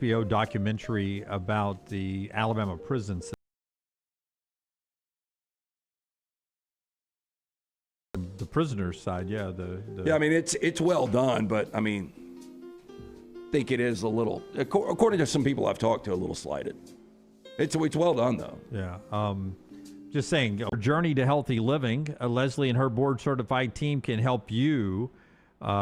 HBO documentary about the Alabama prison system. The prisoners' side, yeah. Yeah, I mean, it's well done, but, I mean, I think it is a little, according to some people I've talked to, a little slighted. It's well done, though. Yeah. Just saying, Journey to Healthy Living, Leslie and her board-certified team can help you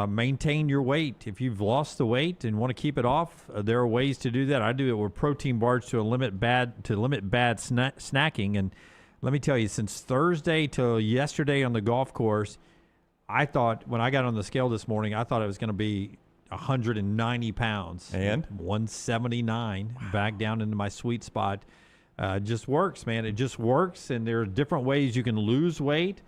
maintain your weight. If you've lost the weight and want to keep it off, there are ways to do that. I do it with protein bars to limit bad snacking. And let me tell you, since Thursday till yesterday on the golf course, I thought, when I got on the scale this morning, I thought it was going to be 190 pounds. And? 179, back down into my sweet spot. It just works, man. It just works, and there are different ways you can lose weight.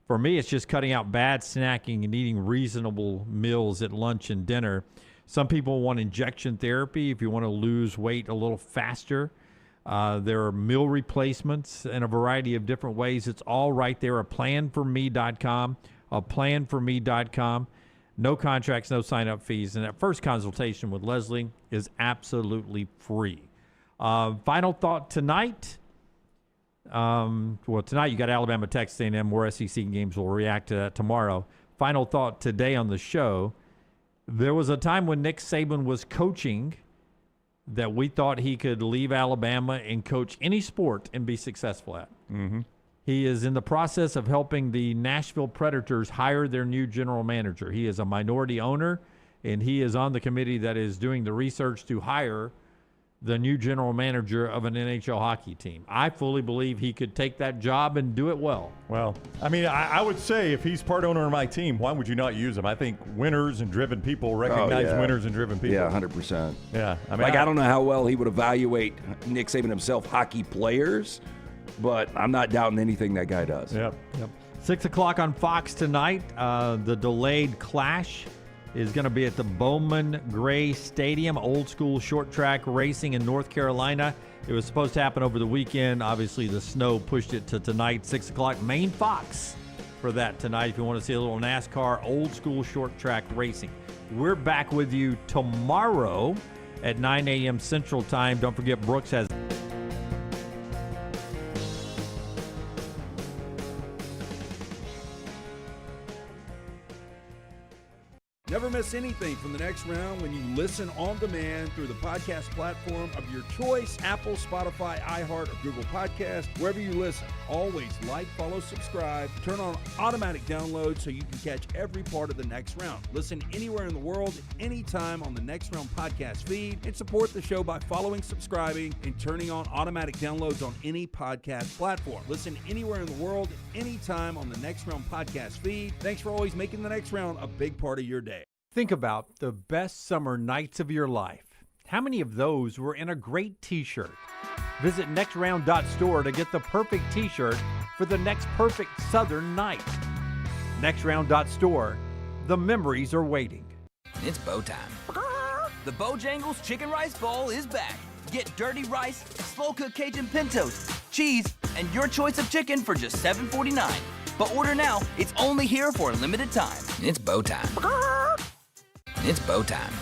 For me, it's just cutting out bad snacking and eating reasonable meals at lunch and dinner. Some people want injection therapy if you want to lose weight a little faster. There are meal replacements in a variety of different ways. It's all right there, aplanforme.com, aplanforme.com. No contracts, no sign-up fees, and that first consultation with Leslie is absolutely free. Final thought tonight. Tonight you got Alabama, Texas A&M. More SEC games. We'll react to that tomorrow. Final thought today on the show. There was a time when Nick Saban was coaching that we thought he could leave Alabama and coach any sport and be successful at. Mm-hmm. He is in the process of helping the Nashville Predators hire their new general manager. He is a minority owner, and he is on the committee that is doing the research to hire the new general manager of an NHL hockey team. I fully believe he could take that job and do it well. Well, I mean, I would say if he's part owner of my team, why would you not use him? I think winners and driven people recognize winners and driven people. Yeah, 100%. Yeah. I mean, I don't know how well he would evaluate Nick Saban himself, hockey players, but I'm not doubting anything that guy does. Yep. 6 o'clock on Fox tonight. The delayed clash is going to be at the Bowman Gray Stadium, old school short track racing in North Carolina. It was supposed to happen over the weekend. Obviously, the snow pushed it to tonight, 6 o'clock. Main Fox for that tonight if you want to see a little NASCAR old school short track racing. We're back with you tomorrow at 9 a.m. Central Time. Don't forget, Brooks has... Never miss anything from the next round when you listen on demand through the podcast platform of your choice, Apple, Spotify, iHeart, or Google Podcast, wherever you listen. Always like, follow, subscribe, turn on automatic download so you can catch every part of the next round. Listen anywhere in the world, anytime on the Next Round podcast feed, and support the show by following, subscribing, and turning on automatic downloads on any podcast platform. Listen anywhere in the world, anytime on the Next Round podcast feed. Thanks for always making the next round a big part of your day. Think about the best summer nights of your life. How many of those were in a great t-shirt? Visit nextround.store to get the perfect t-shirt for the next perfect southern night. Nextround.store. The memories are waiting. It's bow time. The Bojangles Chicken Rice Bowl is back. Get dirty rice, slow-cooked Cajun pintos, cheese, and your choice of chicken for just $7.49. But order now. It's only here for a limited time. It's bow time. It's bow time.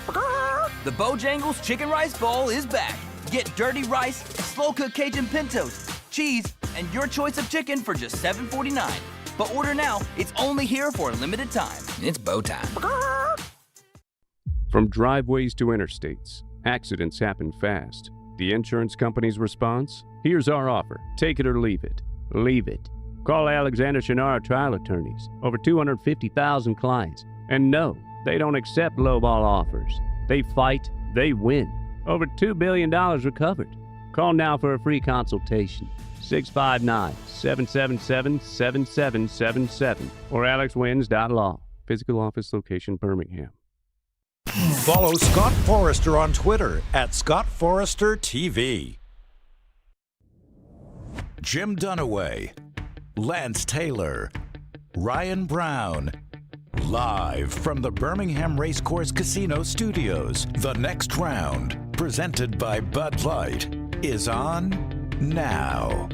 The Bojangles Chicken Rice Bowl is back. Get dirty rice, slow-cooked Cajun pintos, cheese, and your choice of chicken for just $7.49. But order now. It's only here for a limited time. It's bow time. From driveways to interstates, accidents happen fast. The insurance company's response? Here's our offer. Take it or leave it. Leave it. Call Alexander Shinara Trial Attorneys. Over 250,000 clients. And no, they don't accept lowball offers. They fight, they win. Over $2 billion recovered. Call now for a free consultation. 659-777-7777 or alexwins.law. Physical office location, Birmingham. Follow Scott Forrester on Twitter at ScottForresterTV. Jim Dunaway, Lance Taylor, Ryan Brown. Live from the Birmingham Racecourse Casino Studios, the next round, presented by Bud Light, is on now.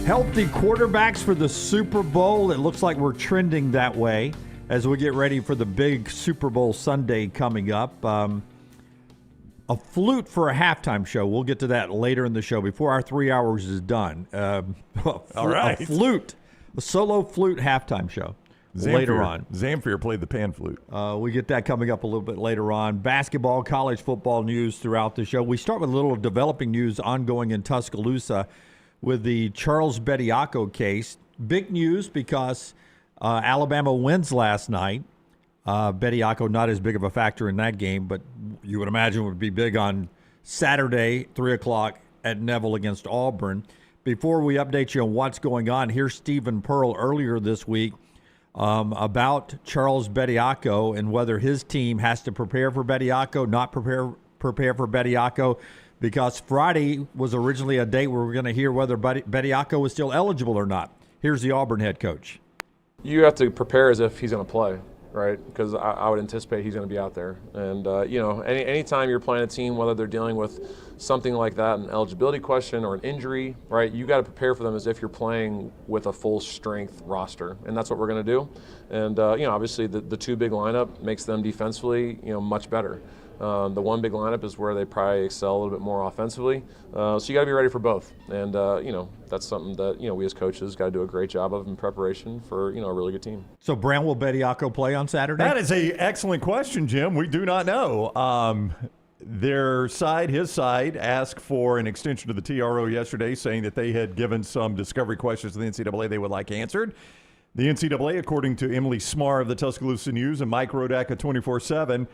Healthy quarterbacks for the Super Bowl. It looks like we're trending that way. as we get ready for the big Super Bowl Sunday coming up. A flute for a halftime show. We'll get to that later in the show before our 3 hours is done. All right. A solo flute halftime show later on. Zamfir played the pan flute. We get that coming up a little bit later on. Basketball, college football news throughout the show. We start with a little developing news ongoing in Tuscaloosa with the Charles Bediako case. Big news because Alabama wins last night. Bediako not as big of a factor in that game, but you would imagine would be big on Saturday, 3 o'clock at Neville against Auburn. Before we update you on what's going on, here's Stephen Pearl earlier this week about Charles Bediako and whether his team has to prepare for Bediako, not prepare for Bediako, because Friday was originally a date where we're going to hear whether Bediako was still eligible or not. Here's the Auburn head coach. You have to prepare as if he's going to play, right? Because I would anticipate he's going to be out there. And, anytime you're playing a team, whether they're dealing with something like that, an eligibility question or an injury, right, you got to prepare for them as if you're playing with a full strength roster. And that's what we're going to do. And, obviously the two big lineup makes them defensively, much better. The one big lineup is where they probably excel a little bit more offensively. So you got to be ready for both. And, that's something that, we as coaches got to do a great job of in preparation for, a really good team. So, Brown, will Bediako play on Saturday? That is an excellent question, Jim. We do not know. His side, asked for an extension to the TRO yesterday, saying that they had given some discovery questions to the NCAA they would like answered. The NCAA, according to Emily Smar of the Tuscaloosa News and Mike Rodak of 24/7,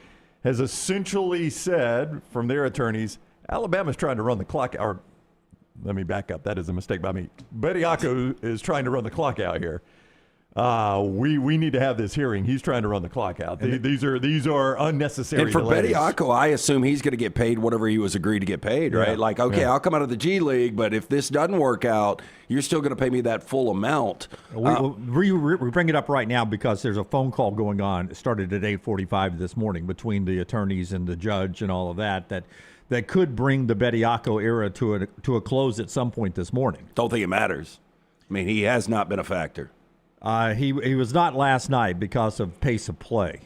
has essentially said from their attorneys, Alabama's trying to run the clock. Or let me back up. That is a mistake by me. Bediako is trying to run the clock out here. We need to have this hearing. He's trying to run the clock out. These are unnecessary. And for delays. Bediako, I assume he's going to get paid whatever he was agreed to get paid, right? Yeah. Like, okay, I'll come out of the G League, but if this doesn't work out, you're still going to pay me that full amount. We bring it up right now because there's a phone call going on. It started at 8:45 this morning between the attorneys and the judge and all of that could bring the Bediako era to a close at some point this morning. Don't think it matters. I mean, he has not been a factor. He was not last night because of pace of play.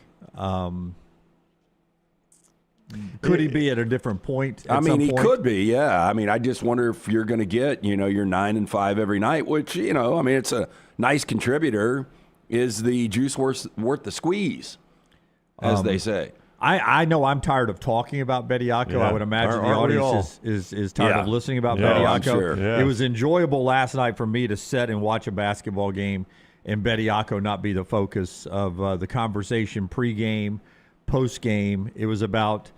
Could he be at a different point? He could be, yeah. I just wonder if you're going to get, your 9-5 every night, which, it's a nice contributor. Is the juice worth the squeeze, as they say? I know I'm tired of talking about Bediako. Yeah. I would imagine the audience is tired of listening about Yeah, Bediako. I'm sure. Yeah. It was enjoyable last night for me to sit and watch a basketball game and Bediako not be the focus of the conversation pregame, postgame. It was about,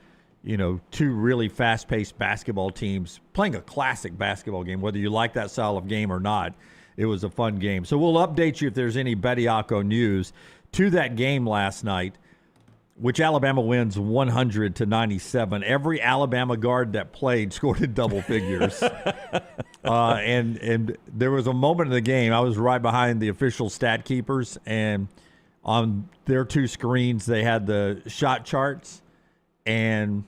two really fast-paced basketball teams playing a classic basketball game, whether you like that style of game or not. It was a fun game. So we'll update you if there's any Bediako news to that game last night, which Alabama wins 100-97. Every Alabama guard that played scored in double figures. And there was a moment in the game, I was right behind the official stat keepers, and on their two screens they had the shot charts, and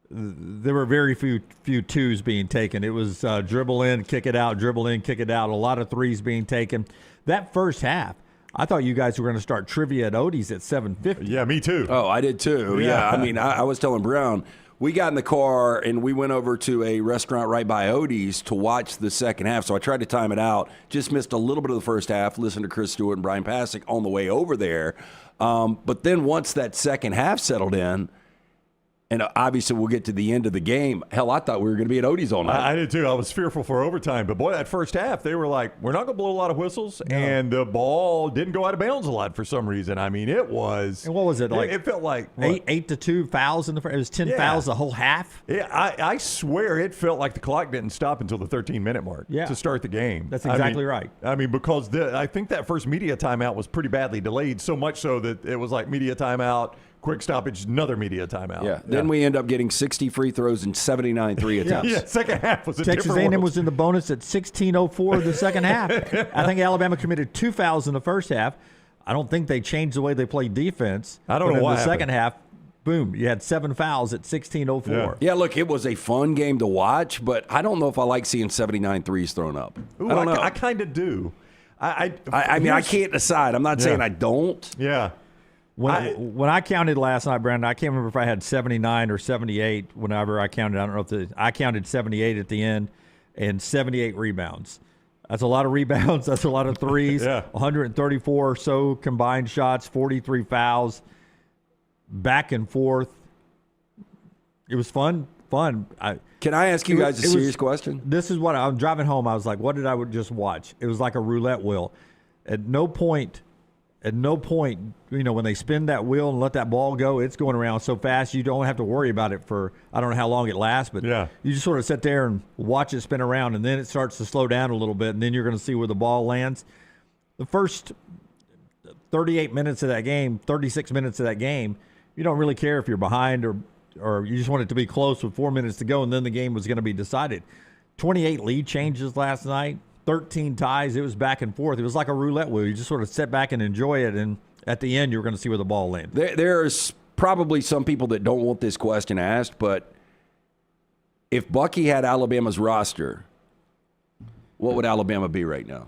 there were very few twos being taken. It was dribble in, kick it out, dribble in, kick it out, a lot of threes being taken. That first half, I thought you guys were going to start trivia at Odie's at 7:50. Yeah, me too. Oh, I did too. Yeah. I was telling Brown, we got in the car and we went over to a restaurant right by Odie's to watch the second half. So I tried to time it out. Just missed a little bit of the first half. Listened to Chris Stewart and Brian Pasick on the way over there. But then once that second half settled in, and obviously we'll get to the end of the game. Hell, I thought we were going to be at Odie's all night. I did too. I was fearful for overtime. But, boy, that first half, they were like, we're not going to blow a lot of whistles. No. And the ball didn't go out of bounds a lot for some reason. It was. And what was it like? It felt like 8-2 fouls in the first. It was 10 fouls the whole half. Yeah, I swear it felt like the clock didn't stop until the 13-minute mark to start the game. That's exactly right. Because I think that first media timeout was pretty badly delayed, so much so that it was like media timeout, quick stoppage, another media timeout. Yeah. Then we end up getting 60 free throws and 79 three attempts. Yeah, second half was a Texas different A&M was in the bonus at 16:04 the second half. I think Alabama committed 2 fouls in the first half. I don't think they changed the way they played defense. I don't know what happened. The second half, boom, you had 7 fouls at 16:04. Yeah, look, it was a fun game to watch, but I don't know if I like seeing 79 threes thrown up. Ooh, I don't know. I kind of do. I can't decide. I'm not saying I don't. Yeah. When I counted last night, Brandon, I can't remember if I had 79 or 78 whenever I counted. I don't know if I counted 78 at the end and 78 rebounds. That's a lot of rebounds. That's a lot of threes. 134 or so combined shots, 43 fouls, back and forth. It was fun. Can I ask you guys a serious question? This is what I'm driving home. I was like, what did I just watch? It was like a roulette wheel. At no point, when they spin that wheel and let that ball go, it's going around so fast you don't have to worry about it for, I don't know how long it lasts, but you just sort of sit there and watch it spin around, and then it starts to slow down a little bit, and then you're going to see where the ball lands. The first 38 minutes of that game, 36 minutes of that game, you don't really care if you're behind or you just want it to be close with 4 minutes to go, and then the game was going to be decided. 28 lead changes last night. 13 ties. It was back and forth. It was like a roulette wheel. You just sort of sit back and enjoy it, and at the end, you're going to see where the ball lands. There's probably some people that don't want this question asked, but if Bucky had Alabama's roster, what would Alabama be right now?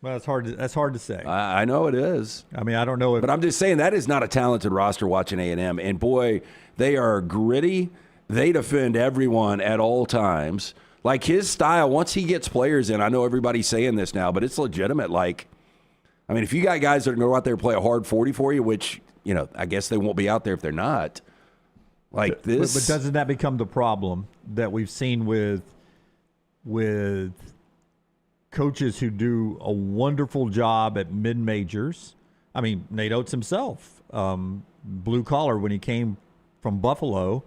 Well, that's hard to say. I know it is. I mean, I don't know. But I'm just saying that is not a talented roster watching A&M. And, boy, they are gritty. They defend everyone at all times. Like his style, once he gets players in, I know everybody's saying this now, but it's legitimate. Like, I mean, if you got guys that are going to go out there and play a hard 40 for you, which, I guess they won't be out there if they're not. Like this. But doesn't that become the problem that we've seen with coaches who do a wonderful job at mid-majors? I mean, Nate Oates himself, blue collar when he came from Buffalo.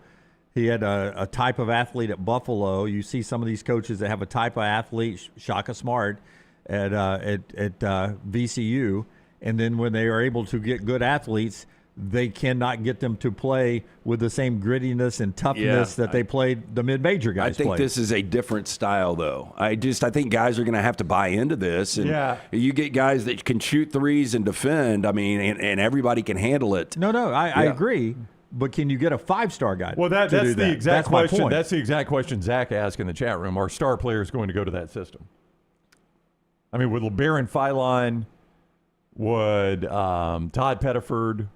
He had a type of athlete at Buffalo. You see some of these coaches that have a type of athlete, Shaka Smart, at VCU, and then when they are able to get good athletes, they cannot get them to play with the same grittiness and toughness that they played the mid-major guys. I think this is a different style, though. I think guys are going to have to buy into this, and you get guys that can shoot threes and defend. I mean, and everybody can handle it. No, I agree. But can you get a five-star guy? Well, that's the exact question. My point. That's the exact question Zach asked in the chat room. Are star players going to go to that system? I mean, would LeBaron Philon, would Todd Pettiford,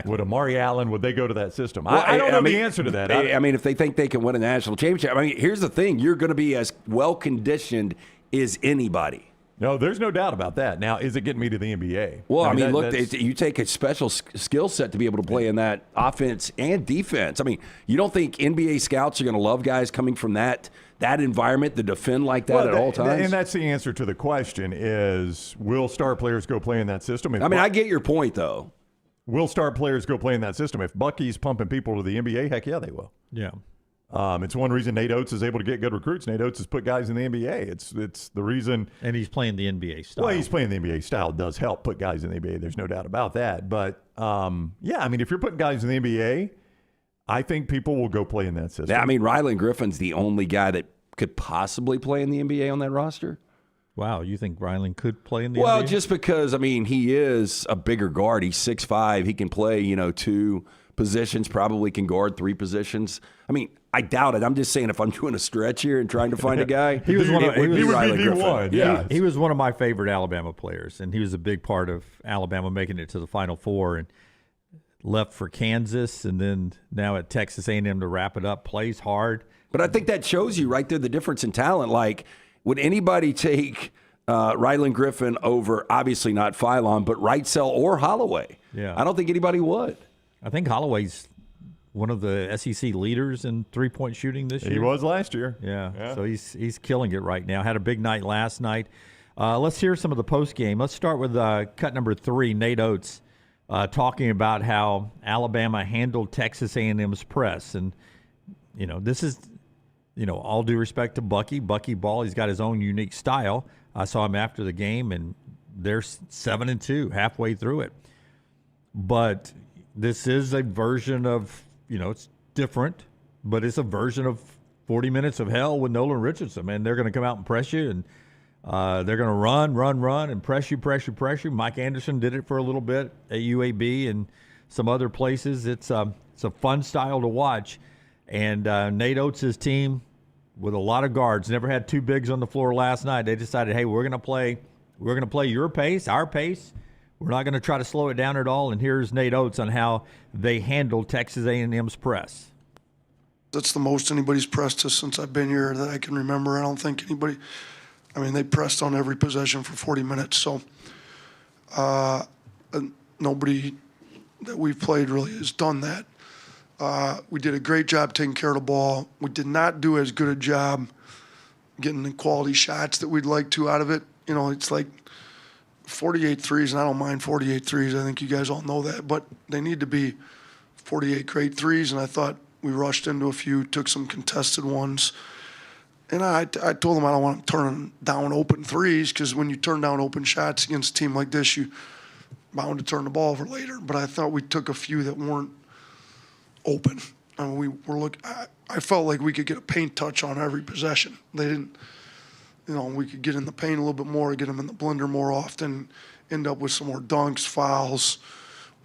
would Amari Allen, would they go to that system? Well, I don't know the answer to that. I mean, if they think they can win a national championship, I mean, here's the thing: you're going to be as well conditioned as anybody. No, there's no doubt about that. Now, is it getting me to the NBA? Well, I mean, look, you take a special skill set to be able to play in that offense and defense. I mean, you don't think NBA scouts are going to love guys coming from that environment to defend like that at all times? And that's the answer to the question is, will star players go play in that system? I get your point, though. Will star players go play in that system? If Bucky's pumping people to the NBA, heck yeah, they will. Yeah. It's one reason Nate Oates is able to get good recruits. Nate Oates has put guys in the NBA. It's the reason. And he's playing the NBA style. Well, he's playing the NBA style. It does help put guys in the NBA. There's no doubt about that. But, I mean, if you're putting guys in the NBA, I think people will go play in that system. Yeah, I mean, Rylan Griffin's the only guy that could possibly play in the NBA on that roster. Wow, you think Rylan could play in the NBA? Well, just because, I mean, he is a bigger guard. He's 6'5". He can play, 2 positions, probably can guard 3 positions. I mean, I doubt it. I'm just saying if I'm doing a stretch here and trying to find a guy, he would be D1. Yeah. He was one of my favorite Alabama players, and he was a big part of Alabama making it to the Final Four and left for Kansas, and then now at Texas A&M to wrap it up, plays hard. But I think that shows you right there the difference in talent. Like, would anybody take Rylan Griffin over, obviously not Philon, but Wrightsell or Holloway? Yeah. I don't think anybody would. I think Holloway's one of the SEC leaders in three-point shooting this year. He was last year. Yeah. So he's killing it right now. Had a big night last night. Let's hear some of the post game. Let's start with cut number 3, Nate Oates, talking about how Alabama handled Texas A&M's press. And, this is, all due respect to Bucky Ball. He's got his own unique style. I saw him after the game, and they're 7-2 halfway through it. But this is a version of, it's different, but it's a version of 40 minutes of hell with Nolan Richardson. Man, they're going to come out and press you, and they're going to run, and press you. Mike Anderson did it for a little bit at UAB and some other places. It's a fun style to watch. And Nate Oates' team, with a lot of guards, never had 2 bigs on the floor last night. They decided, hey, we're going to play your pace, our pace. We're not going to try to slow it down at all. And here's Nate Oates on how they handled Texas A&M's press. That's the most anybody's pressed us since I've been here that I can remember. I don't think anybody – I mean, they pressed on every possession for 40 minutes. So nobody that we've played really has done that. We did a great job taking care of the ball. We did not do as good a job getting the quality shots that we'd like to out of it. You know, it's like 48 threes, and I don't mind 48 threes. I think you guys all know that. But they need to be 48 great threes, and I thought we rushed into a few, took some contested ones. And I told them I don't want to turn down open threes because when you turn down open shots against a team like this, you're bound to turn the ball over later. But I thought we took a few that weren't open. I mean, I felt like we could get a paint touch on every possession. They didn't, you know, we could get in the paint a little bit more, get them in the blender more often, end up with some more dunks, fouls,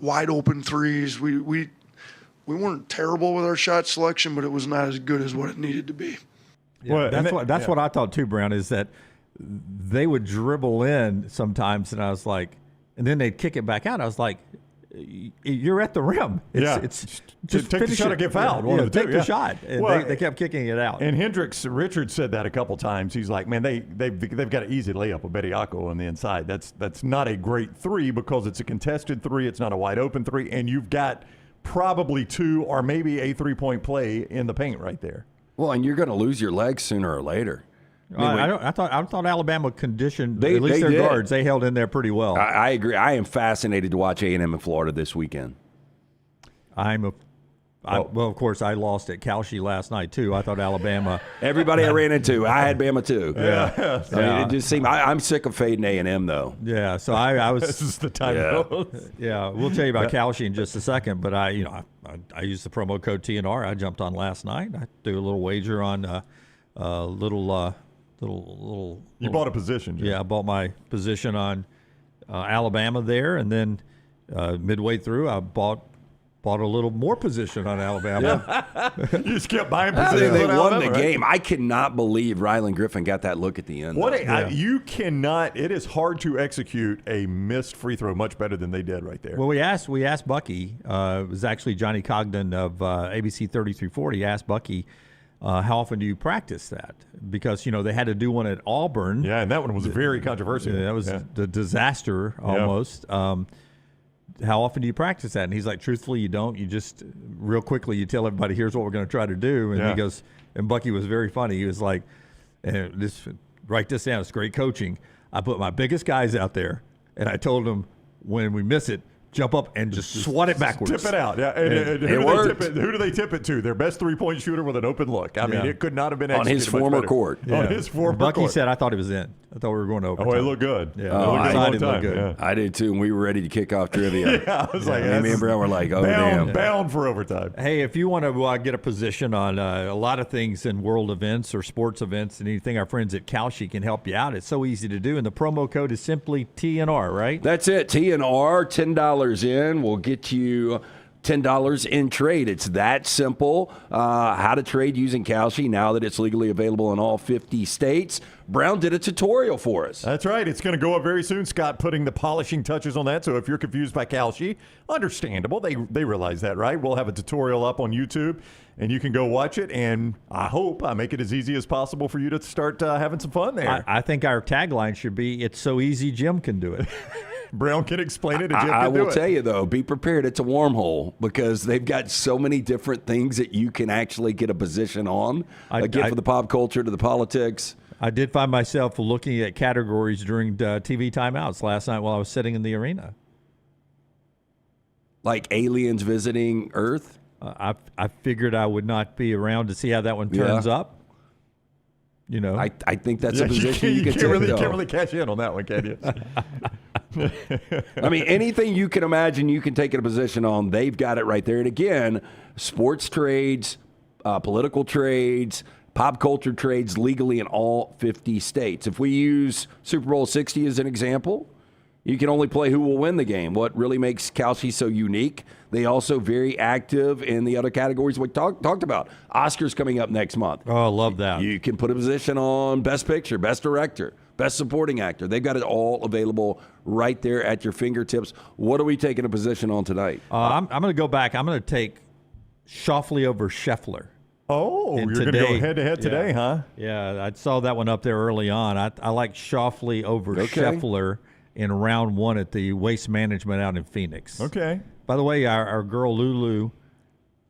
wide open threes. We weren't terrible with our shot selection, but it was not as good as what it needed to be. Yeah, well, that's what I thought too, Brown, is that they would dribble in sometimes, and I was like, and then they'd kick it back out. I was like, you're at the rim. It's just take the shot or get fouled. Take the shot. And they kept kicking it out. And Richard said that a couple times. He's like, man, they've got an easy layup with Bediako on the inside. That's not a great three because it's a contested three. It's not a wide open three, and you've got probably two or maybe a 3-point play in the paint right there. Well, and you're going to lose your legs sooner or later. I thought Alabama conditioned at least their guards. They held in there pretty well. I agree. I am fascinated to watch A&M in Florida this weekend. Well, of course, I lost at Calshi last night too. I thought Alabama. Everybody I ran into, I had Bama too. Yeah. I mean, it just seemed. I'm sick of fading A&M though. Yeah. So I was. This is the time. Yeah. We'll tell you about Calshi in just a second. But I used the promo code TNR. I jumped on last night. I threw a little wager on little. You bought a position, Jim. Yeah, I bought my position on Alabama there, and then midway through, I bought a little more position on Alabama. You just kept buying I positions. think they on won Alabama, the right? game. I cannot believe Rylan Griffin got that look at the end. You cannot. It is hard to execute a missed free throw much better than they did right there. Well, we asked Bucky. It was actually Johnny Cogden of ABC 3340 asked Bucky, how often do you practice that? Because, they had to do one at Auburn. Yeah, and that one was very controversial. That was the disaster almost. How often do you practice that? And he's like, truthfully, you don't. You just, real quickly, you tell everybody, here's what we're going to try to do. And he goes, and Bucky was very funny. He was like, write this down. It's great coaching. I put my biggest guys out there, and I told them, when we miss it, jump up and just swat it backwards. Tip it out. Yeah. And who do they tip it to? Their best three-point shooter with an open look. I mean, it could not have been on his former court. Yeah. On his former Bucky court. said, I thought it was in. I thought we were going to overtime. Oh, it looked good. Yeah. It looked good. Yeah. I did too, and we were ready to kick off trivia. I was like, me and Brown were like, oh, bound for overtime. Hey, if you want to get a position on a lot of things in world events or sports events and anything, our friends at Calshi can help you out. It's so easy to do, and the promo code is simply TNR, right? That's it. TNR, $10 in will get you $10 in trade. It's that simple. How to trade using Calshi now that it's legally available in all 50 states. Brown did a tutorial for us. That's right. It's going to go up very soon. Scott putting the polishing touches on that. So if you're confused by Calshi, understandable. They realize that, right? We'll have a tutorial up on YouTube, and you can go watch it. And I hope I make it as easy as possible for you to start having some fun there. I think our tagline should be, it's so easy Jim can do it. Brown can explain it, and Jim I can do will it. tell you, though, be prepared. It's a wormhole because they've got so many different things that you can actually get a position on. From the pop culture to the politics. I did find myself looking at categories during TV timeouts last night while I was sitting in the arena. Like aliens visiting Earth? I figured I would not be around to see how that one turns up. I think that's a position you can take. You can't really cash in on that one, can you? I mean, anything you can imagine you can take a position on, they've got it right there. And again, sports trades, political trades, pop culture trades legally in all 50 states. If we use Super Bowl 60 as an example, you can only play who will win the game. What really makes Calshi so unique, they also very active in the other categories we talked about. Oscars coming up next month. Oh, I love that. You can put a position on Best Picture, Best Director, Best Supporting Actor. They've got it all available right there at your fingertips. What are we taking a position on tonight? I'm going to go back. I'm going to take Shoffley over Scheffler. Oh, And you're going to go today- head-to-head today, huh? Yeah, I saw that one up there early on. I like Shoffley over Okay. Scheffler in round 1 at the Waste Management out in Phoenix. Okay. By the way, our girl Lulu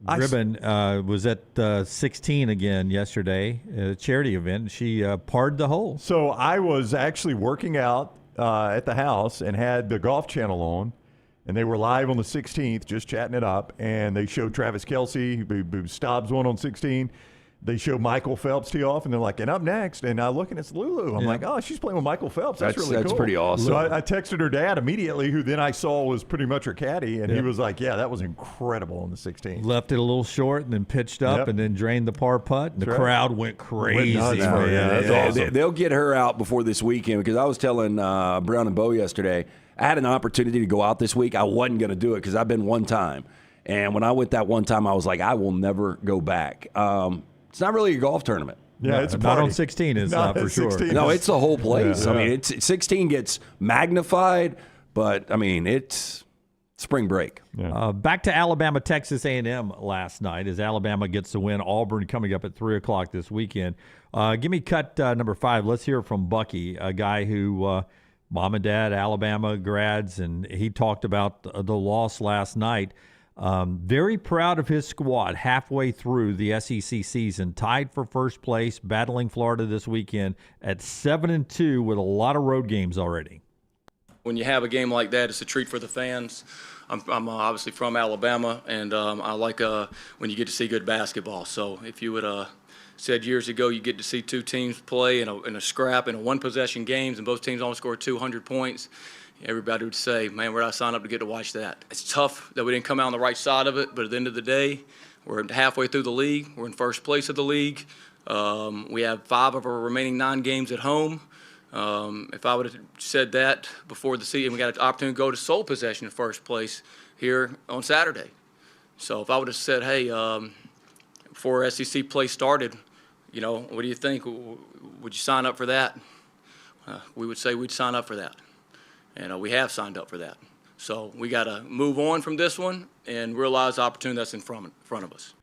I s- Ribbon was at 16 again yesterday, a charity event. She parred the hole. So I was actually working out at the house and had the Golf Channel on, and they were live on the 16th, just chatting it up. And they showed Travis Kelce, who Stobbs won on 16. They showed Michael Phelps tee off, and they're like, and up next. And I look, and it's Lulu. I'm like, oh, she's playing with Michael Phelps. That's really cool. That's pretty awesome. So I texted her dad immediately, who then I saw was pretty much her caddy, and he was like, yeah, that was incredible on the 16th. Left it a little short and then pitched up Yep. and then drained the par putt. And the That's right. crowd went crazy. nuts, man. man. Yeah, that's awesome. They'll get her out before this weekend because I was telling Brown and Bo yesterday, I had an opportunity to go out this week. I wasn't going to do it because I've been one time. And when I went that one time, I was like, I will never go back. It's not really a golf tournament. Yeah, it's a Not party. on 16 is Not for at sure. 16. No, it's the whole place. Yeah. I mean, it's 16 gets magnified, but I mean, it's spring break. Back to Alabama, Texas A&M last night as Alabama gets to win. Auburn coming up at 3 o'clock this weekend. Give me cut number 5. Let's hear from Bucky, a guy who mom and dad Alabama grads, and he talked about the loss last night. Very proud of his squad halfway through the SEC season, tied for first place, battling Florida this weekend at 7-2 with a lot of road games already. When you have a game like that, it's a treat for the fans. I'm obviously from Alabama, and I like when you get to see good basketball. So if you would said years ago you get to see two teams play in a scrap in a one-possession games and both teams only score 200 points, everybody would say, man, where'd I sign up to get to watch that? It's tough that we didn't come out on the right side of it, but at the end of the day, we're halfway through the league. We're in first place of the league. We have 5 of our remaining 9 games at home. If I would have said that before the season, we got an opportunity to go to sole possession in first place here on Saturday. So if I would have said, hey, before SEC play started, what do you think? Would you sign up for that? We would say we'd sign up for that. And we have signed up for that. So we got to move on from this one and realize the opportunity that's in front of us.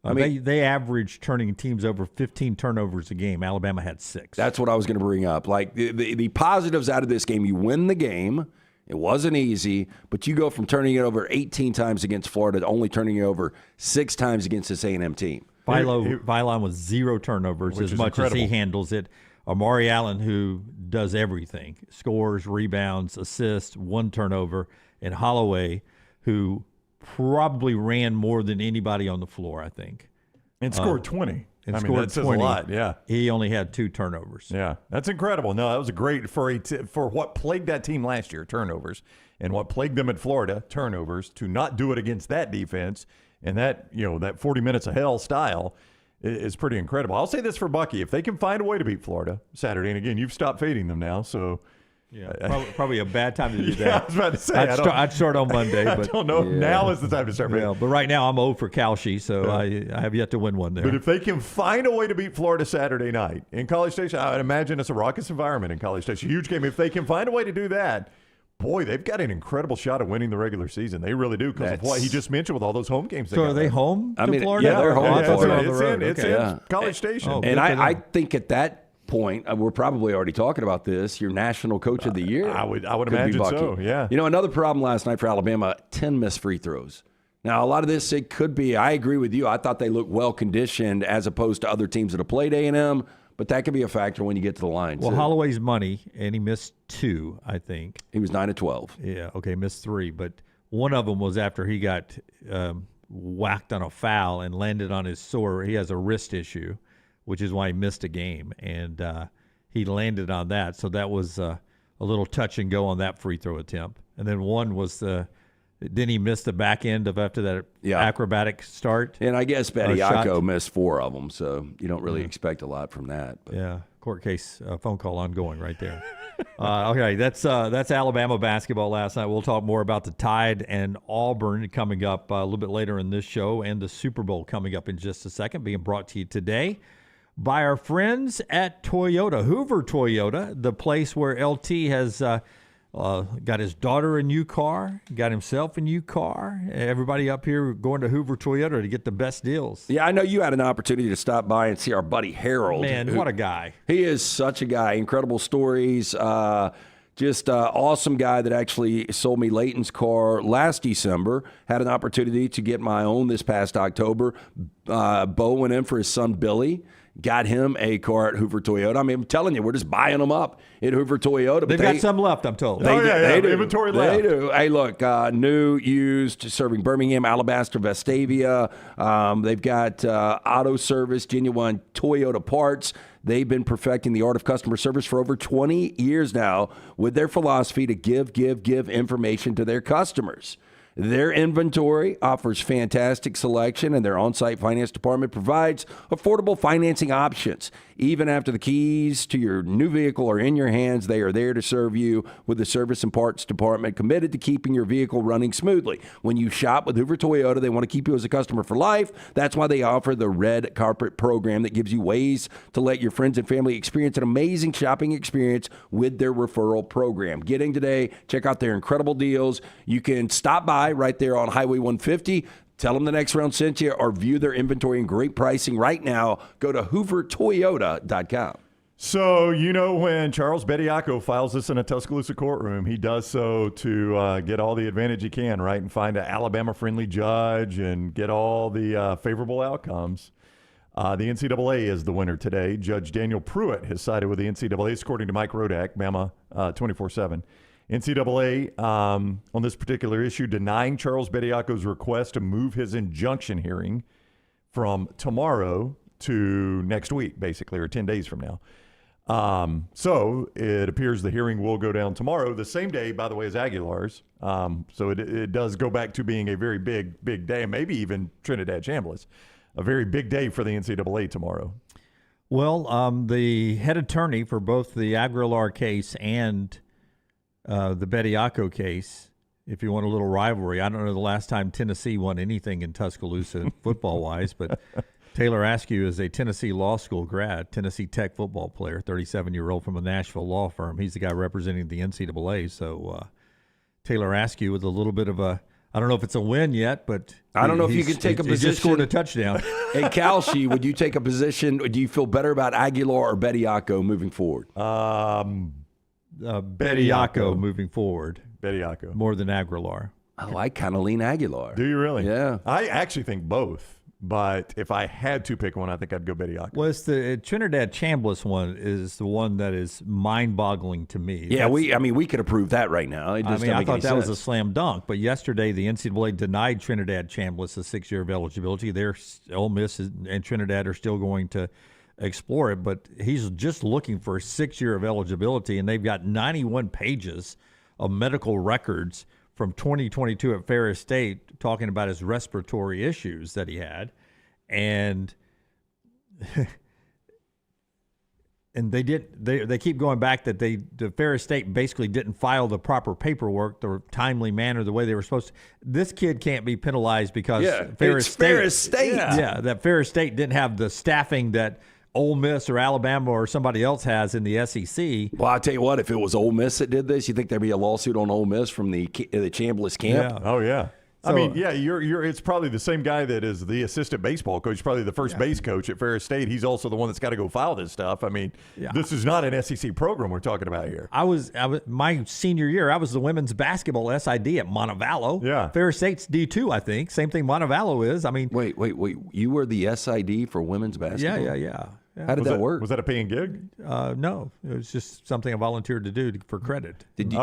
I mean, they averaged turning teams over 15 turnovers a game. Alabama had 6. That's what I was going to bring up. Like the positives out of this game, you win the game. It wasn't easy, but you go from turning it over 18 times against Florida to only turning it over 6 times against this A&M team. Vilon with 0 turnovers as much as he handles it. Amari Allen, who does everything, scores, rebounds, assists, 1 turnover, and Holloway, who probably ran more than anybody on the floor, I think. And scored 20. And I mean, scored that says 20. a lot, yeah. He only had 2 turnovers. Yeah, that's incredible. No, that was a great for what plagued that team last year, turnovers, and what plagued them at Florida, turnovers, to not do it against that defense and that, that 40 minutes of hell style is pretty incredible. I'll say this for Bucky. If they can find a way to beat Florida Saturday, and again, you've stopped fading them now, so... Yeah, probably a bad time to do that. Yeah, I was about to say. I'd start on Monday. But, I don't know. Yeah. Now is the time to start. Yeah, but right now I'm 0 for Kalshi, so I have yet to win one there. But if they can find a way to beat Florida Saturday night in College Station, I would imagine it's a raucous environment in College Station. Huge game. If they can find a way to do that, boy, they've got an incredible shot of winning the regular season. They really do because of what he just mentioned with all those home games. So are they home to Florida? Yeah, they're home to Florida. It's in College Station. Oh, and I think at that point, we're probably already talking about this. Your national coach of the year. I would imagine so. Yeah. Another problem last night for Alabama: 10 missed free throws. Now, a lot of this it could be. I agree with you. I thought they looked well conditioned as opposed to other teams that have played A&M. But that could be a factor when you get to the line. Well, Holloway's money, and he missed 2, I think. He was 9 of 12. Yeah. Okay, missed 3, but one of them was after he got whacked on a foul and landed on his sore. He has a wrist issue, which is why he missed a game, and he landed on that. So that was a little touch and go on that free throw attempt. And then one was then he missed the back end of after that acrobatic start. And I guess Bediako missed 4 of them, so you don't really expect a lot from that. But. Yeah, court case phone call ongoing right there. Okay, that's Alabama basketball last night. We'll talk more about the Tide and Auburn coming up a little bit later in this show, and the Super Bowl coming up in just a second, being brought to you today by our friends at Toyota, Hoover Toyota, the place where LT has got his daughter a new car, got himself a new car. Everybody up here going to Hoover Toyota to get the best deals. Yeah, I know you had an opportunity to stop by and see our buddy Harold. Man, what a guy. He is such a guy. Incredible stories. Just awesome guy that actually sold me Leighton's car last December. Had an opportunity to get my own this past October. Bo went in for his son Billy. Got him a car at Hoover Toyota. I mean, I'm telling you, we're just buying them up at Hoover Toyota. They've got some left, I'm told. They do. Inventory left. They do. Hey, look, new, used, serving Birmingham, Alabaster, Vestavia. They've got auto service, genuine Toyota parts. They've been perfecting the art of customer service for over 20 years now with their philosophy to give information to their customers. Their inventory offers fantastic selection, and their on-site finance department provides affordable financing options. Even after the keys to your new vehicle are in your hands, they are there to serve you with the service and parts department committed to keeping your vehicle running smoothly. When you shop with Hoover Toyota, they want to keep you as a customer for life. That's why they offer the Red Carpet program that gives you ways to let your friends and family experience an amazing shopping experience with their referral program. Get in today. Check out their incredible deals. You can stop by right there on Highway 150. Tell them the next round sent you, or view their inventory and great pricing right now. Go to hoovertoyota.com. So, when Charles Bediako files this in a Tuscaloosa courtroom, he does so to get all the advantage he can, right, and find an Alabama-friendly judge and get all the favorable outcomes. The NCAA is the winner today. Judge Daniel Pruitt has sided with the NCAA, according to Mike Rodak, Bama 24/7. NCAA, on this particular issue, denying Charles Bediako's request to move his injunction hearing from tomorrow to next week, basically, or 10 days from now. So it appears the hearing will go down tomorrow, the same day, by the way, as Aguilar's. So it does go back to being a very big day, maybe even Trinidad Chambliss. A very big day for the NCAA tomorrow. Well, the head attorney for both the Aguilar case and the Bediako case, if you want a little rivalry, I don't know the last time Tennessee won anything in Tuscaloosa football-wise, but Taylor Askew is a Tennessee law school grad, Tennessee Tech football player, 37-year-old from a Nashville law firm. He's the guy representing the NCAA. So Taylor Askew with a little bit of a, I don't know if it's a win yet, but I don't know if you can take a position. He just scored a touchdown. Hey, Kalshi, would you take a position? Do you feel better about Aguilar or Bediako moving forward? Bediako moving forward. Bediako. More than Aguilar. Oh, I kind of lean Aguilar. Do you really? Yeah. I actually think both. But if I had to pick one, I think I'd go Bediako. Well, it's the Trinidad Chambliss one is the one that is mind-boggling to me. Yeah, we could approve that right now. It just I thought that was a slam dunk. But yesterday, the NCAA denied Trinidad Chambliss a 6-year of eligibility. Ole Miss and Trinidad are still going to explore it, but he's just looking for a 6-year of eligibility, and they've got 91 pages of medical records from 2022 at Ferris State talking about his respiratory issues that he had. And they keep going back that the Ferris State basically didn't file the proper paperwork, the timely manner, the way they were supposed to. This kid can't be penalized because Ferris State. Yeah, that Ferris State didn't have the staffing that Ole Miss or Alabama or somebody else has in the SEC. Well, I'll tell you what, if it was Ole Miss that did this, you think there'd be a lawsuit on Ole Miss from the Chambliss camp? Yeah. Oh, yeah. So, it's probably the same guy that is the assistant baseball coach, probably the first base coach at Ferris State. He's also the one that's got to go file this stuff. I mean, this is not an SEC program we're talking about here. I was my senior year, I was the women's basketball SID at Montevallo. Yeah. Ferris State's D2, I think. Same thing Montevallo is. I mean, wait. You were the SID for women's basketball? Yeah. How did that work? Was that a paying gig? No, it was just something I volunteered to do for credit. Did you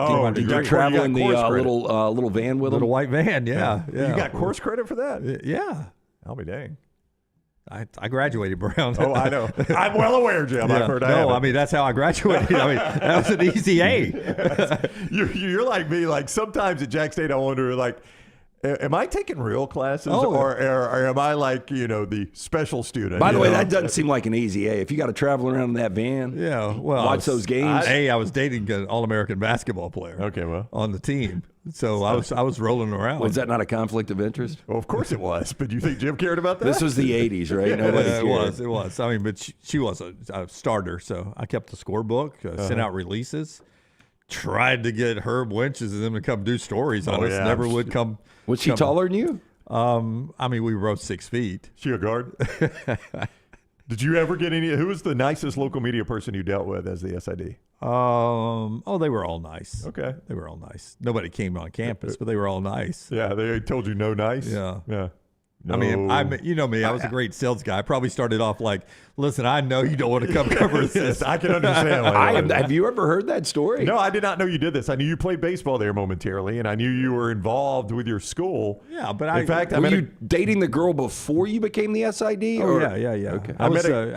travel in the little van with them? Little white van, yeah. You got course credit for that? Yeah. I'll be dang. I graduated, Brown. Oh, I know. I'm well aware, Jim. I've heard that's how I graduated. That was an easy A. You're like me. Like sometimes at Jack State, I wonder, like, Am I taking real classes, Oh. or am I like, the special student? By the you way, know? that doesn't seem like an easy A. If you got to travel around in that van, Yeah, well, watch those games. I was dating an All-American basketball player. Okay, well. on the team, so I was rolling around. Was that not a conflict of interest? Well, of course it was. But you think Jim cared about that? This was the 80s, right? Nobody Yeah, cared. it was. I mean, but she was a starter, so I kept the scorebook, sent out releases, tried to get Herb Winches and them to come do stories on Oh, us. yeah. Never would come. Was she taller than you? I mean, we were both 6 feet. She a guard? Did you ever get any? Who was the nicest local media person you dealt with as the SID? They were all nice. Okay. They were all nice. Nobody came on campus, but they were all nice. Yeah, they told you no nice. Yeah. Yeah. I mean, No. you know me. I was a great sales guy. I probably started off like, "Listen, I know you don't want to come cover this." Yes, I can understand. why that was. Have you ever heard that story? No, I did not know you did this. I knew you played baseball there momentarily, and I knew you were involved with your school. Yeah, but in fact, I Were met you dating the girl before you became the SID? Oh, or? yeah. Okay. I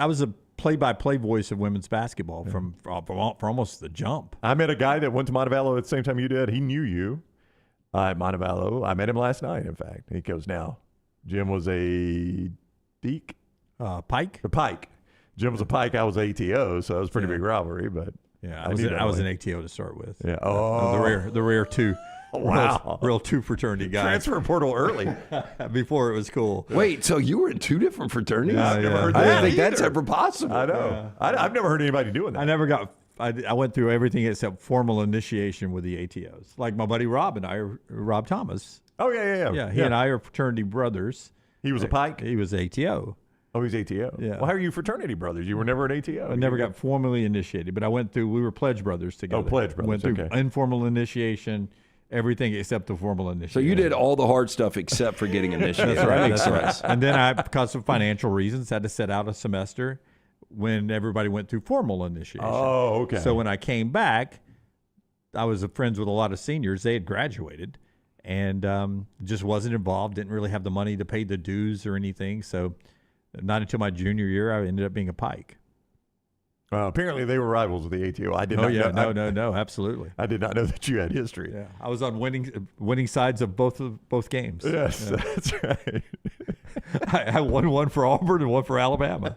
was a play-by-play voice of women's basketball from almost the jump. I met a guy that went to Montevallo at the same time you did. He knew you at Montevallo. I met him last night, in fact. He goes, now, Jim was a Deke? Pike? A Pike. Jim was a Pike. I was ATO, so it was a pretty big rivalry. But Yeah, I knew that I was way. an ATO to start with. Yeah. Oh, the rare two. Wow. Real two fraternity guy. Transfer portal early. Before it was cool. Wait, so you were in two different fraternities? I've never heard I that don't think that's either. ever possible. I know. I've never heard anybody doing that. I never got. I went through everything except formal initiation with the ATOs. Like my buddy Rob and I, Rob Thomas. Oh, yeah. Yeah, he and I are fraternity brothers. He was a Pike? He was ATO. Oh, he's ATO. Yeah. Well, how are you fraternity brothers? You were never an ATO. I never got formally initiated, but I went through. We were pledge brothers together. Oh, pledge brothers, Went through okay. informal initiation, everything except the formal initiation. So you did all the hard stuff except for getting initiated. That's right. That makes That's sense. right. And then I, because of financial reasons, had to set out a semester when everybody went through formal initiation. Oh, okay. So when I came back, I was friends with a lot of seniors. They had graduated and just wasn't involved. Didn't really have the money to pay the dues or anything. So not until my junior year, I ended up being a Pike. Apparently, they were rivals with the ATO. I did Oh, not yeah. know. No, absolutely. I did not know that you had history. Yeah, I was on winning sides of both games. Yes, Yeah. that's right. I won one for Auburn and one for Alabama.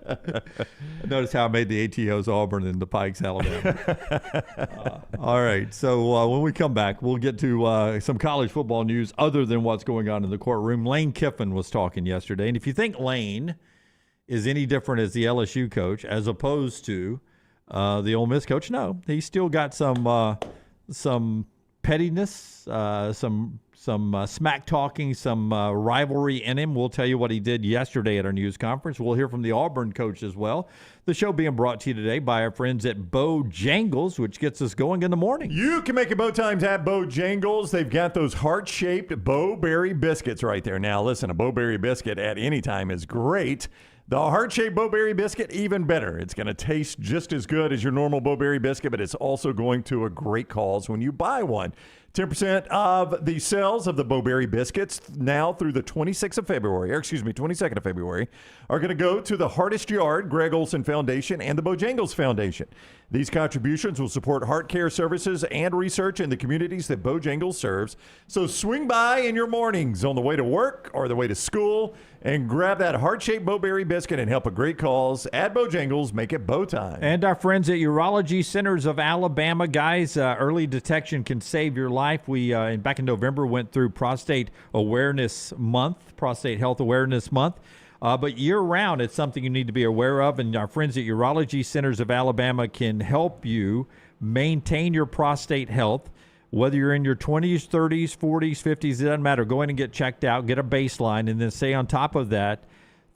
Notice how I made the ATOs Auburn and the Pikes Alabama. All right, so when we come back, we'll get to some college football news other than what's going on in the courtroom. Lane Kiffin was talking yesterday, and if you think Lane is any different as the LSU coach as opposed to the Ole Miss coach, no, he's still got some pettiness, some smack talking, some rivalry in him. We'll tell you what he did yesterday at our news conference. We'll hear from the Auburn coach as well. The show being brought to you today by our friends at Bojangles, which gets us going in the morning. You can make it bow times at Bojangles. They've got those heart-shaped Bowberry biscuits right there. Now, listen, a Bowberry biscuit at any time is great. The heart-shaped Bowberry biscuit, even better. It's going to taste just as good as your normal Bowberry biscuit, but it's also going to a great cause when you buy one. 10% of the sales of the Bowberry biscuits now through the 22nd of February, are going to go to the Hardest Yard, Greg Olson Foundation, and the Bojangles Foundation. These contributions will support heart care services and research in the communities that Bojangles serves. So swing by in your mornings on the way to work or the way to school and grab that heart-shaped Bowberry biscuit and help a great cause at Bojangles. Make it bow time. And our friends at Urology Centers of Alabama, guys, early detection can save your life. We, back in November, went through Prostate Awareness Month, Prostate Health Awareness Month. But year-round, it's something you need to be aware of, and our friends at Urology Centers of Alabama can help you maintain your prostate health. Whether you're in your 20s, 30s, 40s, 50s, it doesn't matter. Go in and get checked out, get a baseline, and then stay on top of that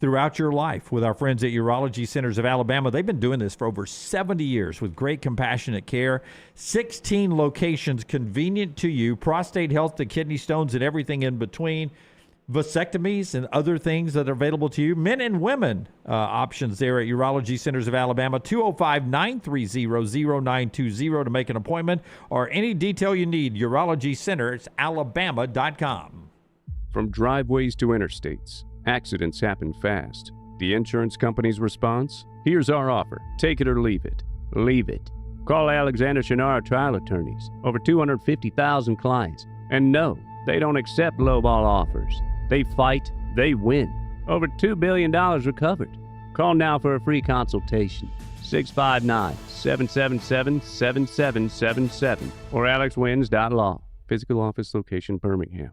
throughout your life with our friends at Urology Centers of Alabama. They've been doing this for over 70 years with great compassionate care. 16 locations convenient to you, prostate health to kidney stones and everything in between. Vasectomies and other things that are available to you. Men and women options there at Urology Centers of Alabama, 205-930-0920 to make an appointment, or any detail you need, urologycentersalabama.com. From driveways to interstates, accidents happen fast. The insurance company's response? Here's our offer. Take it or leave it. Leave it. Call Alexander Shinara Trial Attorneys. Over 250,000 clients. And no, They don't accept lowball offers. They fight, they win. Over $2 billion recovered. Call now for a free consultation. 659-777-7777 or alexwins.law. Physical office location, Birmingham.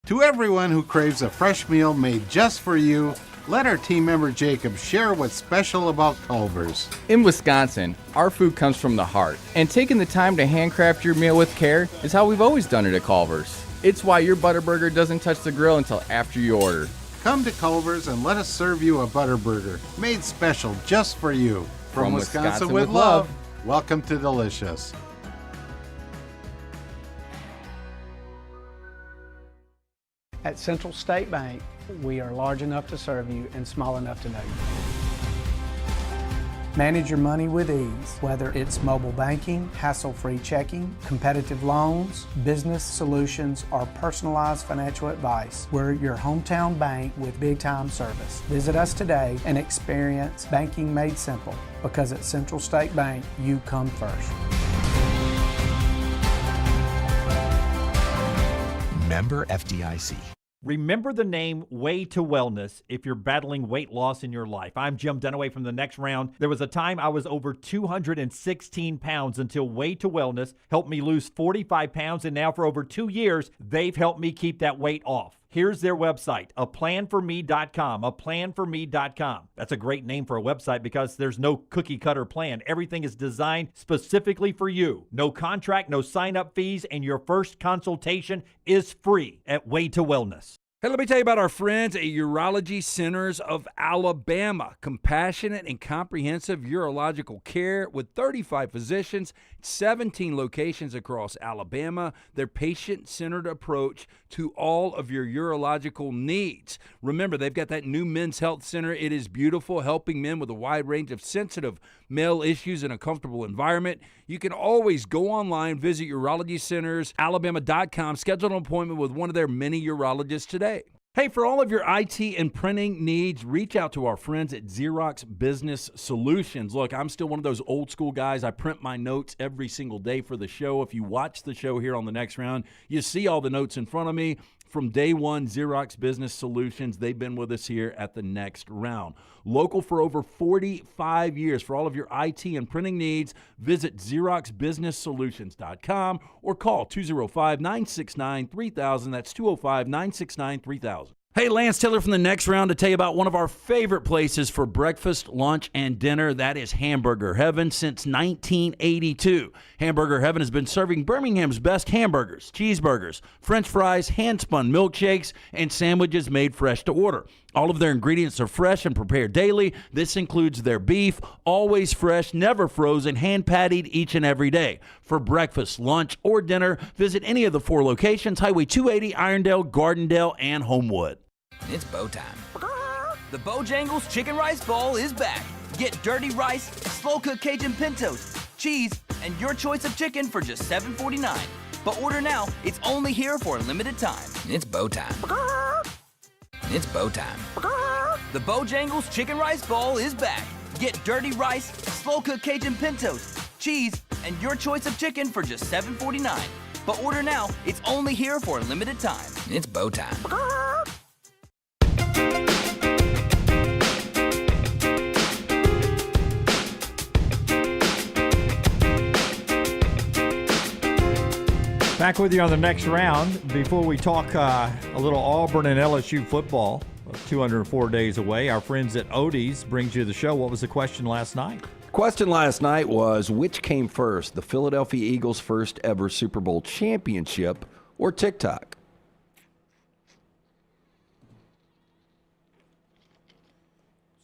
To everyone who craves a fresh meal made just for you, let our team member Jacob share what's special about Culver's. In Wisconsin, our food comes from the heart, and taking the time to handcraft your meal with care is how we've always done it at Culver's. It's why your Butterburger doesn't touch the grill until after you order. Come to Culver's and let us serve you a Butterburger made special just for you. From Wisconsin with love, welcome to Delicious. At Central State Bank, we are large enough to serve you and small enough to know you. Manage your money with ease, whether it's mobile banking, hassle-free checking, competitive loans, business solutions, or personalized financial advice. We're your hometown bank with big-time service. Visit us today and experience banking made simple, because at Central State Bank, you come first. Member FDIC. Remember the name Way to Wellness if you're battling weight loss in your life. I'm Jim Dunaway from The Next Round. There was a time I was over 216 pounds until Way to Wellness helped me lose 45 pounds, and now for over 2 years, they've helped me keep that weight off. Here's their website, aplanforme.com, aplanforme.com. That's a great name for a website because there's no cookie cutter plan. Everything is designed specifically for you. No contract, no sign-up fees, and your first consultation is free at Way to Wellness. Hey, let me tell you about our friends at Urology Centers of Alabama. Compassionate and comprehensive urological care with 35 physicians, 17 locations across Alabama. Their patient-centered approach to all of your urological needs. Remember, they've got that new men's health center. It is beautiful, helping men with a wide range of sensitive male issues in a comfortable environment. You can always go online, visit urologycentersalabama.com, schedule an appointment with one of their many urologists today. Hey, for all of your IT and printing needs, reach out to our friends at Xerox Business Solutions. Look, I'm still one of those old school guys. I print my notes every single day for the show. If you watch the show here on The Next Round, you see all the notes in front of me. From day one, Xerox Business Solutions, they've been with us here at The Next Round. Local for over 45 years. For all of your IT and printing needs, visit XeroxBusinessSolutions.com or call 205-969-3000. That's 205-969-3000. Hey, Lance Taylor from The Next Round to tell you about one of our favorite places for breakfast, lunch, and dinner. That is Hamburger Heaven since 1982. Hamburger Heaven has been serving Birmingham's best hamburgers, cheeseburgers, French fries, hand-spun milkshakes, and sandwiches made fresh to order. All of their ingredients are fresh and prepared daily. This includes their beef, always fresh, never frozen, hand-pattied each and every day. For breakfast, lunch, or dinner, visit any of the 4 locations, Highway 280, Irondale, Gardendale, and Homewood. It's bow time. The Bojangles Chicken Rice Bowl is back. Get dirty rice, slow-cooked Cajun pintos, cheese, and your choice of chicken for just $7.49. But order now. It's only here for a limited time. It's bow time. It's bow time. The Bojangles Chicken Rice Bowl is back. Get dirty rice, slow-cooked Cajun pintos, cheese, and your choice of chicken for just $7.49. But order now. It's only here for a limited time. It's bow time. Back with you on The Next Round. Before we talk a little Auburn and LSU football, 204 days away, our friends at Odie's brings you the show. What was the question last night? Question last night was, which came first, the Philadelphia Eagles' first ever Super Bowl championship or TikTok?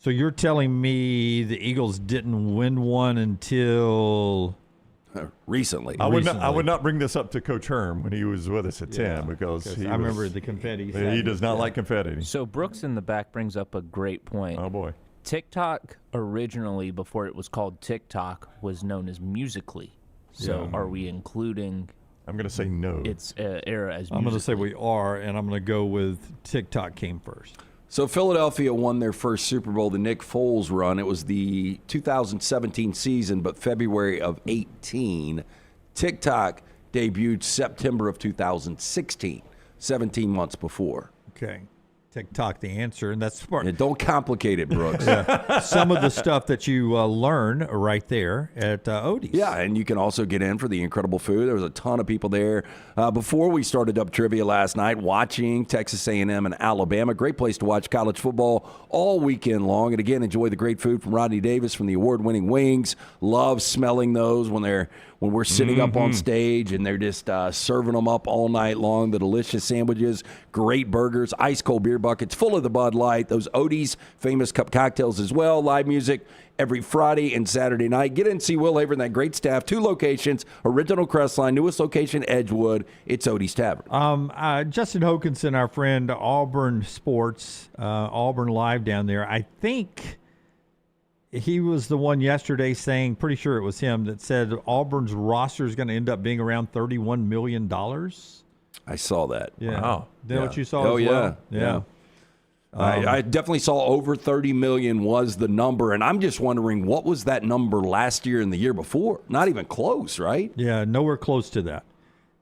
So you're telling me the Eagles didn't win one until... Recently. I would not bring this up to Coach Herm when he was with us at 10 because I remember the confetti. He does not like confetti. So Brooks in the back brings up a great point. Oh, boy. TikTok originally, before it was called TikTok, was known as Musical.ly. So are we including... I'm going to say no. Its era as Musical.ly? I'm going to say we are, and I'm going to go with TikTok came first. So Philadelphia won their first Super Bowl, the Nick Foles run. It was the 2017 season, but February of 18. TikTok debuted September of 2016, 17 months before. Okay. TikTok the answer, and that's smart. Yeah, don't complicate it, Brooks. Some of the stuff that you learn right there at Odie's. Yeah, and you can also get in for the incredible food. There was a ton of people there. Before we started up trivia last night, watching Texas A&M and Alabama. Great place to watch college football all weekend long. And again, enjoy the great food from Rodney Davis from the award-winning wings. Love smelling those when we're sitting up on stage and they're just serving them up all night long. The delicious sandwiches, great burgers, ice cold beer buckets full of the Bud Light, those Odie's famous cup cocktails as well, live music every Friday and Saturday night. Get in and see Will Haver and that great staff. 2 locations, original Crestline, newest location, Edgewood. It's Odie's Tavern. Justin Hokanson, our friend, Auburn Sports, Auburn Live down there, I think he was the one yesterday saying, pretty sure it was him, that said Auburn's roster is going to end up being around $31 million. I saw that. Yeah. Wow. Is that what you saw as well? Yeah. I definitely saw over 30 million was the number, and I'm just wondering, what was that number last year and the year before? Not even close, right? Yeah, nowhere close to that.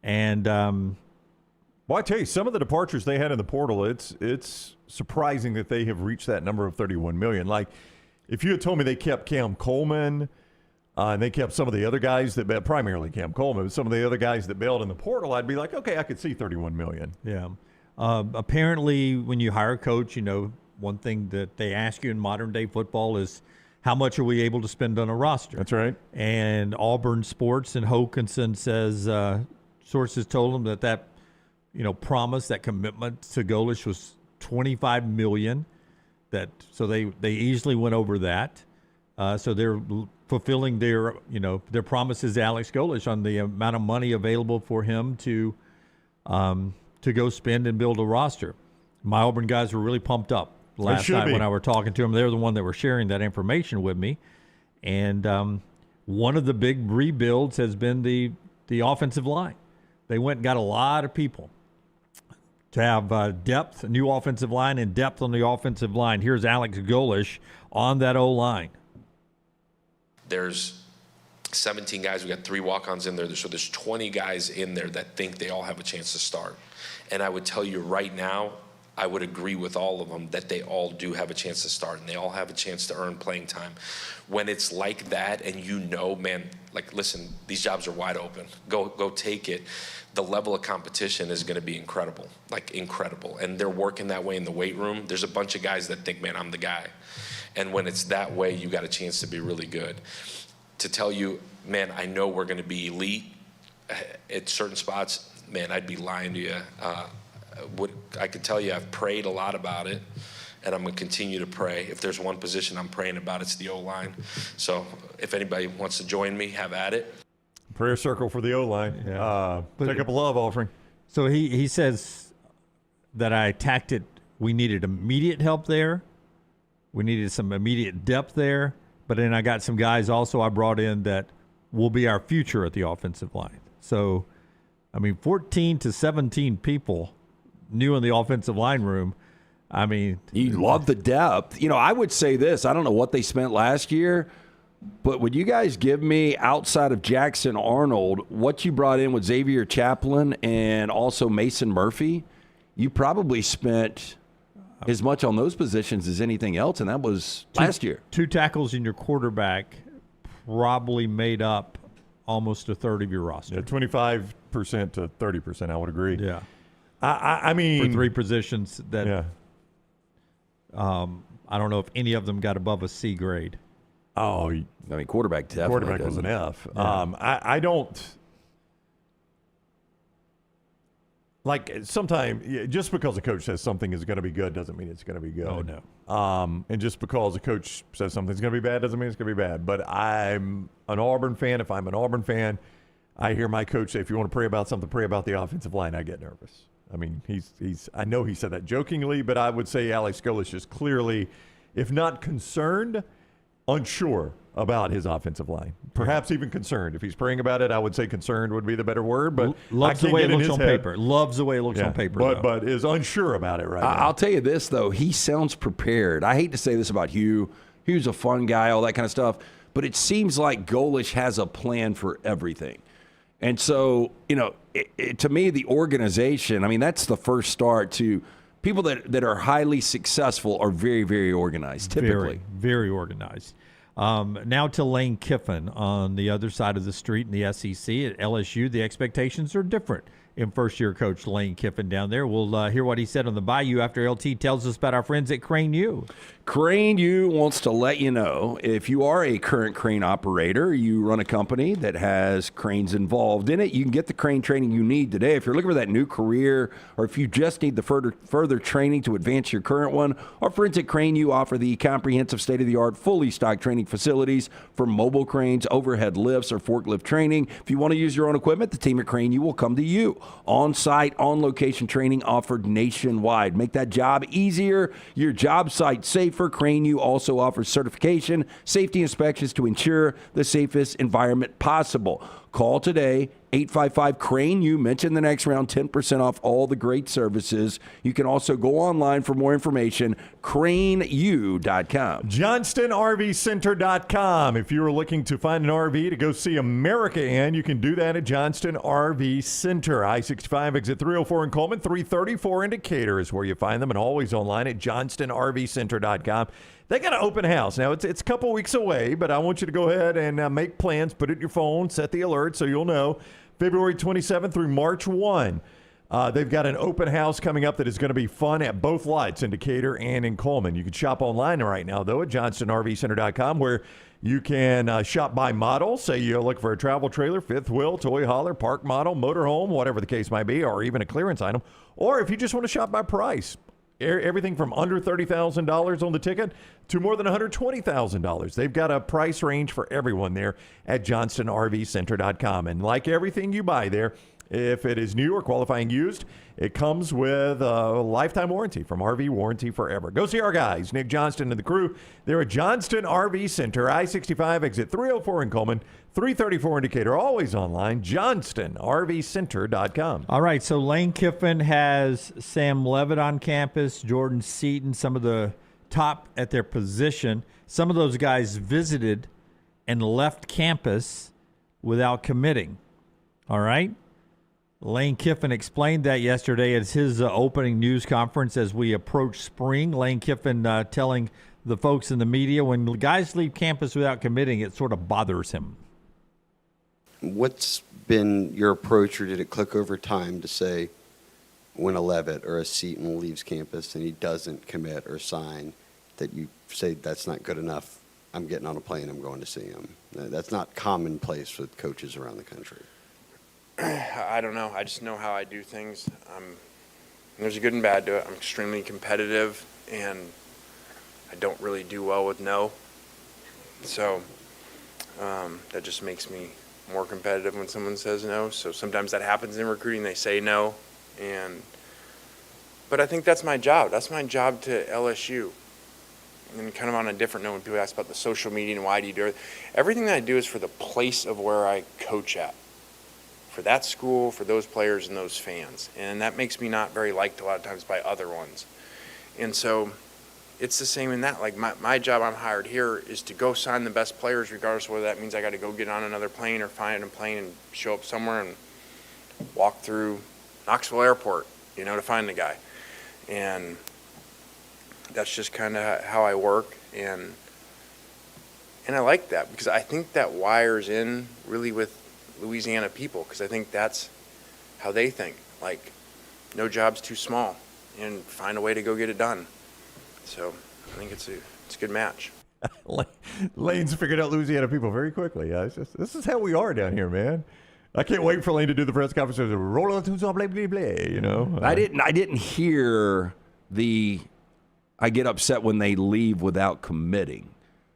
And well, I tell you, some of the departures they had in the portal, it's surprising that they have reached that number of 31 million. Like, if you had told me they kept Cam Coleman and they kept some of the other guys that primarily Cam Coleman, but some of the other guys that bailed in the portal, I'd be like, okay, I could see 31 million. Yeah. Apparently, when you hire a coach, one thing that they ask you in modern day football is, how much are we able to spend on a roster? That's right. And Auburn Sports and Hokanson says sources told him that promise, that commitment to Golesh was $25 million. So they easily went over that. So they're fulfilling their promises to Alex Golesh on the amount of money available for him to go spend and build a roster. My Auburn guys were really pumped up last night when I were talking to them. They were the one that were sharing that information with me. And one of the big rebuilds has been the offensive line. They went and got a lot of people to have depth, a new offensive line, and depth on the offensive line. Here's Alex Golesh on that O-line. There's 17 guys. We got 3 walk-ons in there. So there's 20 guys in there that think they all have a chance to start. And I would tell you right now, I would agree with all of them that they all do have a chance to start and they all have a chance to earn playing time. When it's like that and man, like, listen, these jobs are wide open. Go take it. The level of competition is going to be incredible, like incredible. And they're working that way in the weight room. There's a bunch of guys that think, man, I'm the guy. And when it's that way, you got a chance to be really good. To tell you, man, I know we're going to be elite at certain spots, man, I'd be lying to you. I could tell you I've prayed a lot about it, and I'm going to continue to pray. If there's one position I'm praying about, it's the O-line. So if anybody wants to join me, have at it. Prayer circle for the O-line. Yeah. Take up a love offering. So he says that I attacked it. We needed immediate help there. We needed some immediate depth there. But then I got some guys also I brought in that will be our future at the offensive line. So, 14 to 17 people new in the offensive line room. You love the depth. I would say this. I don't know what they spent last year, but would you guys give me, outside of Jackson Arnold, what you brought in with Xavier Chaplin and also Mason Murphy? You probably spent as much on those positions as anything else, and that was last year. 2 tackles in your quarterback probably made up almost a third of your roster. Yeah, 25% to 30%, I would agree. Yeah. I mean, for 3 positions that I don't know if any of them got above a C grade. Oh, quarterback definitely. Quarterback was an F. Yeah. I don't like sometimes just because a coach says something is going to be good doesn't mean it's going to be good. Oh no. And just because a coach says something's going to be bad doesn't mean it's going to be bad. But I'm an Auburn fan. If I'm an Auburn fan, I hear my coach say, if you want to pray about something, pray about the offensive line. I get nervous. I know he said that jokingly, but I would say Alex Golesh is clearly, if not concerned, unsure about his offensive line. Perhaps even concerned. If he's praying about it, I would say concerned would be the better word. But loves the way it looks on paper. Loves the way it looks on paper. But is unsure about it right now. I'll tell you this, though. He sounds prepared. I hate to say this about Hugh. Hugh's a fun guy, all that kind of stuff. But it seems like Golesh has a plan for everything. And so, to me, the organization, I mean, that's the first start to people that are highly successful are very, very organized, typically. Very, very organized. Now to Lane Kiffin on the other side of the street in the SEC at LSU. The expectations are different in first-year coach Lane Kiffin down there. We'll hear what he said on the Bayou after LT tells us about our friends at Crane U. Crane U wants to let you know, if you are a current crane operator, you run a company that has cranes involved in it, you can get the crane training you need today. If you're looking for that new career, or if you just need the further training to advance your current one, our friends at Crane U offer the comprehensive state-of-the-art, fully stocked training facilities for mobile cranes, overhead lifts, or forklift training. If you want to use your own equipment, the team at Crane U will come to you. On-site, on-location training offered nationwide. Make that job easier, your job site safer. Crane U also offers certification, safety inspections to ensure the safest environment possible. Call today, 855-CRANE-U. Mention the next round, 10% off all the great services. You can also go online for more information, craneu.com. JohnstonRVCenter.com. If you are looking to find an RV to go see America in, you can do that at Johnston RV Center. I-65 exit 304 in Coleman, 334 in Decatur is where you find them, and always online at JohnstonRVCenter.com. They got an open house. Now, it's a couple weeks away, but I want you to go ahead and make plans, put it in your phone, set the alert so you'll know. February 27th through March 1. They've got an open house coming up that is going to be fun at both lots in Decatur and in Coleman. You can shop online right now, though, at JohnstonRVCenter.com, where you can shop by model. Say you look for a travel trailer, fifth wheel, toy hauler, park model, motorhome, whatever the case might be, or even a clearance item. Or if you just want to shop by price. Everything from under $30,000 on the ticket to more than $120,000. They've got a price range for everyone there at JohnstonRVCenter.com. And like everything you buy there, if it is new or qualifying used, it comes with a lifetime warranty from RV Warranty Forever. Go see our guys, Nick Johnston and the crew. They're at Johnston RV Center, I-65 exit 304 in Coleman, 334 in Decatur. Always online, JohnstonRVCenter.com. All right, so Lane Kiffin has Sam Levitt on campus, Jordan Seaton, some of the top at their position. Some of those guys visited and left campus without committing. All right? Lane Kiffin explained that yesterday at his opening news conference as we approach spring. Lane Kiffin telling the folks in the media, when guys leave campus without committing, it sort of bothers him. What's been your approach, or did it click over time to say when a Levitt or a Seaton leaves campus and he doesn't commit or sign, that you say that's not good enough, I'm getting on a plane, I'm going to see him? That's not commonplace with coaches around the country. I don't know. I just know how I do things. There's a good and bad to it. I'm extremely competitive, and I don't really do well with no. So that just makes me more competitive when someone says no. So sometimes that happens in recruiting. They say no. But I think that's my job. That's my job to LSU. And kind of on a different note, when people ask about the social media and why do you do it, everything that I do is for the place of where I coach at. For that school, for those players and those fans. And that makes me not very liked a lot of times by other ones. And so it's the same in that. Like my job, I'm hired here, is to go sign the best players, regardless of whether that means I got to go get on another plane or find a plane and show up somewhere and walk through Knoxville Airport, to find the guy. And that's just kind of how I work. And I like that, because I think that wires in really with Louisiana people, because I think that's how they think. Like, no job's too small, and find a way to go get it done. So I think it's a good match. Lane's figured out Louisiana people very quickly. This is how we are down here, man. I can't wait for Lane to do the press conference. Roll on to blah blah blah. I didn't hear I get upset when they leave without committing.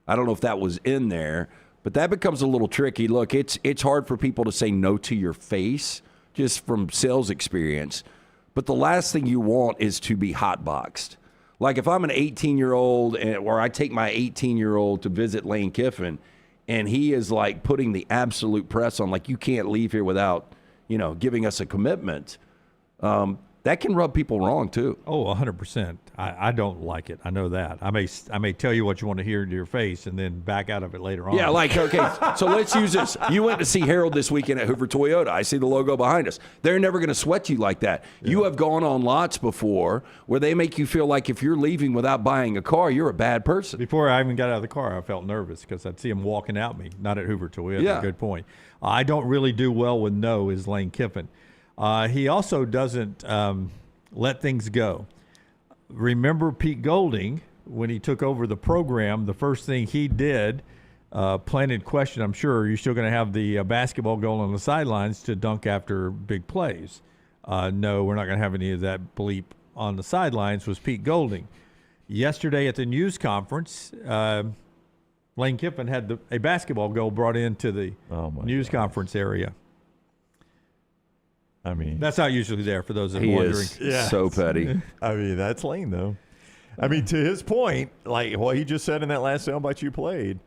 I don't know if that was in there. But that becomes a little tricky. Look, it's hard for people to say no to your face, just from sales experience. But the last thing you want is to be hotboxed. Like if I'm an 18-year-old, or I take my 18-year-old to visit Lane Kiffin, and he is like putting the absolute press on, like, you can't leave here without, giving us a commitment. that can rub people wrong too. Oh, 100%. I don't like it. I know that. I may tell you what you want to hear to your face and then back out of it later on. Yeah, like, okay, so let's use this. You went to see Harold this weekend at Hoover Toyota. I see the logo behind us. They're never going to sweat you like that. Yeah. You have gone on lots before where they make you feel like if you're leaving without buying a car, you're a bad person. Before I even got out of the car, I felt nervous because I'd see him walking at me, not at Hoover Toyota. Yeah. Good point. I don't really do well with no is Lane Kiffin. He also doesn't let things go. Remember Pete Golding, when he took over the program, the first thing he did, planted question, I'm sure, you're still going to have the basketball goal on the sidelines to dunk after big plays. No, we're not going to have any of that bleep on the sidelines, was Pete Golding. Yesterday at the news conference, Lane Kiffin had a basketball goal brought into the news conference area. I mean, that's not usually there for those that are he wondering. Is so petty. I mean, that's Lane, though. I mean, to his point, like what he just said in that last soundbite you played,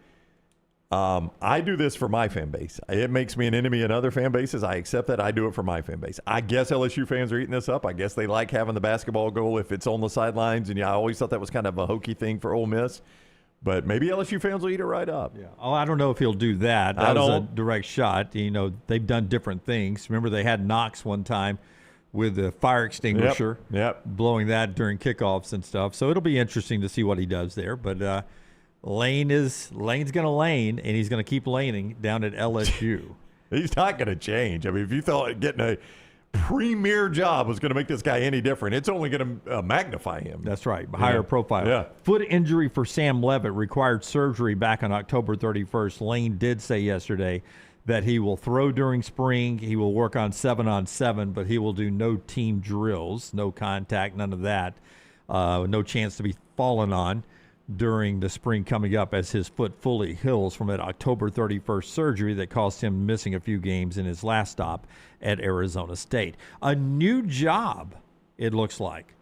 I do this for my fan base. It makes me an enemy in other fan bases. I accept that. I do it for my fan base. I guess LSU fans are eating this up. I guess they like having the basketball goal if it's on the sidelines. And, yeah, I always thought that was kind of a hokey thing for Ole Miss. But maybe LSU fans will eat it right up. Yeah. Oh, I don't know if he'll do that. That was a direct shot. You know, they've done different things. Remember, they had Knox one time with a fire extinguisher, blowing that during kickoffs and stuff. So it'll be interesting to see what he does there. But Lane's going to lane, and he's going to keep laning down at LSU. He's not going to change. I mean, if you thought getting a premier job was going to make this guy any different, it's only going to magnify him. That's right. Higher profile. Yeah. Foot injury for Sam Levitt required surgery back on October 31st. Lane did say yesterday that he will throw during spring. He will work on 7-on-7, but he will do no team drills, no contact, none of that. No chance to be fallen on during the spring coming up as his foot fully heals from that October 31st surgery that cost him missing a few games in his last stop at Arizona State. A new job, it looks like.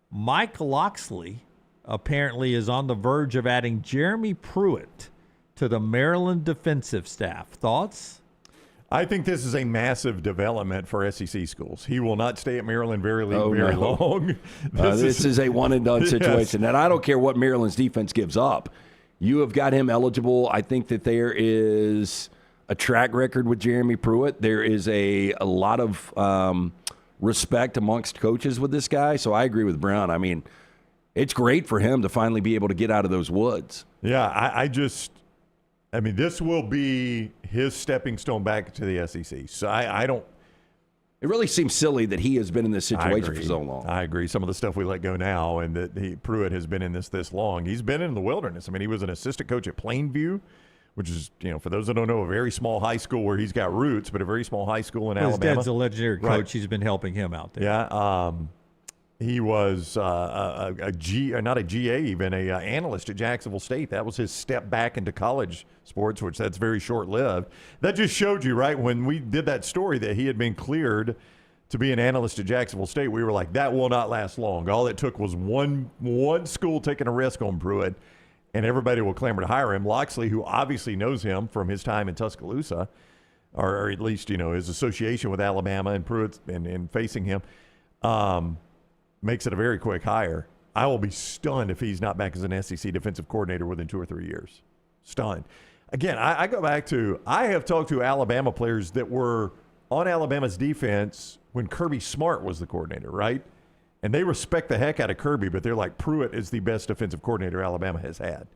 Mike Loxley apparently is on the verge of adding Jeremy Pruitt to the Maryland defensive staff. Thoughts? I think this is a massive development for SEC schools. He will not stay at Maryland very long. This is a one-and-done situation. Yes. And I don't care what Maryland's defense gives up. You have got him eligible. I think that there is a track record with Jeremy Pruitt. There is a lot of respect amongst coaches with this guy. So I agree with Brown. I mean, it's great for him to finally be able to get out of those woods. Yeah, I mean, this will be his stepping stone back to the SEC. So I don't. It really seems silly that he has been in this situation for so long. I agree. Some of the stuff we let go now, and that Pruitt has been in this long. He's been in the wilderness. I mean, he was an assistant coach at Plainview, which is, for those that don't know, a very small high school where he's got roots, but a very small high school in Alabama. His dad's a legendary coach. Right. He's been helping him out there. Yeah. He was not a GA, even an analyst at Jacksonville State. That was his step back into college sports, which that's very short-lived. That just showed you, right, when we did that story that he had been cleared to be an analyst at Jacksonville State, we were like, that will not last long. All it took was one school taking a risk on Pruitt, and everybody will clamor to hire him. Loxley, who obviously knows him from his time in Tuscaloosa, or at least, his association with Alabama and Pruitt and facing him, makes it a very quick hire. I will be stunned if he's not back as an SEC defensive coordinator within 2 or 3 years. Stunned. Again, I go back to, I have talked to Alabama players that were on Alabama's defense when Kirby Smart was the coordinator, right? And they respect the heck out of Kirby, but they're like, Pruitt is the best defensive coordinator Alabama has had.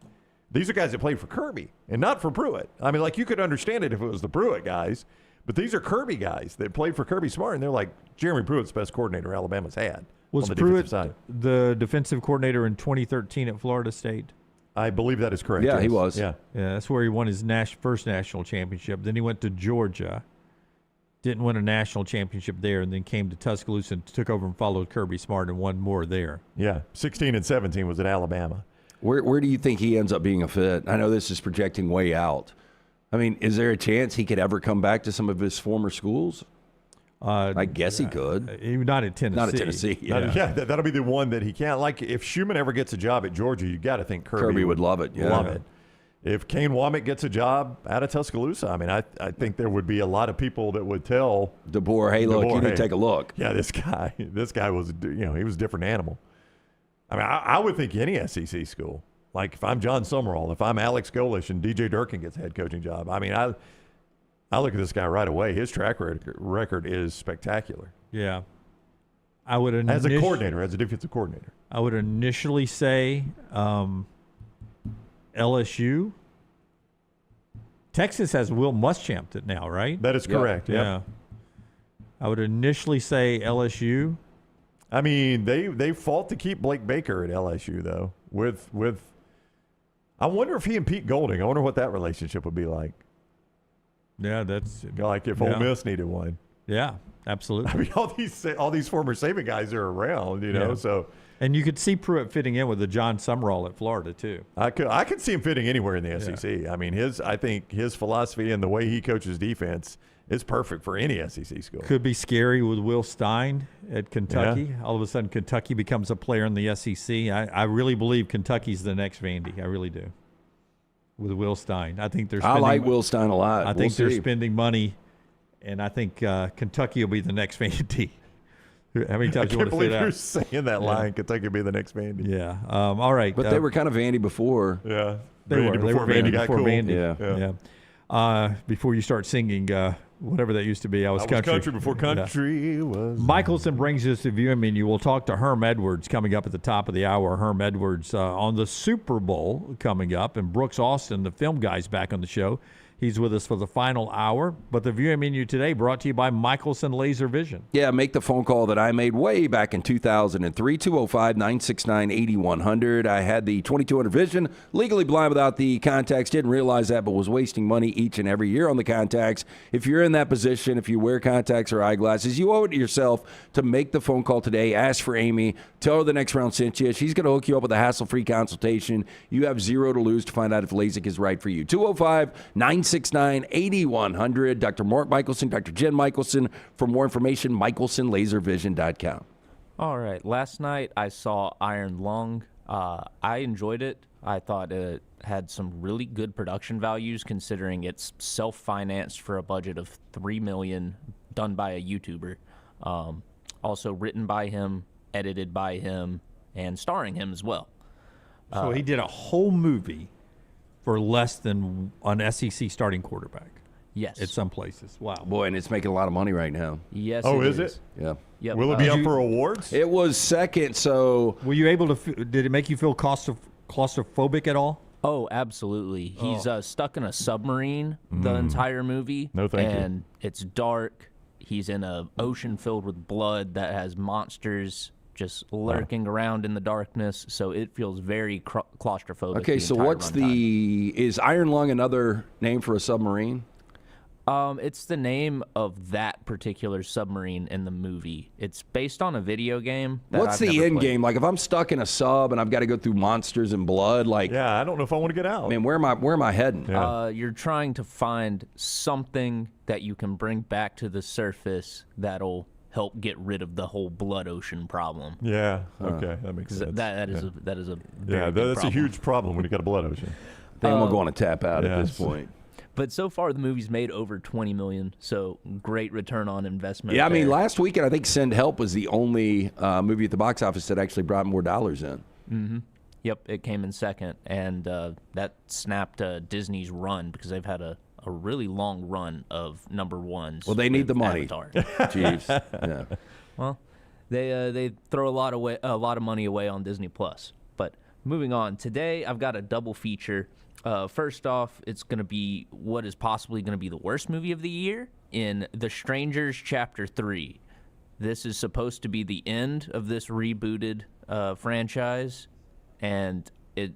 These are guys that played for Kirby and not for Pruitt. I mean, like, you could understand it if it was the Pruitt guys, but these are Kirby guys that played for Kirby Smart, and they're like, Jeremy Pruitt's the best coordinator Alabama's had. Was Pruitt the defensive coordinator in 2013 at Florida State? I believe that is correct. Yeah, yes. He was. Yeah, that's where he won his first national championship. Then he went to Georgia, didn't win a national championship there, and then came to Tuscaloosa and took over and followed Kirby Smart and won more there. Yeah, 16 and 17 was at Alabama. Where do you think he ends up being a fit? I know this is projecting way out. I mean, is there a chance he could ever come back to some of his former schools? I guess he could. Not at Tennessee. Not at Tennessee. Yeah, that'll be the one that he can't. Like, if Schumann ever gets a job at Georgia, you got to think Kirby would love it. Yeah. Love it. if Kane Womack gets a job out of Tuscaloosa, I mean, I think there would be a lot of people that would tell DeBoer, hey, look, you need to take a look. Yeah, this guy was, he was a different animal. I mean, I would think any SEC school, like if I'm John Summerall, if I'm Alex Golesh and DJ Durkin gets a head coaching job, I mean, I look at this guy right away. His track record is spectacular. Yeah. I would as a coordinator, as a defensive coordinator. I would initially say LSU. Texas has Will Muschamp now, right? That is correct. Yep. Yeah. I would initially say LSU. I mean, they fought to keep Blake Baker at LSU though. With I wonder if he and Pete Golding. I wonder what that relationship would be like. Yeah, that's like if Ole Miss needed one. Yeah, absolutely. I mean, all these former Saban guys are around, so. And you could see Pruitt fitting in with the John Summerall at Florida too. I could see him fitting anywhere in the SEC. Yeah. I mean, I think his philosophy and the way he coaches defense is perfect for any SEC school. Could be scary with Will Stein at Kentucky. Yeah. All of a sudden, Kentucky becomes a player in the SEC. I really believe Kentucky's the next Vandy. I really do. With Will Stein, I think I like Will Stein a lot. I think they're spending money, and I think Kentucky will be the next Vandy. How many times I can't believe you're say saying that line. Kentucky will be the next Vandy. Yeah. All right. But they were kind of Vandy before. Yeah. They were Vandy got before cool. Vandy. Yeah. Before you start singing whatever that used to be, I was country before country was. Michelson brings us the viewing menu. We'll talk to Herm Edwards coming up at the top of the hour. Herm Edwards on the Super Bowl coming up, and Brooks Austin, the film guy's back on the show. He's with us for the final hour. But the viewing menu today brought to you by Michelson Laser Vision. Yeah, make the phone call that I made way back in 2003, 205-969-8100. I had the 2200 vision, legally blind without the contacts. Didn't realize that, but was wasting money each and every year on the contacts. If you're in that position, if you wear contacts or eyeglasses, you owe it to yourself to make the phone call today. Ask for Amy. Tell her the next round sent you. She's going to hook you up with a hassle-free consultation. You have zero to lose to find out if LASIK is right for you. 205-969-8100. Dr. Mark Michelson, Dr. Jen Michelson. For more information, michelsonlaservision.com. All right. Last night I saw Iron Lung. I enjoyed it. I thought it had some really good production values considering it's self-financed for a budget of $3 million, done by a YouTuber. Also written by him, edited by him, and starring him as well. So he did a whole movie for less than an SEC starting quarterback. Yes. At some places. Wow. Boy, and it's making a lot of money right now. Yes. Oh, is it? Yeah. Yep. Will it be up for awards? It was second, so. Were you able to, did it make you feel claustrophobic at all? Oh, absolutely. He's stuck in a submarine the entire movie. No, thank you. And it's dark. He's in an ocean filled with blood that has monsters just lurking around in the darkness. So it feels very claustrophobic. Okay, so what's is Iron Lung another name for a submarine? It's the name of that particular submarine in the movie. It's based on a video game. What's the end game? Like if I'm stuck in a sub and I've got to go through monsters and blood, like yeah, I don't know if I want to get out. Man, where am I heading? Yeah. You're trying to find something that you can bring back to the surface that'll help get rid of the whole blood ocean problem. Yeah. Okay, that makes sense. That is a very big that's problem. a huge problem when you got a blood ocean. I think I'm going to tap out at this point. But so far, the movie's made over $20 million, so great return on investment. Yeah, I mean, last weekend I think Send Help was the only movie at the box office that actually brought more dollars in. Mm-hmm. Yep, it came in second, and that snapped Disney's run because they've had a really long run of number ones. Well, they need the money, Avatar. Chiefs. Yeah. Well, they throw a lot of money away on Disney Plus. But moving on, today I've got a double feature. First off, it's going to be what is possibly going to be the worst movie of the year in The Strangers Chapter 3. This is supposed to be the end of this rebooted franchise, and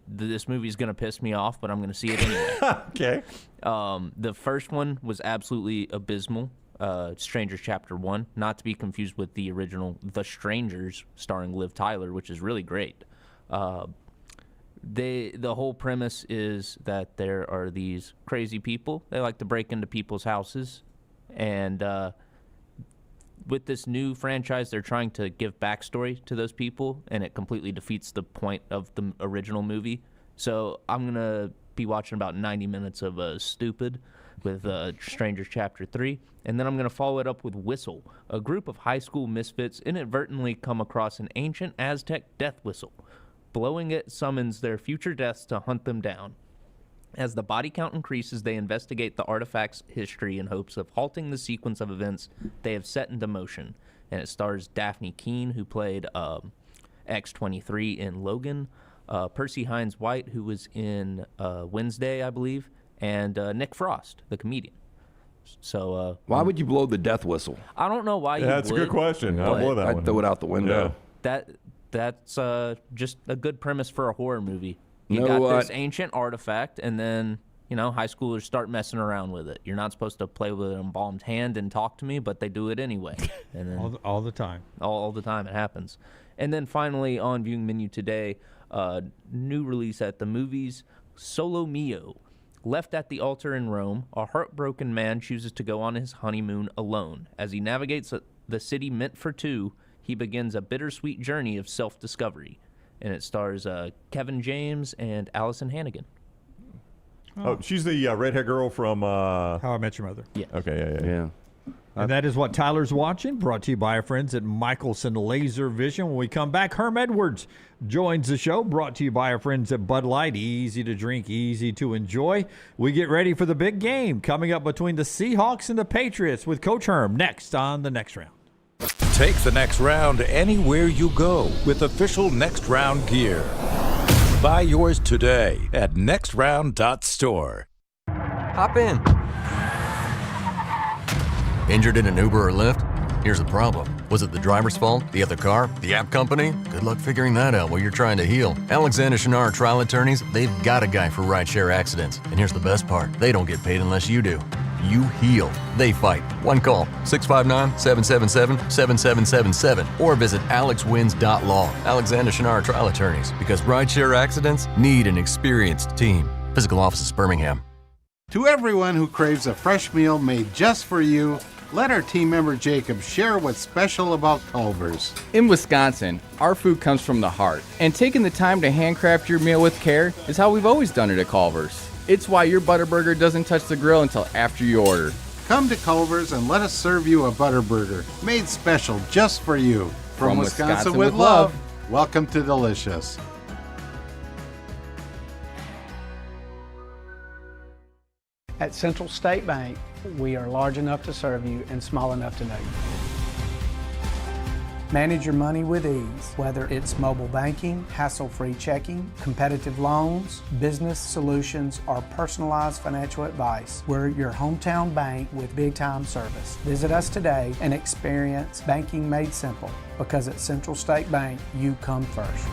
this movie is going to piss me off, but I'm going to see it anyway. Okay. The first one was absolutely abysmal. Strangers Chapter 1, not to be confused with the original The Strangers starring Liv Tyler, which is really great. The whole premise is that there are these crazy people. They like to break into people's houses. And with this new franchise, they're trying to give backstory to those people, and it completely defeats the point of the original movie. So I'm going to be watching about 90 minutes of Stupid with Strangers Chapter 3. And then I'm going to follow it up with Whistle. A group of high school misfits inadvertently come across an ancient Aztec death whistle. Blowing it summons their future deaths to hunt them down. As the body count increases, they investigate the artifact's history in hopes of halting the sequence of events they have set into motion. And it stars Daphne Keene, who played X-23 in Logan, Percy Hines White, who was in Wednesday, I believe, and Nick Frost, the comedian. So why would you blow the death whistle? I don't know why you would. That's a good question. I'll blow that I'd one. throw it out the window. Yeah. That's just a good premise for a horror movie. You got this ancient artifact, and then, high schoolers start messing around with it. You're not supposed to play with an embalmed hand and talk to me, but they do it anyway. And then all the time. All the time it happens. And then finally, on viewing menu today, new release at the movies, Solo Mio. Left at the altar in Rome, a heartbroken man chooses to go on his honeymoon alone. As he navigates the city meant for two, he begins a bittersweet journey of self-discovery. And it stars Kevin James and Allison Hannigan. Oh, she's the redhead girl from How I Met Your Mother. Yeah. Okay, yeah. And that is what Tyler's watching, brought to you by our friends at Michelson Laser Vision. When we come back, Herm Edwards joins the show, brought to you by our friends at Bud Light. Easy to drink, easy to enjoy. We get ready for the big game coming up between the Seahawks and the Patriots with Coach Herm next on The Next Round. Take the next round anywhere you go with official Next Round gear. Buy yours today at nextround.store. Hop in. Injured in an Uber or Lyft? Here's the problem. Was it the driver's fault? The other car? The app company? Good luck figuring that out while you're trying to heal. Alexander Shinar Trial Attorneys, they've got a guy for rideshare accidents. And here's the best part. They don't get paid unless you do. You heal. They fight. One call, 659-777-7777, or visit alexwins.law. Alexander Shinar Trial Attorneys, because rideshare accidents need an experienced team. Physical office is Birmingham. To everyone who craves a fresh meal made just for you, let our team member Jacob share what's special about Culver's. In Wisconsin, our food comes from the heart, and taking the time to handcraft your meal with care is how we've always done it at Culver's. It's why your Butterburger doesn't touch the grill until after you order. Come to Culver's and let us serve you a Butterburger made special just for you. From Wisconsin with love, welcome to Delicious. At Central State Bank, we are large enough to serve you and small enough to know you. Manage your money with ease, whether it's mobile banking, hassle-free checking, competitive loans, business solutions, or personalized financial advice. We're your hometown bank with big-time service. Visit us today and experience banking made simple, because at Central State Bank, you come first.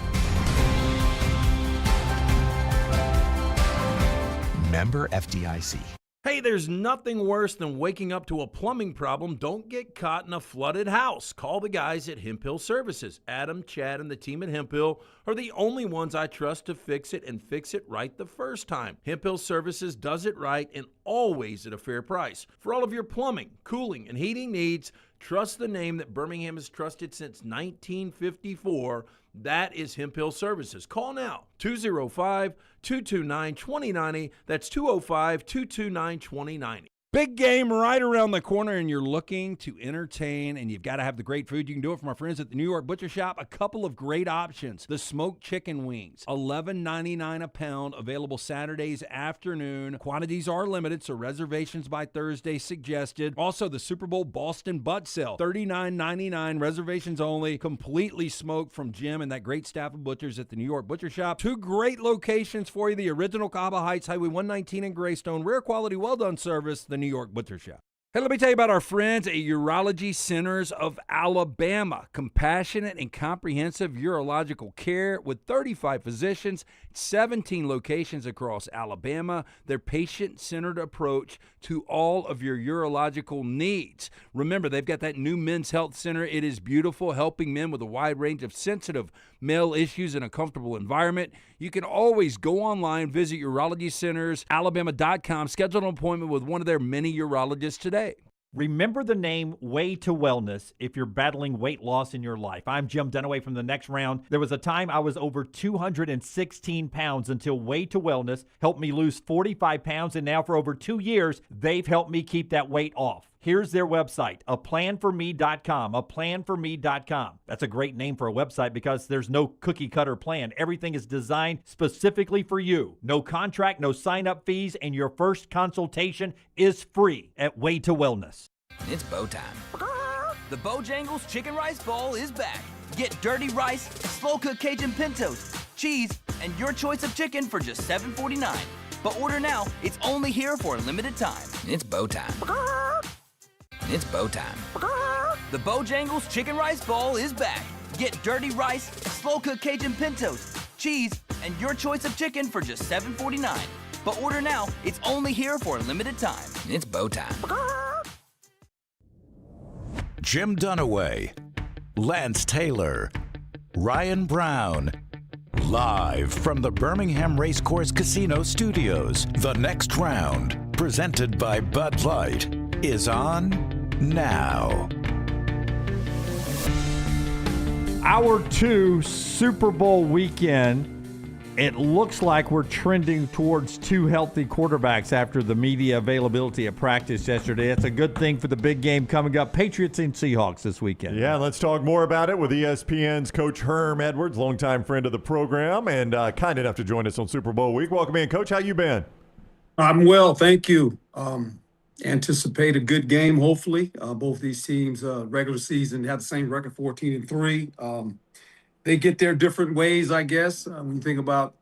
Member FDIC. Hey, there's nothing worse than waking up to a plumbing problem. Don't get caught in a flooded house. Call the guys at Hemp Hill Services. Adam, Chad, and the team at Hemp Hill are the only ones I trust to fix it and fix it right the first time. Hemp Hill Services does it right and always at a fair price. For all of your plumbing, cooling, and heating needs, trust the name that Birmingham has trusted since 1954. That is Hemp Hill Services. Call now, 205-229-2090. That's 205-229-2090. Big game right around the corner, and you're looking to entertain, and you've got to have the great food. You can do it from our friends at the New York Butcher Shop. A couple of great options. The smoked chicken wings, $11.99 a pound, available Saturdays afternoon. Quantities are limited, so reservations by Thursday suggested. Also, the Super Bowl Boston Butt Sale, $39.99, reservations only, completely smoked from Jim and that great staff of butchers at the New York Butcher Shop. Two great locations for you, the original Cabo Heights, Highway 119 in Greystone. Rare quality, well-done service, the New York Butcher Shop. Hey, let me tell you about our friends at Urology Centers of Alabama. Compassionate and comprehensive urological care with 35 physicians, 17 locations across Alabama. Their patient-centered approach to all of your urological needs. Remember, they've got that new men's health center. It is beautiful, helping men with a wide range of sensitive male issues in a comfortable environment. You can always go online, visit urologycentersalabama.com, schedule an appointment with one of their many urologists today. Remember the name Way to Wellness if you're battling weight loss in your life. I'm Jim Dunaway from The Next Round. There was a time I was over 216 pounds until Way to Wellness helped me lose 45 pounds, and now for over 2 years, they've helped me keep that weight off. Here's their website, aplanforme.com, aplanforme.com. That's a great name for a website because there's no cookie-cutter plan. Everything is designed specifically for you. No contract, no sign-up fees, and your first consultation is free at Way to Wellness. It's bow time. The Bojangles Chicken Rice Bowl is back. Get dirty rice, slow-cooked Cajun pintos, cheese, and your choice of chicken for just $7.49. But order now. It's only here for a limited time. It's bow time. It's bow time. The Bojangles Chicken Rice Bowl is back. Get dirty rice, slow-cooked Cajun pintos, cheese, and your choice of chicken for just $7.49. But order now. It's only here for a limited time. It's bow time. Jim Dunaway, Lance Taylor, Ryan Brown. Live from the Birmingham Racecourse Casino Studios, the next round, presented by Bud Light, is on now. Hour 2 Super Bowl weekend. It looks like we're trending towards 2 healthy quarterbacks after the media availability at practice yesterday. It's a good thing for the big game coming up. Patriots and Seahawks this weekend. Yeah, let's talk more about it with ESPN's Coach Herm Edwards, longtime friend of the program, and kind enough to join us on Super Bowl week. Welcome in, Coach. How you been? I'm well, thank you. Anticipate a good game, hopefully. Both these teams, regular season, have the same record, 14-3. They get their different ways, I guess. When you think about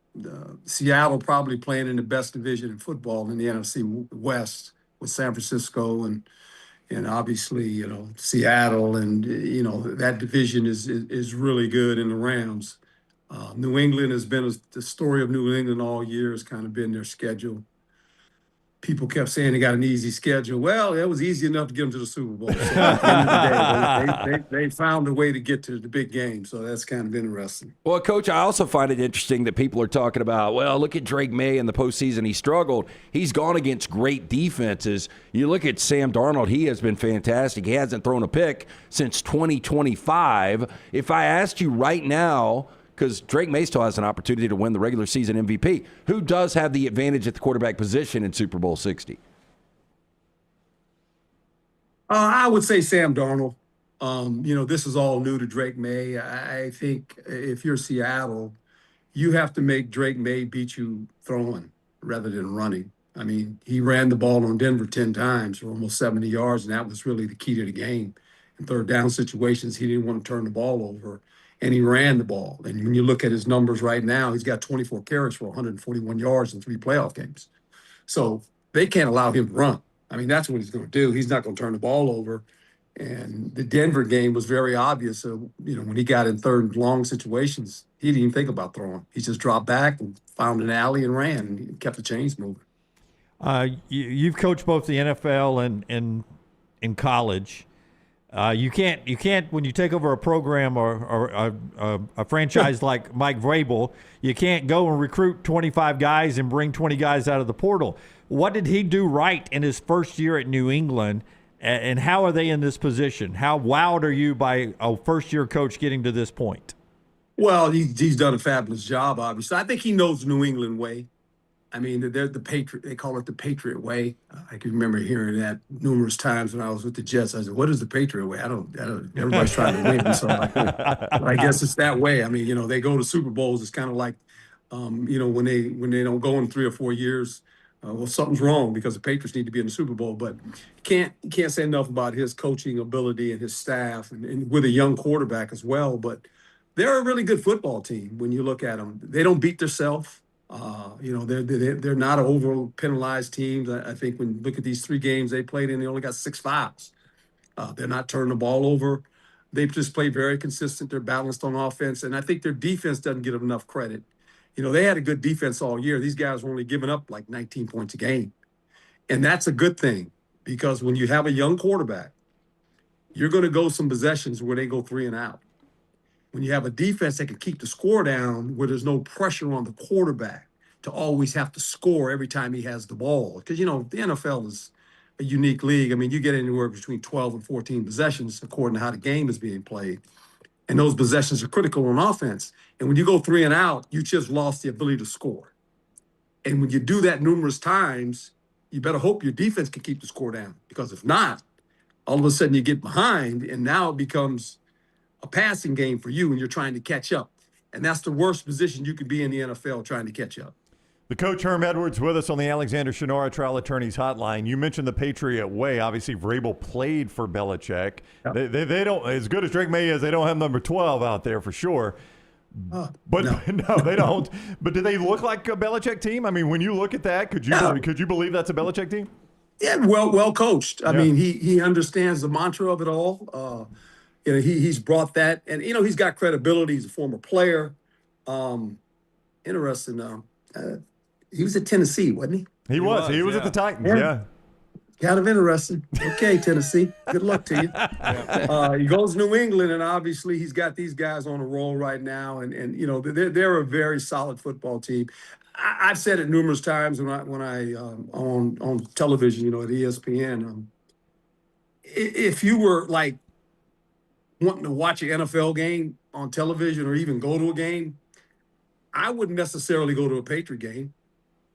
Seattle probably playing in the best division in football in the NFC West with San Francisco and obviously, Seattle, and, that division is really good in the Rams. New England has been the story of New England all year has kind of been their schedule. People kept saying they got an easy schedule. Well, it was easy enough to get them to the Super Bowl. So at the end of the day, they found a way to get to the big game. So that's kind of interesting. Well, Coach, I also find it interesting that people are talking about, well, look at Drake May in the postseason. He struggled. He's gone against great defenses. You look at Sam Darnold. He has been fantastic. He hasn't thrown a pick since 2025. If I asked you right now, because Drake May still has an opportunity to win the regular season MVP, who does have the advantage at the quarterback position in Super Bowl 60? I would say Sam Darnold. This is all new to Drake May. I think if you're Seattle, you have to make Drake May beat you throwing rather than running. I mean, he ran the ball on Denver 10 times for almost 70 yards, and that was really the key to the game. In third down situations, he didn't want to turn the ball over. And he ran the ball. And when you look at his numbers right now, he's got 24 carries for 141 yards in 3 playoff games. So they can't allow him to run. I mean, that's what he's going to do. He's not going to turn the ball over. And the Denver game was very obvious. So, when he got in third and long situations, he didn't even think about throwing. He just dropped back and found an alley and ran and kept the chains moving. You've coached both the NFL and in college. You can't when you take over a program or a franchise like Mike Vrabel, you can't go and recruit 25 guys and bring 20 guys out of the portal. What did he do right in his first year at New England, and how are they in this position? How wowed are you by a first-year coach getting to this point? Well, he's done a fabulous job, obviously. I think he knows the New England way. I mean, they're the Patriot. They call it the Patriot way. I can remember hearing that numerous times when I was with the Jets. I said, "What is the Patriot way?" I don't. Everybody's trying to win, so I guess it's that way. I mean, they go to Super Bowls. It's kind of like, when they don't go in 3 or 4 years, well, something's wrong because the Patriots need to be in the Super Bowl. But you can't say enough about his coaching ability and his staff, and with a young quarterback as well. But they're a really good football team when you look at them. They don't beat themselves. They're not an over penalized team. I think when you look at these 3 games they played in, they only got 6 fouls. They're not turning the ball over. They just play very consistent. They're balanced on offense, and I think their defense doesn't get them enough credit. They had a good defense all year. These guys were only giving up like 19 points a game, and that's a good thing because when you have a young quarterback, you're going to go some possessions where they go 3 and out. When you have a defense that can keep the score down where there's no pressure on the quarterback to always have to score every time he has the ball. Because, the NFL is a unique league. I mean, you get anywhere between 12 and 14 possessions according to how the game is being played. And those possessions are critical on offense. And when you go 3 and out, you just lost the ability to score. And when you do that numerous times, you better hope your defense can keep the score down. Because if not, all of a sudden you get behind, and now it becomes a passing game for you, and you're trying to catch up. And that's the worst position you could be in the NFL, trying to catch up. The coach, Herm Edwards, with us on the Alexander Shinara Trial Attorneys Hotline. You mentioned the Patriot way. Obviously, Vrabel played for Belichick. Yep. They don't, as good as Drake May is, they don't have number 12 out there for sure. But no, they don't. But do they look like a Belichick team? I mean, when you look at that, could you believe that's a Belichick team? Yeah, well coached. I mean, he understands the mantra of it all. He's brought that, and he's got credibility. He's a former player. Interesting. He was at Tennessee, wasn't he? He was at the Titans. Yeah. Kind of interesting. Okay, Tennessee. Good luck to you. He goes to New England, and obviously he's got these guys on a roll right now, and they're a very solid football team. I've said it numerous times when I on television, at ESPN. If you were like wanting to watch an NFL game on television or even go to a game, I wouldn't necessarily go to a Patriot game.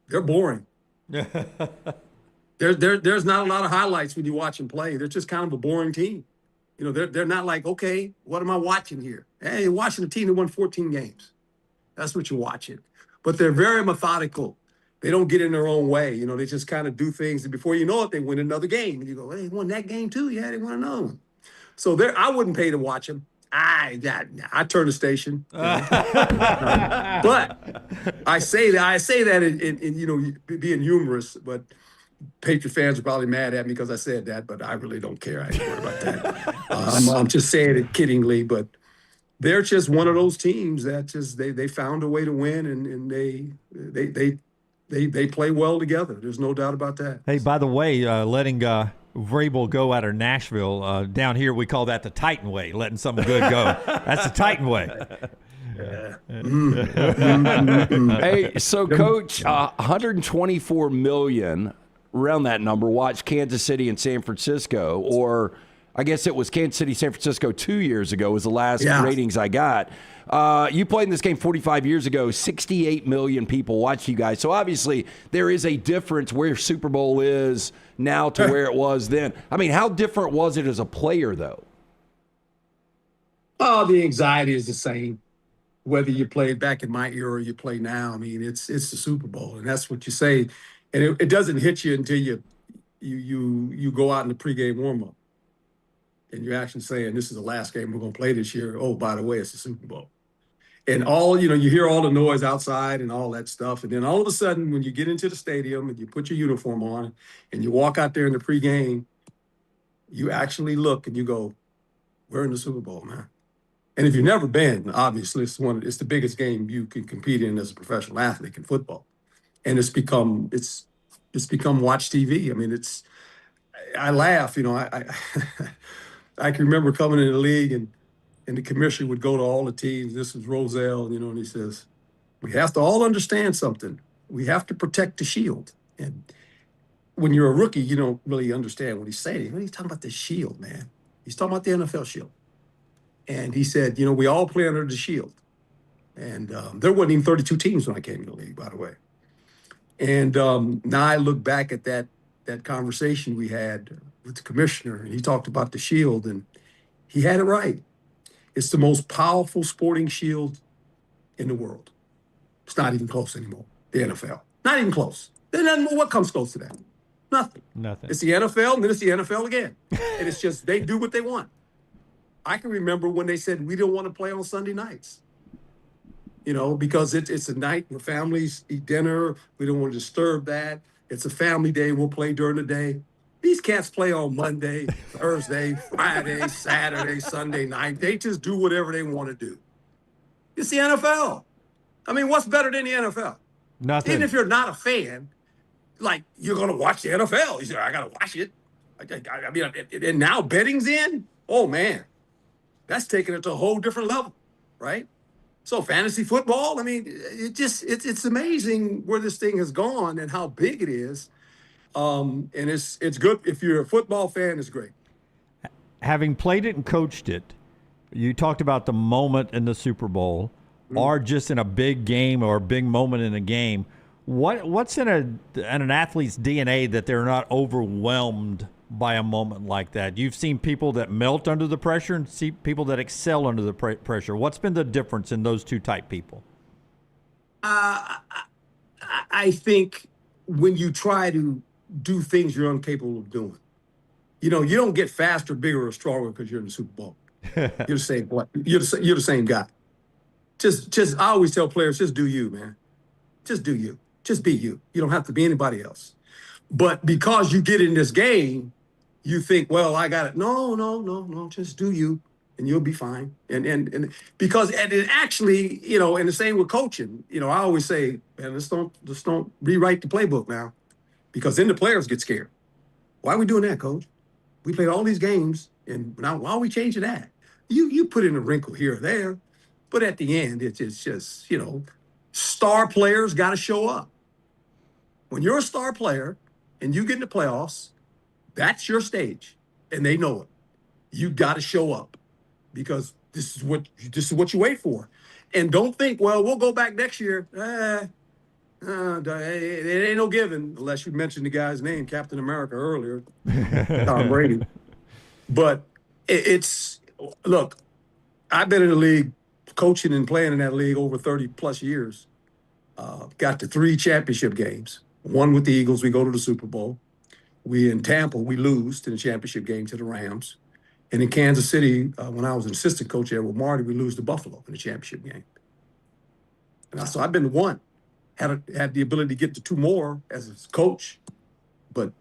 They're boring. There's not a lot of highlights when you watch them play. They're just kind of a boring team. They're not like, okay, what am I watching here? Hey, you're watching a team that won 14 games. That's what you're watching. But they're very methodical. They don't get in their own way. They just kind of do things, and before you know it, they win another game. And you go, hey, they won that game too? Yeah, they won another one. So I wouldn't pay to watch them. I turn the station. But I say that in being humorous, but Patriot fans are probably mad at me because I said that, but I really don't care. I ain't worried about that. I'm just saying it kiddingly, but they're just one of those teams that just they found a way to win, and they play well together. There's no doubt about that. Hey, by the way, letting Vrabel go out of Nashville, down here we call that the Titan way, letting something good go. That's the Titan way. Hey, so Coach, 124 million, around that number, watched Kansas City and San Francisco, or I guess it was Kansas City, San Francisco 2 years ago was the last ratings I got. You played in this game 45 years ago. 68 million people watched you guys. So obviously there is a difference where Super Bowl is now to where it was then. I mean, how different was it as a player, though? Oh, the anxiety is the same, whether you played back in my era or you play now. I mean, it's the Super Bowl, and that's what you say. And it doesn't hit you until you go out in the pregame warm-up. And you're actually saying, this is the last game we're going to play this year. Oh, by the way, it's the Super Bowl. And you hear all the noise outside and all that stuff. And then all of a sudden, when you get into the stadium and you put your uniform on and you walk out there in the pregame, you actually look and you go, we're in the Super Bowl, man. And if you've never been, obviously, it's the biggest game you can compete in as a professional athlete in football. And it's become watch TV. I mean, I laugh, I can remember coming in the league and the commissioner would go to all the teams. This was Roselle, and he says, we have to all understand something. We have to protect the shield. And when you're a rookie, you don't really understand what he's saying. He's talking about the shield, man. He's talking about the NFL shield. And he said, we all play under the shield. And there wasn't even 32 teams when I came in the league, by the way. And now I look back at that conversation we had with the commissioner, and he talked about the shield, and he had it right. It's the most powerful sporting shield in the world. It's not even close anymore, the NFL. Not even close. Then what comes close to that? Nothing. It's the NFL, and then it's the NFL again. And it's just they do what they want. I can remember when they said we don't want to play on Sunday nights. Because it's a night where families eat dinner. We don't want to disturb that. It's a family day. We'll play during the day. These cats play on Monday, Thursday, Friday, Saturday, Sunday night. They just do whatever they want to do. It's the NFL. I mean, what's better than the NFL? Nothing. Even if you're not a fan, you're going to watch the NFL. You say, I got to watch it. I mean, and now betting's in? Oh, man. That's taking it to a whole different level, right? So fantasy football, I mean, it's amazing where this thing has gone and how big it is. And it's good. If you're a football fan, it's great. Having played it and coached it, you talked about the moment in the Super Bowl or just in a big game or a big moment in a game. What's in an athlete's DNA that they're not overwhelmed by a moment like that? You've seen people that melt under the pressure and see people that excel under the pressure. What's been the difference in those two type people? I think when you try to do things you're incapable of doing, you don't get faster, bigger, or stronger because you're in the Super Bowl. You're the same. You're the same guy. Just I always tell players, just do you, man. Just do you. Just be you. You don't have to be anybody else. But because you get in this game, you think, well, I got it. No. Just do you, and you'll be fine. And because it actually, and the same with coaching. I always say, man, let's don't rewrite the playbook now, because then the players get scared. Why are we doing that, coach? We played all these games, and now why are we changing that? You put in a wrinkle here or there, but at the end, it's just, star players got to show up. When you're a star player and you get in the playoffs, that's your stage, and they know it. You got to show up, because this is what you wait for. And don't think, well, we'll go back next year. It ain't no given, unless you mentioned the guy's name, Captain America, earlier, Tom Brady. But look, I've been in the league, coaching and playing in that league over 30 plus years. Got to 3 championship games. One with the Eagles, we go to the Super Bowl. We in Tampa, we lose to the championship game to the Rams. And in Kansas City, when I was an assistant coach there with Marty, we lose to Buffalo in the championship game. And so I've been to 1. Had the ability to get to 2 more as a coach, but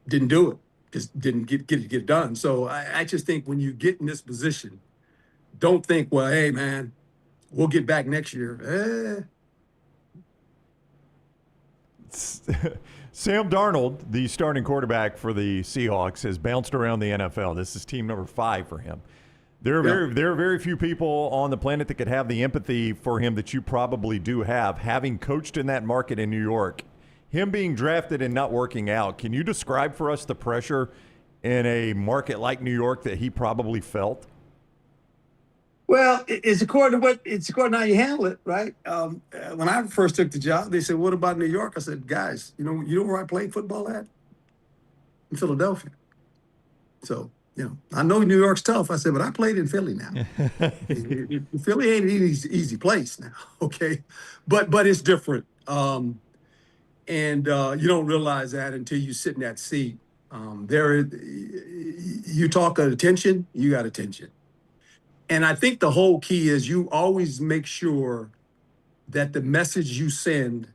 didn't do it. Just didn't get it done. So I just think when you get in this position, don't think, well, hey, man, we'll get back next year. Sam Darnold, the starting quarterback for the Seahawks, has bounced around the NFL. This is team number 5 for him. There are very few people on the planet that could have the empathy for him that you probably do have, having coached in that market in New York. Him being drafted and not working out, can you describe for us the pressure in a market like New York that he probably felt? Well, it's according to how you handle it, right? When I first took the job, they said, "What about New York?" I said, "Guys, you know where I played football at? In Philadelphia." So, I know New York's tough. I said, but I played in Philly now. Philly ain't an easy place now, okay? But it's different. And you don't realize that until you sit in that seat. You talk of attention, you got attention. And I think the whole key is you always make sure that the message you send,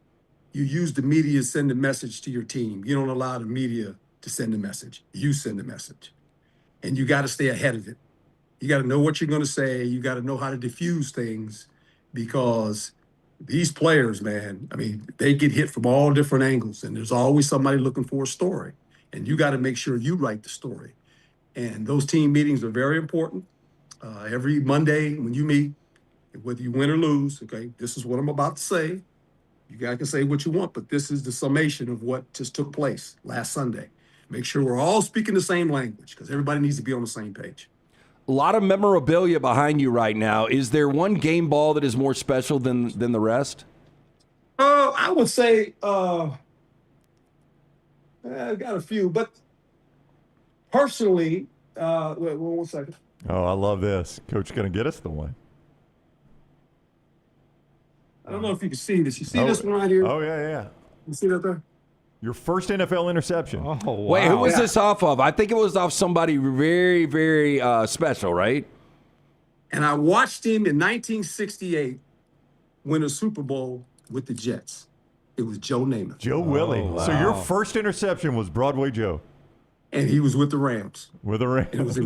you use the media to send the message to your team. You don't allow the media to send the message. You send the message. And you got to stay ahead of it. You got to know what you're going to say. You got to know how to diffuse things, because these players, man, they get hit from all different angles, and there's always somebody looking for a story. And you got to make sure you write the story. And those team meetings are very important. Every Monday when you meet, whether you win or lose, okay, this is what I'm about to say. You guys can say what you want, but this is the summation of what just took place last Sunday. Make sure we're all speaking the same language, because everybody needs to be on the same page. A lot of memorabilia behind you right now. Is there one game ball that is more special than the rest? I would say I've got a few, but personally, wait 1 second. Oh, I love this. Coach going to get us the one. I don't know if you can see this. You see this one right here? Oh, yeah. You see that there? Your first NFL interception. Oh, wow. Wait, who was this off of? I think it was off somebody very, very special, right? And I watched him in 1968 win a Super Bowl with the Jets. It was Joe Namath. Joe Willie. wow. So your first interception was Broadway Joe. And he was with the Rams. With the Rams. It was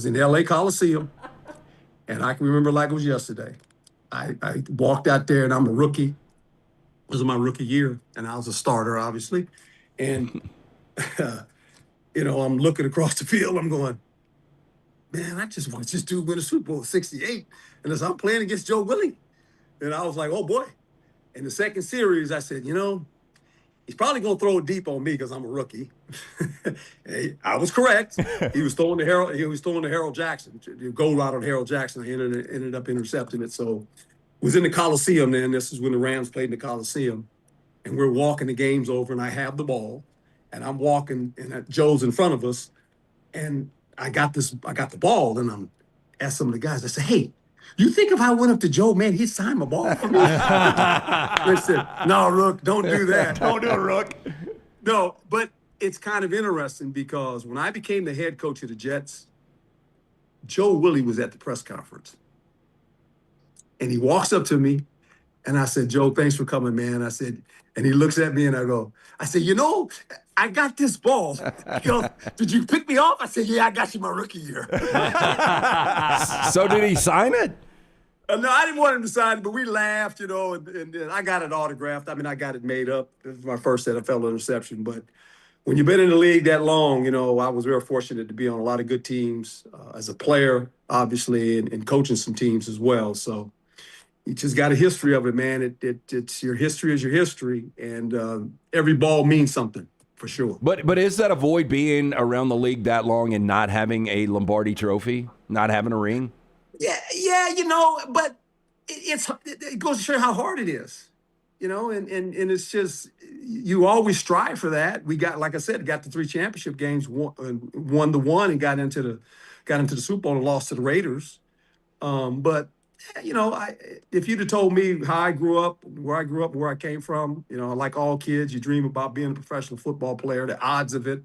in the LA Coliseum. And I can remember like it was yesterday. I walked out there, and I'm a rookie. It was my rookie year, and I was a starter, obviously. And, I'm looking across the field. I'm going, man, I just want this dude win a Super Bowl in 68. And as I'm playing against Joe Willie. And I was like, oh, boy. In the second series, I said, he's probably going to throw it deep on me because I'm a rookie. I was correct. He was throwing to Harold Jackson, the goal route on Harold Jackson. I ended up intercepting it. So it was in the Coliseum then. This is when the Rams played in the Coliseum. And we're walking the games over, and I have the ball. And I'm walking, and Joe's in front of us. And I got the ball, and I'm asked some of the guys, I said, hey, you think if I went up to Joe, man, he'd sign my ball for me? They said, no, Rook, don't do that. Don't do it, Rook. No, but it's kind of interesting because when I became the head coach of the Jets, Joe Willie was at the press conference. And he walks up to me, and I said, Joe, thanks for coming, man. I said, and he looks at me, and I said, I got this ball. He goes, did you pick me off? I said, yeah, I got you my rookie year. So did he sign it? No, I didn't want him to sign it, but we laughed, and I got it autographed. I mean, I got it made up. It was my first NFL interception. But when you've been in the league that long, I was very fortunate to be on a lot of good teams as a player, obviously, and coaching some teams as well. So you just got a history of it, man. It's your history is your history, and every ball means something. For sure. But is that a void being around the league that long and not having a Lombardi trophy, not having a ring? Yeah, but it goes to show you how hard it is, and it's just, you always strive for that. We got, like I said, got the 3 championship games, won the one, and got into the Super Bowl and lost to the Raiders. But if you'd have told me how I grew up, where I came from, like all kids, you dream about being a professional football player. The odds of it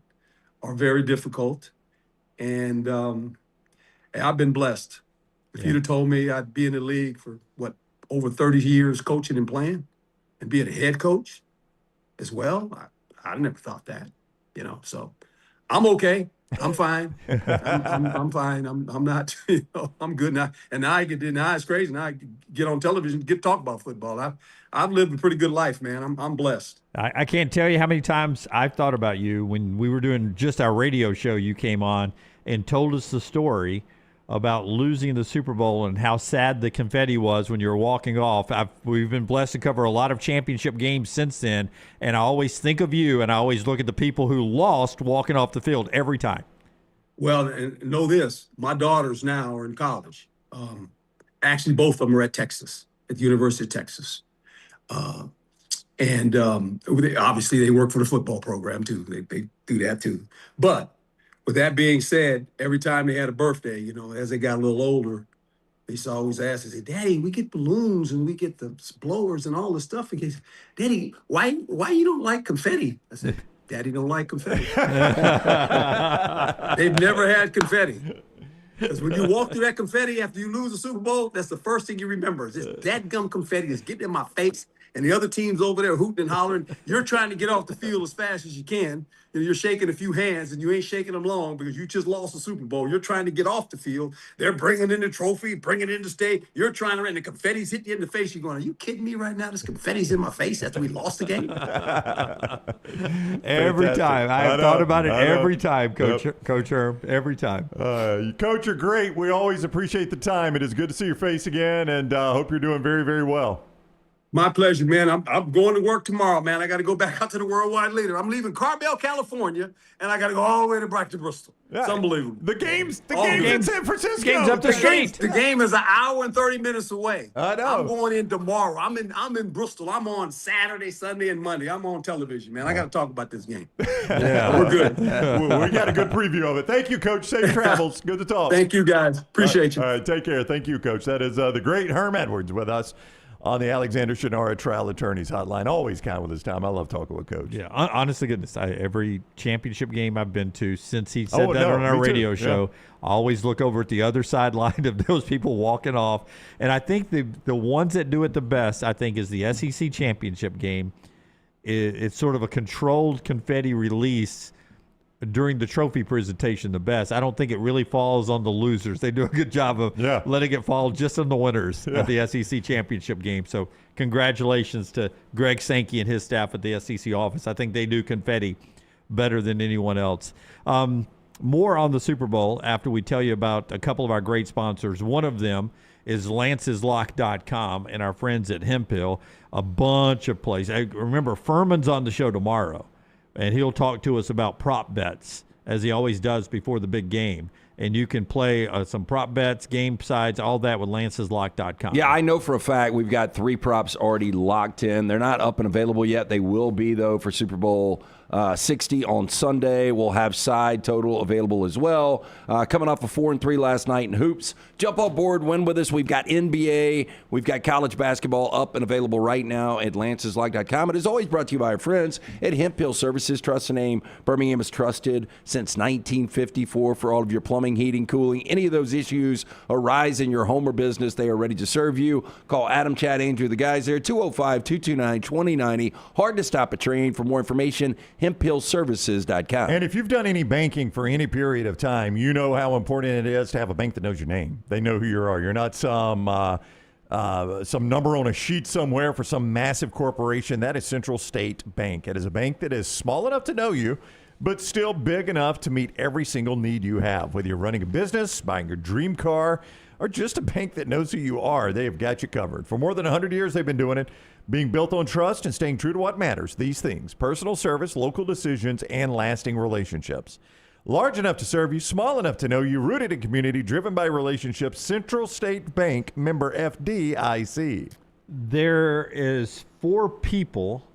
are very difficult. And I've been blessed. If you'd have told me I'd be in the league for, over 30 years coaching and playing and being a head coach as well, I never thought that, So I'm okay. I'm fine. I'm fine. I'm not. I'm good now. And now it's crazy. Now I get on television, get to talk about football. I've lived a pretty good life, man. I'm blessed. I can't tell you how many times I've thought about you when we were doing just our radio show. You came on and told us the story about losing the Super Bowl and how sad the confetti was when you were walking off. We've been blessed to cover a lot of championship games since then, and I always think of you, and I always look at the people who lost walking off the field every time. Well, and know this, my daughters now are in college. Actually, both of them are at Texas, at the University of Texas. Obviously, they work for the football program, too. They do that, too. But with that being said, every time they had a birthday, as they got a little older, they used to always ask, they say, Daddy, we get balloons and we get the blowers and all this stuff. And he says, Daddy, why you don't like confetti? I said, Daddy don't like confetti. They've never had confetti. Because when you walk through that confetti after you lose the Super Bowl, that's the first thing you remember. Is this dadgum confetti is getting in my face, and the other team's over there hooting and hollering. You're trying to get off the field as fast as you can. You're shaking a few hands, and you ain't shaking them long because you just lost the Super Bowl. You're trying to get off the field. They're bringing in the trophy, bringing it in the state. You're trying to, and the confetti's hitting you in the face. You're going, are you kidding me right now? This confetti's in my face after we lost the game? Every time. I've thought about it every time, Coach Herm, every time. Coach, you're great. We always appreciate the time. It is good to see your face again, and hope you're doing very, very well. My pleasure, man. I'm going to work tomorrow, man. I got to go back out to the worldwide leader. I'm leaving Carmel, California, and I got to go all the way to Brighton, Bristol. Yeah. It's unbelievable. The game's in San Francisco. Game's up the street. The game is an hour and 30 minutes away. I know. I'm going in tomorrow. I'm in Bristol. I'm on Saturday, Sunday, and Monday. I'm on television, man. I got to talk about this game. Yeah, we're good. We got a good preview of it. Thank you, Coach. Safe travels. Good to talk. Thank you, guys. Appreciate you. All right, take care. Thank you, Coach. That is the great Herm Edwards with us on the Alexander Shinara Trial Attorneys Hotline. Always count with his time. I love talking with Coach. Yeah, honest to goodness, every championship game I've been to since he said on our radio show, I always look over at the other sideline of those people walking off. And I think the ones that do it the best, I think, is the SEC championship game. It's sort of a controlled confetti release during the trophy presentation the best. I don't think it really falls on the losers. They do a good job of letting it fall just on the winners at the SEC championship game. So congratulations to Greg Sankey and his staff at the SEC office. I think they do confetti better than anyone else. More on the Super Bowl after we tell you about a couple of our great sponsors. One of them is lanceslock.com, and our friends at Hemphill, a bunch of places. Remember, Furman's on the show tomorrow, and he'll talk to us about prop bets, as he always does before the big game. And you can play some prop bets, game sides, all that with lanceslock.com. Yeah, I know for a fact we've got 3 props already locked in. They're not up and available yet. They will be, though, for Super Bowl 60 on Sunday. We'll have side total available as well. Coming off a 4-3 last night in hoops. Jump on board, win with us. We've got NBA. We've got college basketball up and available right now at lanceslock.com. It is always brought to you by our friends at Hemphill Services. Trust the name. Birmingham has trusted since 1954 for all of your plumbing, heating, cooling. Any of those issues arise in your home or business, they are ready to serve you. Call Adam, Chad, Andrew, the guys there, 205-229-2090. Hard to stop a train. For more information, hemphillservices.com. And if you've done any banking for any period of time, you know how important it is to have a bank that knows your name. They know who you are. You're not some number on a sheet somewhere for some massive corporation. That is Central State Bank. It is a bank that is small enough to know you, but still big enough to meet every single need you have. Whether you're running a business, buying your dream car, or just a bank that knows who you are, they have got you covered. For more than 100 years, they've been doing it, being built on trust and staying true to what matters. These things: personal service, local decisions, and lasting relationships. Large enough to serve you, small enough to know you, rooted in community, driven by relationships. Central State Bank, member FDIC. There is 4 people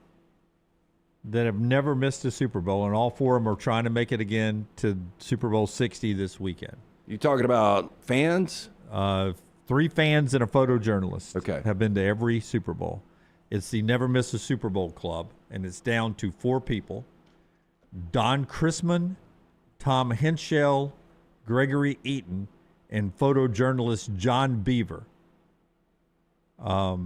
that have never missed a Super Bowl, and all 4 of them are trying to make it again to Super Bowl 60 this weekend. You talking about fans? 3 fans and a photojournalist Okay. have been to every Super Bowl. It's the Never Miss a Super Bowl Club, and it's down to 4 people: Don Chrisman, Tom Henschel, Gregory Eaton, and photojournalist John Beaver are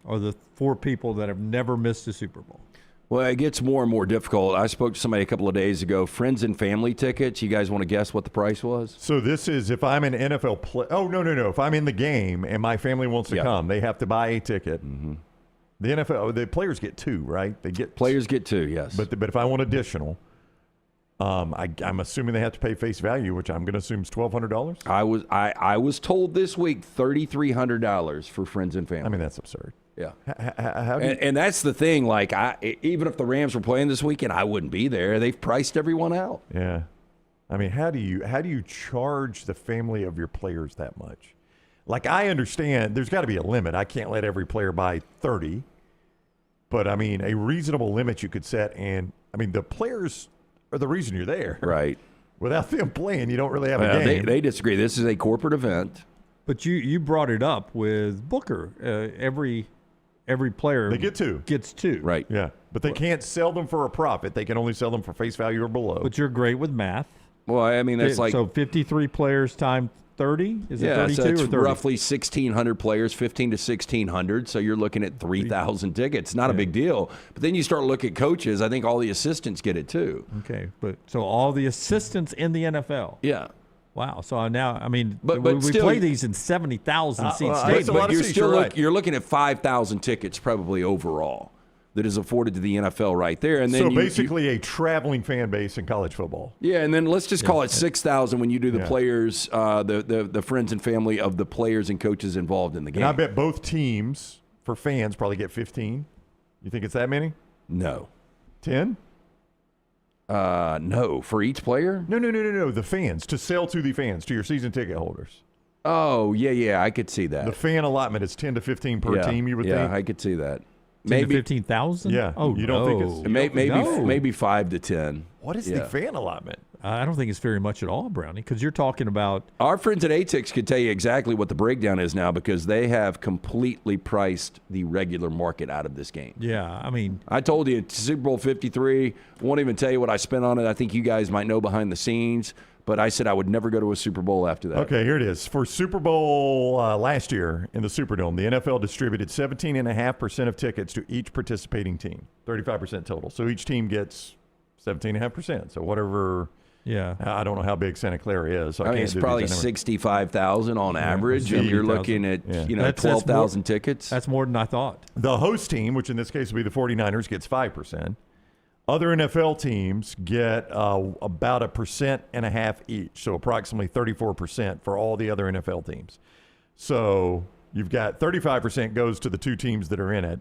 the 4 people that have never missed a Super Bowl. Well, it gets more and more difficult. I spoke to somebody a couple of days ago. Friends and family tickets. You guys want to guess what the price was? So this is if I'm an NFL player. Oh, no. If I'm in the game and my family wants to come, they have to buy a ticket. Mm-hmm. The NFL, the players get 2, right? Players get 2, yes. But if I want additional, I'm assuming they have to pay face value, which I'm going to assume is $1,200. I was told this week $3,300 for friends and family. I mean, that's absurd. Yeah. And that's the thing. Like, even if the Rams were playing this weekend, I wouldn't be there. They've priced everyone out. Yeah. I mean, how do you charge the family of your players that much? Like, I understand there's got to be a limit. I can't let every player buy 30. But, I mean, a reasonable limit you could set. And, I mean, the players are the reason you're there. Right. Without them playing, you don't really have a game. They disagree. This is a corporate event. But you brought it up with Booker. Every player gets two. Right. Yeah. But they can't sell them for a profit. They can only sell them for face value or below. But you're great with math. Well, I mean, that's so 53 players times 30? Is it 32 so it's or 30? roughly 1,600 players, 15 to 1,600. So you're looking at 3,000 tickets. Not a big deal. But then you start looking at coaches. I think all the assistants get it too. Okay. But so all the assistants in the NFL. Yeah. Wow. So now, I mean, but we still, play these in 70,000 seat stadiums. But you're looking at 5,000 tickets probably overall that is afforded to the NFL right there. And then basically a traveling fan base in college football. Yeah, and then let's just call it 6,000 when you do the players, the friends and family of the players and coaches involved in the game. And I bet both teams, for fans, probably get 15. You think it's that many? No. 10? No. For each player? No. The fans, to sell to the fans, to your season ticket holders. Oh, yeah, I could see that. The fan allotment is 10 to 15 per team, you would think? Yeah, I could see that. Maybe 15,000? Yeah. Oh, you don't think it's maybe 5 to 10. What is the fan allotment? I don't think it's very much at all, Brownie, because you're talking about our friends at ATIX could tell you exactly what the breakdown is now because they have completely priced the regular market out of this game. Yeah, I mean, I told you Super Bowl 53. Won't even tell you what I spent on it. I think you guys might know behind the scenes. But I said I would never go to a Super Bowl after that. Okay, here it is. For Super Bowl last year in the Superdome, the NFL distributed 17.5% of tickets to each participating team, 35% total. So each team gets 17.5%. So whatever. Yeah. I don't know how big Santa Clara is. So I mean, it's probably 65,000 on average, and you're looking at 12,000 tickets. That's more than I thought. The host team, which in this case would be the 49ers, gets 5%. Other NFL teams get about 1.5% each, so approximately 34% for all the other NFL teams. So you've got 35% goes to the two teams that are in it,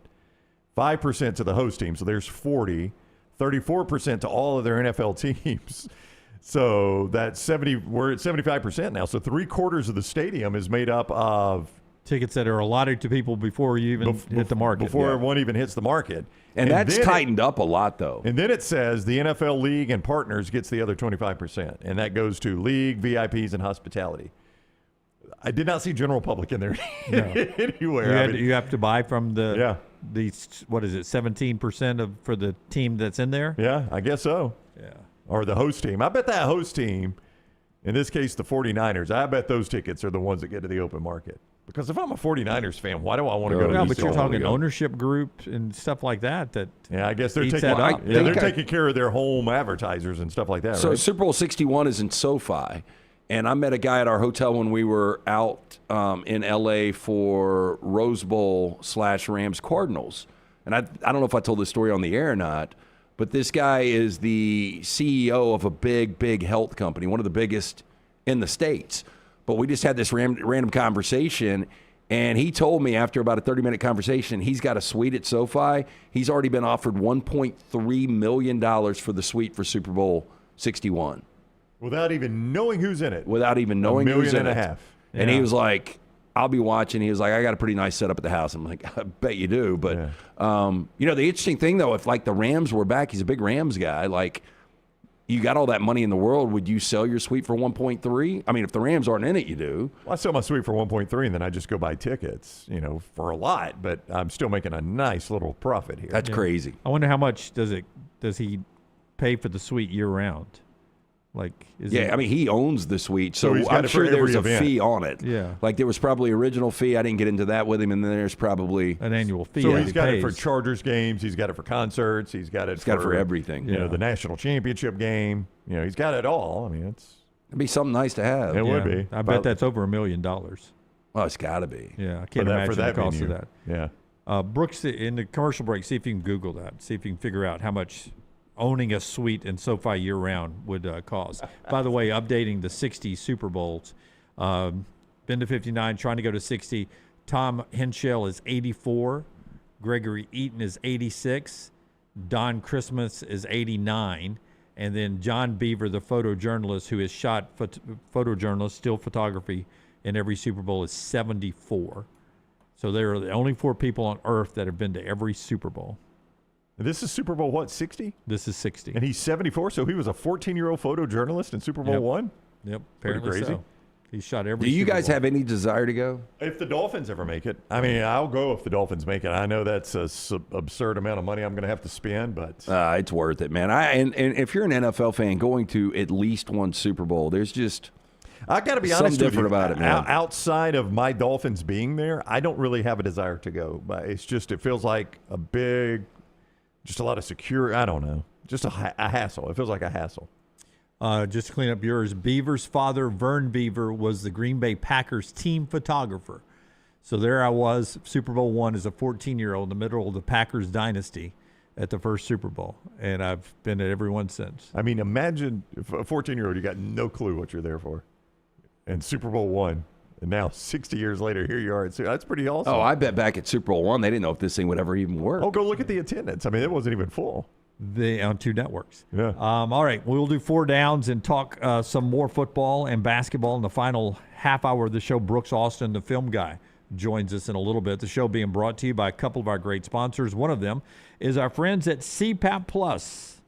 5% to the host team. So there's 40, 34% to all of their NFL teams. So that's 70. We're at 75% now. So 3/4 of the stadium is made up of tickets that are allotted to people before you even hit the market. Before one even hits the market. And that's tightened up a lot, though. And then it says the NFL league and partners gets the other 25%. And that goes to league, VIPs, and hospitality. I did not see general public in there anywhere. You have to buy from the what is it, 17% for the team that's in there? Yeah, I guess so. Yeah. Or the host team. I bet that host team, in this case the 49ers, I bet those tickets are the ones that get to the open market. Because if I'm a 49ers fan, why do I want to go to but you're talking ownership group and stuff like that. Yeah, I guess they're taking that up. they're taking care of their home advertisers and stuff like that. So right? Super Bowl 61 is in SoFi. And I met a guy at our hotel when we were out in L.A. for Rose Bowl / Rams Cardinals. And I don't know if I told this story on the air or not, but this guy is the CEO of a big health company, one of the biggest in the States. But we just had this random conversation, and he told me after about a 30-minute conversation, he's got a suite at SoFi. He's already been offered $1.3 million for the suite for Super Bowl 61. Without even knowing who's in it. Without even knowing who's in it. $1.5 million. And he was like, I'll be watching. He was like, I got a pretty nice setup at the house. I'm like, I bet you do. But, the interesting thing, though, if, like, the Rams were back, he's a big Rams guy, like, you got all that money in the world, would you sell your suite for 1.3? I mean, if the Rams aren't in it, you do. Well, I sell my suite for 1.3, and then I just go buy tickets, for a lot. But I'm still making a nice little profit here. That's crazy. I wonder how much does he pay for the suite year round? I mean, he owns the suite, so he's got I'm it sure for there's every a event. fee on it. Yeah. Like there was probably original fee. I didn't get into that with him, and then there's probably an annual fee. So he's got it for Chargers games. He's got it for concerts. He's got it for everything. The national championship game. He's got it all. I mean, it'd be something nice to have. It would be. I bet that's over $1 million. Oh, it's got to be. Yeah, I can't imagine the cost of that. Yeah. Brooks, in the commercial break, see if you can Google that. See if you can figure out how much owning a suite in SoFi year-round would cost. By the way, updating the 60 Super Bowls. Been to 59, trying to go to 60. Tom Henschel is 84. Gregory Eaton is 86. Don Christmas is 89. And then John Beaver, the photojournalist who has shot photojournalist, still photography, in every Super Bowl, is 74. So there are the only 4 people on earth that have been to every Super Bowl. This is Super Bowl, 60? This is 60. And he's 74, so he was a 14-year-old photojournalist in Super Bowl 1? Yep, pretty apparently crazy. so. He shot every Do you Super guys Bowl. have any desire to go? If the Dolphins ever make it. I mean, I'll go if the Dolphins make it. I know that's an absurd amount of money I'm going to have to spend, but it's worth it, man. And if you're an NFL fan, going to at least one Super Bowl, there's just I got to be something honest with different you. about it, man. Outside of my Dolphins being there, I don't really have a desire to go. But it feels like just a lot of security. I don't know. Just a hassle. It feels like a hassle. Just to clean up yours, Beaver's father, Vern Beaver, was the Green Bay Packers team photographer. So there I was, Super Bowl 1 as a 14-year-old in the middle of the Packers dynasty at the first Super Bowl. And I've been at every one since. I mean, imagine if a 14-year-old, you got no clue what you're there for. And Super Bowl 1. And now, 60 years later, here you are. That's pretty awesome. Oh, I bet back at Super Bowl 1, they didn't know if this thing would ever even work. Oh, go look at the attendance. I mean, it wasn't even full. On 2 networks. Yeah. All right, we'll do 4 downs and talk some more football and basketball in the final half hour of the show. Brooks Austin, the film guy, joins us in a little bit. The show being brought to you by a couple of our great sponsors. One of them is our friends at CPAP Plus.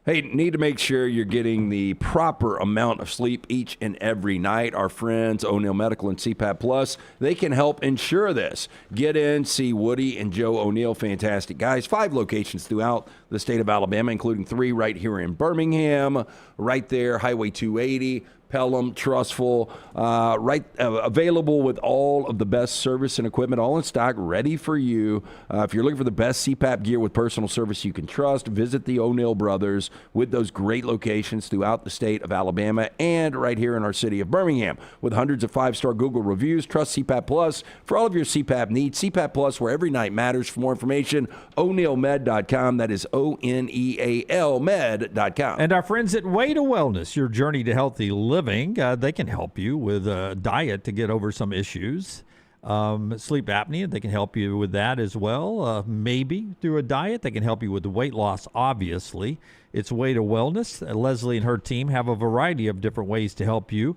Hey, need to make sure you're getting the proper amount of sleep each and every night. Our friends, O'Neill Medical and CPAP Plus, they can help ensure this. Get in, see Woody and Joe O'Neill, fantastic guys. 5 locations throughout the state of Alabama, including 3 right here in Birmingham, right there, Highway 280, Pelham, Trustful, available with all of the best service and equipment, all in stock, ready for you. If you're looking for the best CPAP gear with personal service you can trust, visit the O'Neill brothers with those great locations throughout the state of Alabama and right here in our city of Birmingham. With hundreds of 5-star Google reviews, trust CPAP Plus for all of your CPAP needs. CPAP Plus, where every night matters. For more information, o'neillmed.com. That is ONEAL med.com. And our friends at Way to Wellness, your journey to healthy living living, they can help you with a diet to get over some issues. Sleep apnea, they can help you with that as well. Maybe through a diet, they can help you with the weight loss, obviously. It's Way to Wellness. Leslie and her team have a variety of different ways to help you.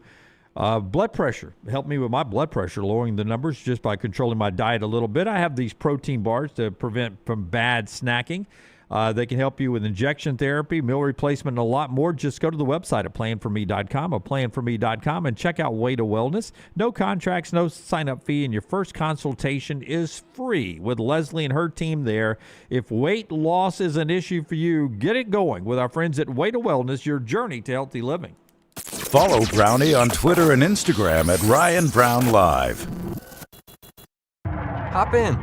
Blood pressure. Help me with my blood pressure, lowering the numbers just by controlling my diet a little bit. I have these protein bars to prevent from bad snacking. They can help you with injection therapy, meal replacement, and a lot more. Just go to the website at planforme.com or planforme.com and check out Way to Wellness. No contracts, no sign-up fee, and your first consultation is free with Leslie and her team there. If weight loss is an issue for you, get it going with our friends at Way to Wellness, your journey to healthy living. Follow Brownie on Twitter and Instagram at Ryan Brown Live. Hop in.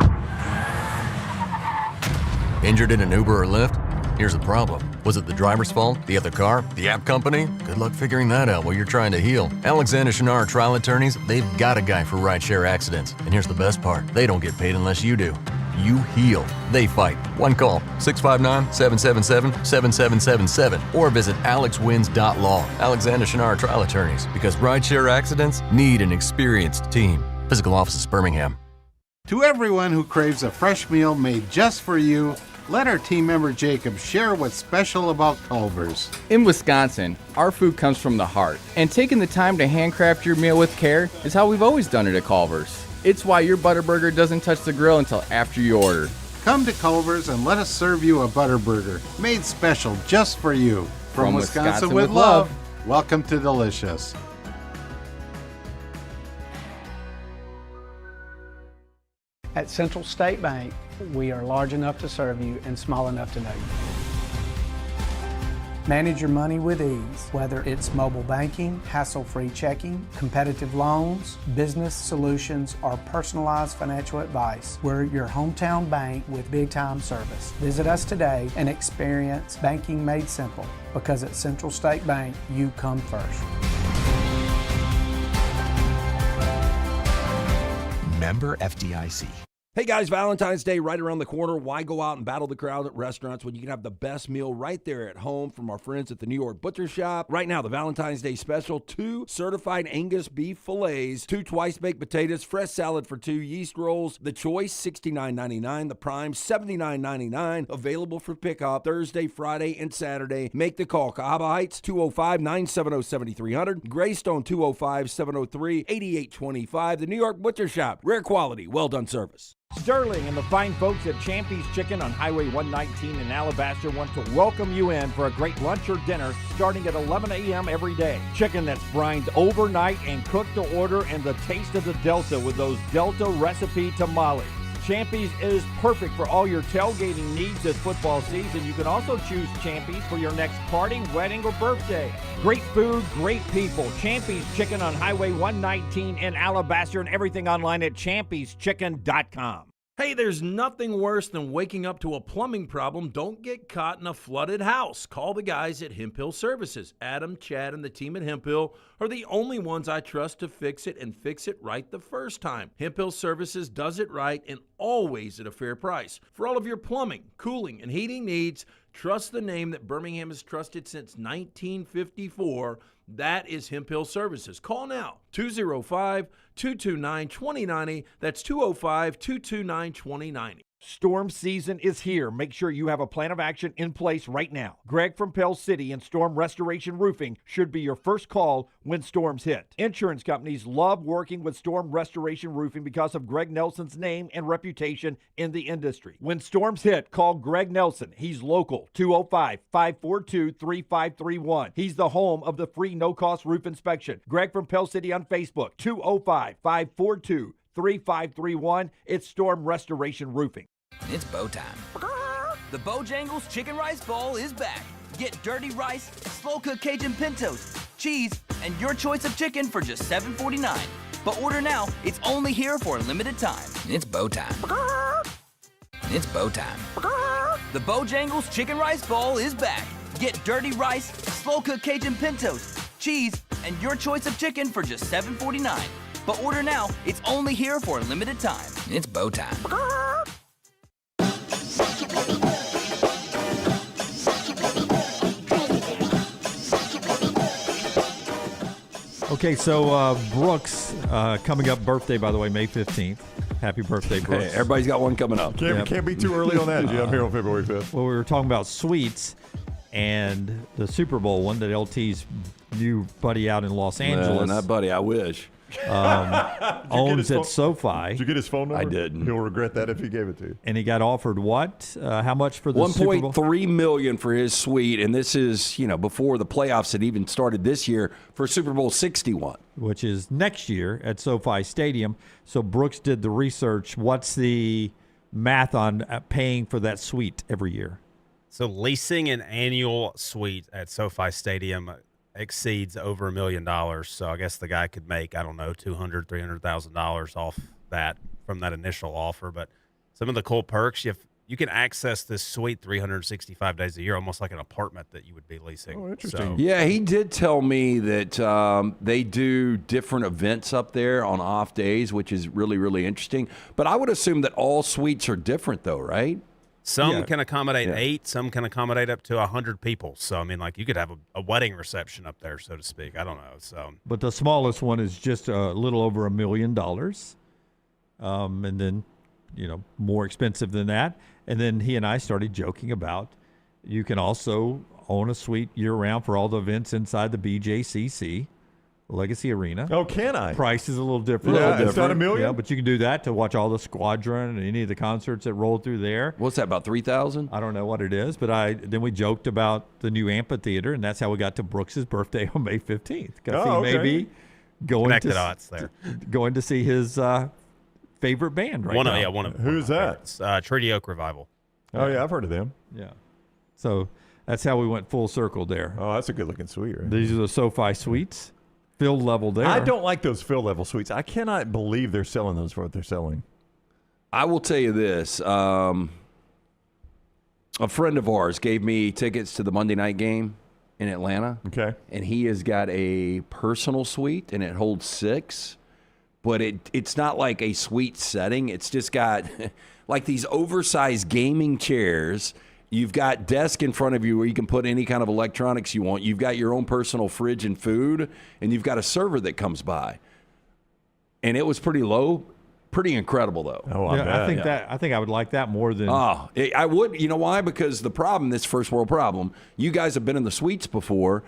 Injured in an Uber or Lyft? Here's the problem. Was it the driver's fault? The other car? The app company? Good luck figuring that out while you're trying to heal. Alexander Shinar Trial Attorneys, they've got a guy for rideshare accidents. And here's the best part. They don't get paid unless you do. You heal. They fight. One call, 659-777-7777. Or visit alexwins.law. Alexander Shinar Trial Attorneys. Because rideshare accidents need an experienced team. Physical offices, Birmingham. To everyone who craves a fresh meal made just for you, let our team member Jacob share what's special about Culver's. In Wisconsin, our food comes from the heart, and taking the time to handcraft your meal with care is how we've always done it at Culver's. It's why your Butterburger doesn't touch the grill until after you order. Come to Culver's and let us serve you a Butterburger made special just for you. From Wisconsin with love, welcome to Delicious. At Central State Bank, we are large enough to serve you and small enough to know you. Manage your money with ease, whether it's mobile banking, hassle-free checking, competitive loans, business solutions, or personalized financial advice. We're your hometown bank with big-time service. Visit us today and experience banking made simple, because at Central State Bank, you come first. Member FDIC. Hey guys, Valentine's Day right around the corner. Why go out and battle the crowd at restaurants when you can have the best meal right there at home from our friends at the New York Butcher Shop? Right now, the Valentine's Day special, 2 certified Angus beef fillets, 2 twice-baked potatoes, fresh salad for 2, yeast rolls. The Choice, $69.99. The Prime, $79.99. Available for pickup Thursday, Friday, and Saturday. Make the call. Cahaba Heights, 205-970-7300. Greystone, 205-703-8825. The New York Butcher Shop. Rare quality, well-done service. Sterling and the fine folks at Champy's Chicken on Highway 119 in Alabaster want to welcome you in for a great lunch or dinner starting at 11 a.m. every day. Chicken that's brined overnight and cooked to order, and the taste of the Delta with those Delta recipe tamales. Champy's is perfect for all your tailgating needs this football season. You can also choose Champy's for your next party, wedding, or birthday. Great food, great people. Champy's Chicken on Highway 119 in Alabaster, and everything online at champyschicken.com. Hey, there's nothing worse than waking up to a plumbing problem. Don't get caught in a flooded house. Call the guys at Hemphill Services. Adam, Chad, and the team at Hemphill are the only ones I trust to fix it and fix it right the first time. Hemphill Services does it right and always at a fair price. For all of your plumbing, cooling, and heating needs, trust the name that Birmingham has trusted since 1954. That is Hemphill Services. Call now, 205-229-2090. That's 205-229-2090. Storm season is here. Make sure you have a plan of action in place right now. Greg from Pell City and Storm Restoration Roofing should be your first call when storms hit. Insurance companies love working with Storm Restoration Roofing because of Greg Nelson's name and reputation in the industry. When storms hit, call Greg Nelson. He's local, 205-542-3531. He's the home of the free no-cost roof inspection. Greg from Pell City on Facebook, 205-542-3531. It's Storm Restoration Roofing. It's bow time. The Bojangles Chicken Rice Bowl is back. Get dirty rice, slow-cooked Cajun pintos, cheese, and your choice of chicken for just $7.49. But order now. It's only here for a limited time. It's bow time. It's bow time. The Bojangles Chicken Rice Bowl is back. Get dirty rice, slow-cooked Cajun pintos, cheese, and your choice of chicken for just $7.49. But order now. It's only here for a limited time. It's bow time. Okay, so Brooks, coming up, birthday, by the way, May 15th. Happy birthday, Brooks. Hey, everybody's got one coming up. Can't be too early on that, Jim, here on February 5th. Well, we were talking about sweets and the Super Bowl one that LT's new buddy out in Los Angeles. Not buddy, I wish. Owns at SoFi. Did you get his phone number? I didn't. He'll regret that if he gave it to you. And he got offered what? How much for the Super Bowl? $1.3 million for his suite, and this is, before the playoffs had even started this year for Super Bowl 61. Which is next year at SoFi Stadium. So Brooks did the research. What's the math on paying for that suite every year? So leasing an annual suite at SoFi Stadium exceeds over $1 million. So I guess the guy could make, I don't know, $200,000, $300,000 off that from that initial offer. But some of the cool perks, you can access this suite 365 days a year, almost like an apartment that you would be leasing. Oh, interesting. Yeah, he did tell me that they do different events up there on off days, which is really, really interesting. But I would assume that all suites are different, though, right? Some can accommodate 8, some can accommodate up to 100 people. So, I mean, like, you could have a wedding reception up there, so to speak. I don't know. So, but the smallest one is just a little over $1 million. And then, more expensive than that. And then he and I started joking about you can also own a suite year-round for all the events inside the BJCC. Legacy Arena. Oh, can I? Price is a little different. Yeah, it's not $1 million? Yeah, but you can do that to watch all the Squadron and any of the concerts that roll through there. What's that, about $3,000? I don't know what it is, but then we joked about the new amphitheater, and that's how we got to Brooks's birthday on May 15th. Because he may be going to see his favorite band right now. One of Who's that? Treaty Oak Revival. Oh, yeah, I've heard of them. Yeah. So that's how we went full circle there. Oh, that's a good-looking suite, right? These are the SoFi suites. Field level there. I don't like those field level suites. I cannot believe they're selling those for what they're selling. I will tell you this. A friend of ours gave me tickets to the Monday night game in Atlanta. Okay. And he has got a personal suite, and it holds 6. But it's not like a suite setting. It's just got like these oversized gaming chairs. You've got desk in front of you where you can put any kind of electronics you want. You've got your own personal fridge and food, and you've got a server that comes by. And it was pretty low, pretty incredible though. Oh, I think I would like that more than. Oh, I would. You know why? Because the problem, this first world problem. You guys have been in the suites before.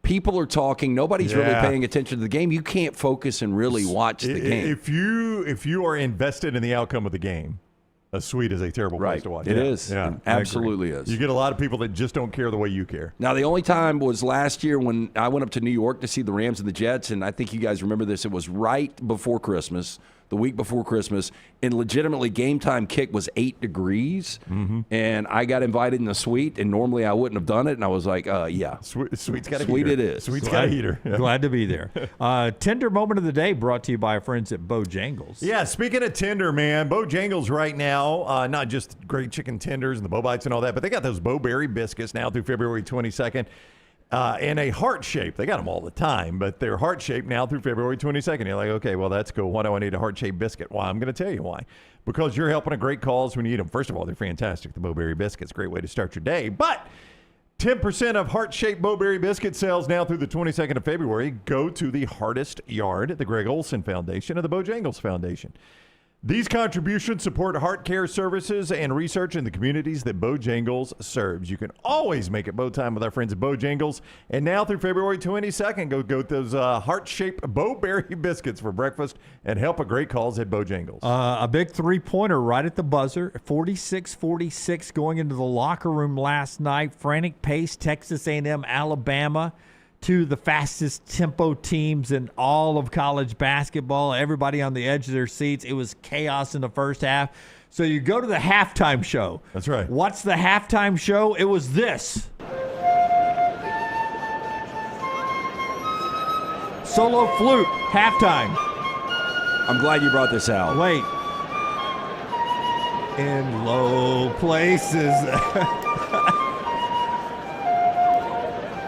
People are talking. Nobody's really paying attention to the game. You can't focus and really watch the game. If you are invested in the outcome of the game, a suite is a terrible place to watch. It is. Yeah, it absolutely is. You get a lot of people that just don't care the way you care. Now, the only time was last year when I went up to New York to see the Rams and the Jets, and I think you guys remember this. It was right before Christmas, the week before Christmas, and legitimately game time kick was 8 degrees, and I got invited in the suite, and normally I wouldn't have done it, and I was like, yeah. Suite's got a Sweet heater. it is. Suite's got a heater. Yeah. Glad to be there. Tender moment of the day brought to you by our friends at Bojangles. Yeah, speaking of tender, man, Bojangles right now, not just great chicken tenders and the Bo Bites and all that, but they got those Bo-Berry biscuits now through February 22nd. In a heart shape. They got them all the time, but they're heart shaped now through February 22nd. You're like, okay, well, that's cool. Why do I need a heart shaped biscuit? Well, I'm going to tell you why. Because you're helping a great cause when you eat them. First of all, they're fantastic. The Bo-Berry biscuits, great way to start your day. But 10% of heart shaped Bo-Berry biscuit sales now through the 22nd of February go to the Hardest Yard, the Greg Olson Foundation, and the Bojangles Foundation. These contributions support heart care services and research in the communities that Bojangles serves. You can always make it bow time with our friends at Bojangles. And now through February 22nd, go with those heart-shaped Bo-Berry biscuits for breakfast and help a great cause at Bojangles. A big three-pointer right at the buzzer, 46-46 going into the locker room last night. Frantic pace, Texas A&M, Alabama. Two of the fastest tempo teams in all of college basketball. Everybody on the edge of their seats. It was chaos in the first half. So you go to the halftime show. That's right. What's the halftime show? It was this. Solo flute, halftime. I'm glad you brought this out. Wait. In low places.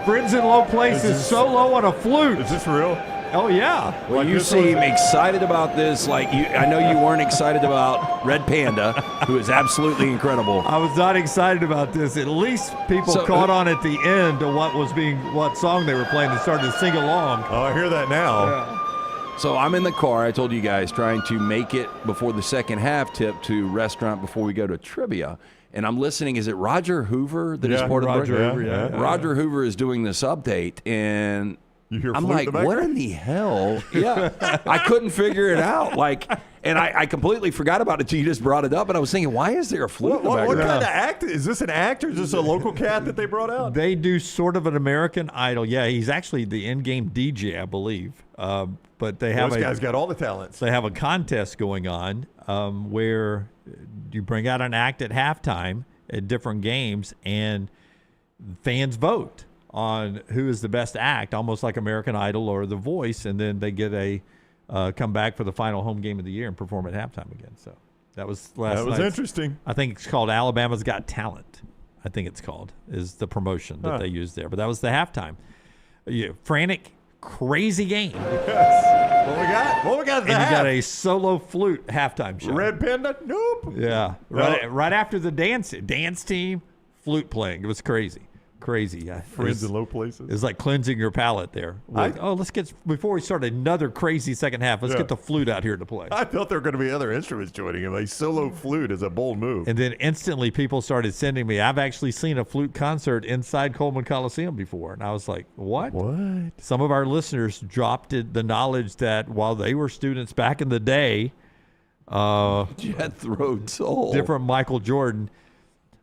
Friends in Low Places, solo on a flute. Is this real? Oh, yeah. Well, Like you this seem was- excited about this. I know you weren't excited about Red Panda, who is absolutely incredible. I was not excited about this. At least people So- caught on at the end to what song they were playing and started to sing along. Oh, I hear that now. Yeah. So I'm in the car, I told you guys, trying to make it before the second half tip to restaurant before we go to trivia. And I'm listening. Is it Roger Hoover that is Yeah, part of the Roger break? Hoover, yeah. Roger Hoover is doing this update, and You hear I'm flute in like, the background? what in the hell? Yeah, I couldn't figure it out. And I completely forgot about it until you just brought it up, and I was thinking, why is there a flute in the What background? kind of act? Is this an act or is this a local cat that they brought out? They do sort of an American Idol. Yeah, he's actually the in-game DJ, I believe. But they have Those guys got all the talents. They have a contest going on where you bring out an act at halftime at different games, and fans vote on who is the best act, almost like American Idol or The Voice, and then they get a come back for the final home game of the year and perform at halftime again. So that was last That was night's- interesting. I think it's called Alabama's Got Talent. I think it's called, is the promotion that they used there. But that was the halftime. Frantic, crazy game. Yes. What we got? What we got? And you got a solo flute halftime show. Red Panda? Nope. Yeah. Right after the dance team, flute playing. It was crazy. Crazy. Friends in low places. It was like cleansing your palate there. Let's get, before we start another crazy second half, let's get the flute out here to play. I thought there were going to be other instruments joining him. A solo flute is a bold move. And then instantly people started sending me, I've actually seen a flute concert inside Coleman Coliseum before. And I was like, what? What? Some of our listeners dropped the knowledge that while they were students back in the day, Jethro Tull. different Michael Jordan,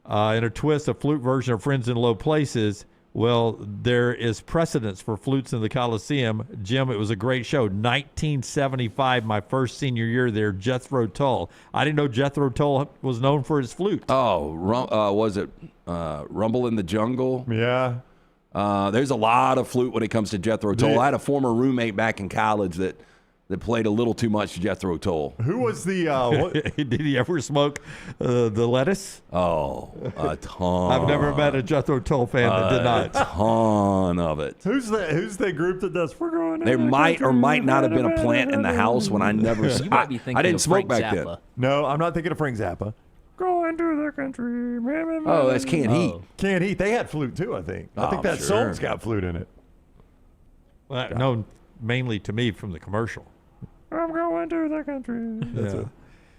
in a twist, a flute version of Friends in Low Places. Well, there is precedence for flutes in the Coliseum. Jim, it was a great show. 1975, my first senior year there, Jethro Tull. I didn't know Jethro Tull was known for his flute. Oh, was it Rumble in the Jungle? Yeah. There's a lot of flute when it comes to Jethro Tull. Dude. I had a former roommate back in college that played a little too much Jethro Tull. Who was the Did he ever smoke the lettuce? Oh, a ton. I've never met a Jethro Tull fan that did A not. ton of it. Who's the group that does we're going to There the might or country, might not have been a plant in the house when I never You might be thinking I didn't of smoke Frank back then. Zappa. No, I'm not thinking of Frank Zappa. Going to the country. Oh, that's Can't Heat. Can't Heat. They had flute too, I think. I think Oh, that sure. song's got flute in it. Well, known mainly to me from the commercial. I'm going to the country.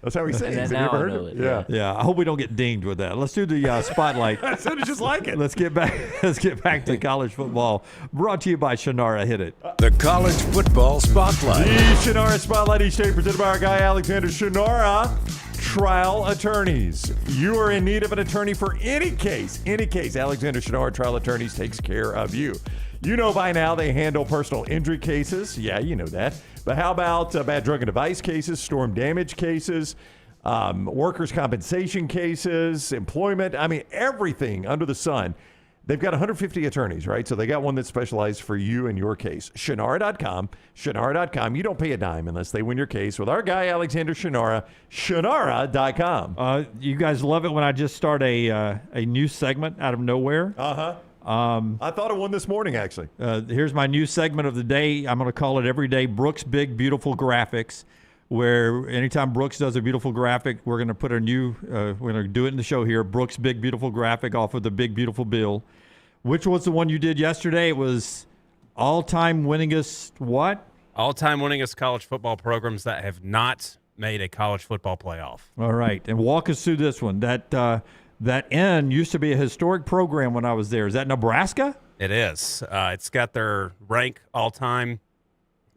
That's how he sings. Have you now ever I heard know it? it, Yeah. Yeah, I hope we don't get dinged with that. Let's do the spotlight. I sounded just like it. Let's get back to college football. Brought to you by Shannara. Hit it. The College Football Spotlight. The Shannara Spotlight each day presented by our guy Alexander Shannara, Trial Attorneys. You are in need of an attorney for any case. Alexander Shannara Trial Attorneys takes care of you. You know by now they handle personal injury cases. Yeah, you know that. But how about bad drug and device cases, storm damage cases, workers' compensation cases, employment? I mean, everything under the sun. They've got 150 attorneys, right? So they got one that specializes for you and your case. Shannara.com. Shannara.com. You don't pay a dime unless they win your case with our guy, Alexander Shannara. Shannara.com. You guys love it when I just start a new segment out of nowhere. Uh-huh. I thought of one this morning, actually. Here's my new segment of the day. I'm going to call it every day Brooks Big Beautiful Graphics, where anytime Brooks does a beautiful graphic, we're going to put a new, we're going to do it in the show here, Brooks Big Beautiful Graphic off of the Big Beautiful Bill. Which was the one you did yesterday? It was all-time winningest what? All-time winningest college football programs that have not made a college football playoff. All right, and walk us through this one. That N used to be a historic program when I was there. Is that Nebraska? It is. It's got their rank all-time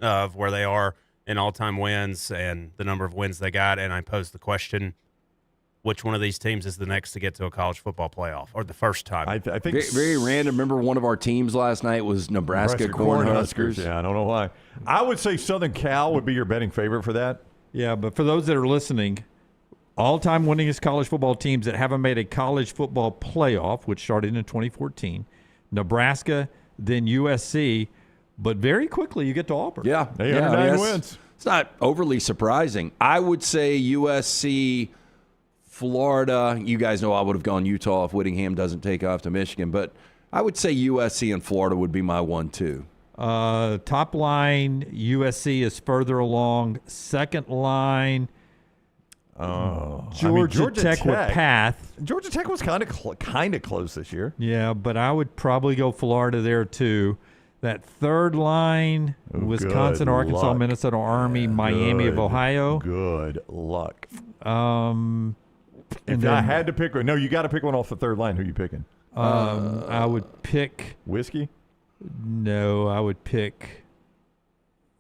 of where they are in all-time wins and the number of wins they got. And I posed the question, which one of these teams is the next to get to a college football playoff, or the first time? I think Very, very random. Remember one of our teams last night was Nebraska Cornhuskers. Yeah, I don't know why. I would say Southern Cal would be your betting favorite for that. Yeah, but for those that are listening, all-time winningest college football teams that haven't made a college football playoff, which started in 2014, Nebraska, then USC, but very quickly you get to Auburn. Yeah. They yeah, had 9 it's- wins. It's not overly surprising. I would say USC, Florida. You guys know I would have gone Utah if Whittingham doesn't take off to Michigan, but I would say USC and Florida would be my 1-2. Top line, USC is further along. Second line, Georgia Tech with Path. Georgia Tech was kind of close this year. Yeah, but I would probably go Florida there too. That third line, Wisconsin, Arkansas, luck. Minnesota Army, Miami of Ohio. Good luck. And If then I had to pick one, no, you got to pick one off the third line. Who you picking? I would pick Whiskey. No, I would pick.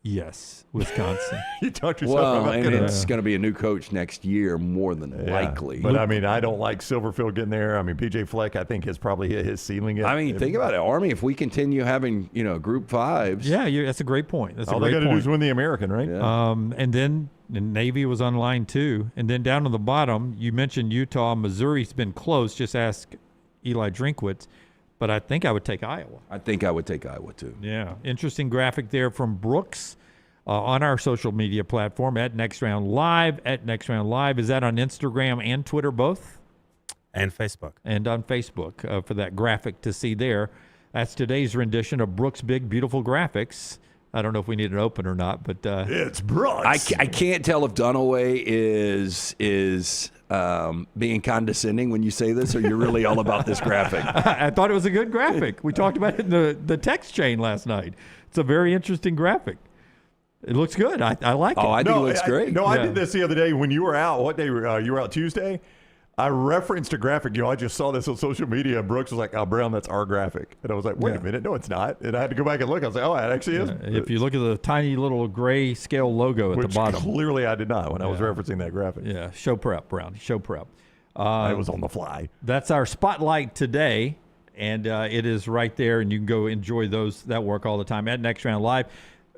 Yes, Wisconsin. You talked yourself Well, about and it's going to be a new coach next year, more than likely. But I mean, I don't like Silverfield getting there. I mean, PJ Fleck, I think, has probably hit his ceiling. I mean, think about it, Army. If we continue having Group 5s, that's a great point. That's all a great they got to point. do is win the American, right? Yeah. And then the Navy was on line too. And then down on the bottom, you mentioned Utah. Missouri's been close. Just ask Eli Drinkwitz. But I think I would take Iowa. I think I would take Iowa too. Yeah. Interesting graphic there from Brooks on our social media platform at Next Round Live. At Next Round Live. Is that on Instagram and Twitter both? And Facebook. And on Facebook for that graphic to see there. That's today's rendition of Brooks' Big Beautiful Graphics. I don't know if we need an open or not, but it's Brooks. I can't tell if Dunaway is being condescending when you say this, or you're really all about this graphic. I thought it was a good graphic. We talked about it in the text chain last night. It's a very interesting graphic. It looks good. I like it. I think it looks great. I did this the other day when you were out. What day? You were out Tuesday. I referenced a graphic. I just saw this on social media, and Brooks was like, "Oh, Brown, that's our graphic." And I was like, "Wait a minute, no, it's not." And I had to go back and look. I was like, "Oh, it actually is." If you look at the tiny little gray scale logo at the bottom, clearly I did not when I was referencing that graphic. Yeah, show prep, Brown. Show prep. I was on the fly. That's our spotlight today, and it is right there, and you can go enjoy that work all the time at Next Round Live.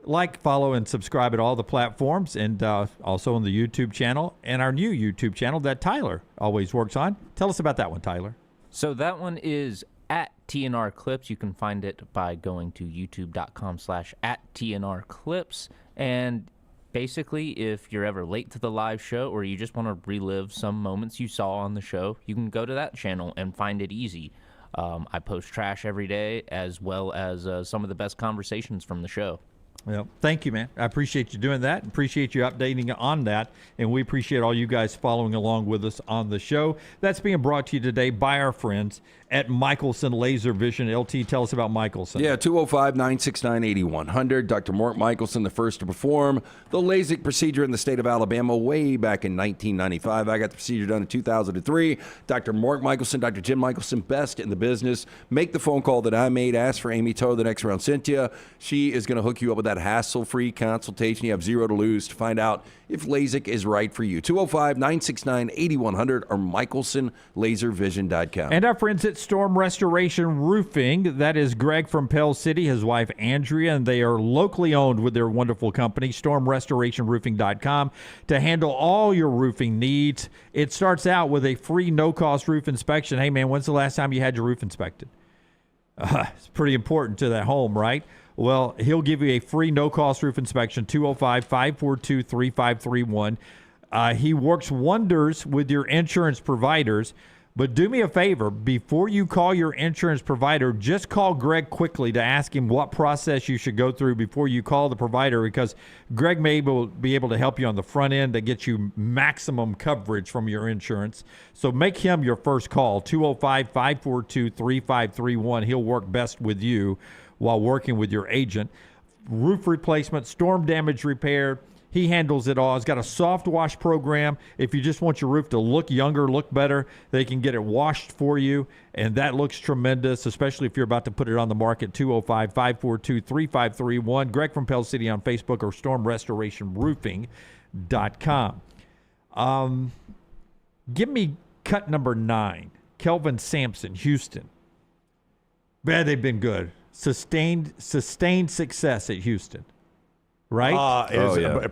Like, follow, and subscribe at all the platforms, and also on the YouTube channel and our new YouTube channel that Tyler always works on. Tell us about that one, Tyler. So that one is at TNR Clips. You can find it by going to youtube.com/@TNR Clips. And basically, if you're ever late to the live show or you just want to relive some moments you saw on the show, you can go to that channel and find it easy. I post trash every day, as well as some of the best conversations from the show. Well, thank you, man. I appreciate you doing that. Appreciate you updating on that. And we appreciate all you guys following along with us on the show. That's being brought to you today by our friends at Michelson Laser Vision. LT, tell us about Michelson. Yeah, 205-969-8100. Dr. Mark Michelson, the first to perform the LASIK procedure in the state of Alabama way back in 1995. I got the procedure done in 2003. Dr. Mark Michelson, Dr. Jim Michelson, best in the business. Make the phone call that I made. Ask for Amy Toe, the Next Round Cynthia. She is going to hook you up with that hassle-free consultation. You have zero to lose to find out if LASIK is right for you. 205-969-8100 or MichelsonLaserVision.com. And our friends at Storm Restoration Roofing. That is Greg from Pell City, his wife Andrea, and they are locally owned with their wonderful company, StormRestorationRoofing.com, to handle all your roofing needs. It starts out with a free no-cost roof inspection. Hey, man, when's the last time you had your roof inspected? It's pretty important to that home, right? Well, he'll give you a free no-cost roof inspection, 205-542-3531. He works wonders with your insurance providers. But do me a favor, before you call your insurance provider, just call Greg quickly to ask him what process you should go through before you call the provider, because Greg may be able to help you on the front end to get you maximum coverage from your insurance. So make him your first call, 205-542-3531. He'll work best with you while working with your agent. Roof replacement, storm damage repair, he handles it all. He's got a soft wash program. If you just want your roof to look younger, look better, they can get it washed for you, and that looks tremendous, especially if you're about to put it on the market. 205-542-3531. Greg from Pell City on Facebook or StormRestorationRoofing.com. Give me cut number 9, Kelvin Sampson, Houston. Man, they've been good. Sustained success at Houston. Right?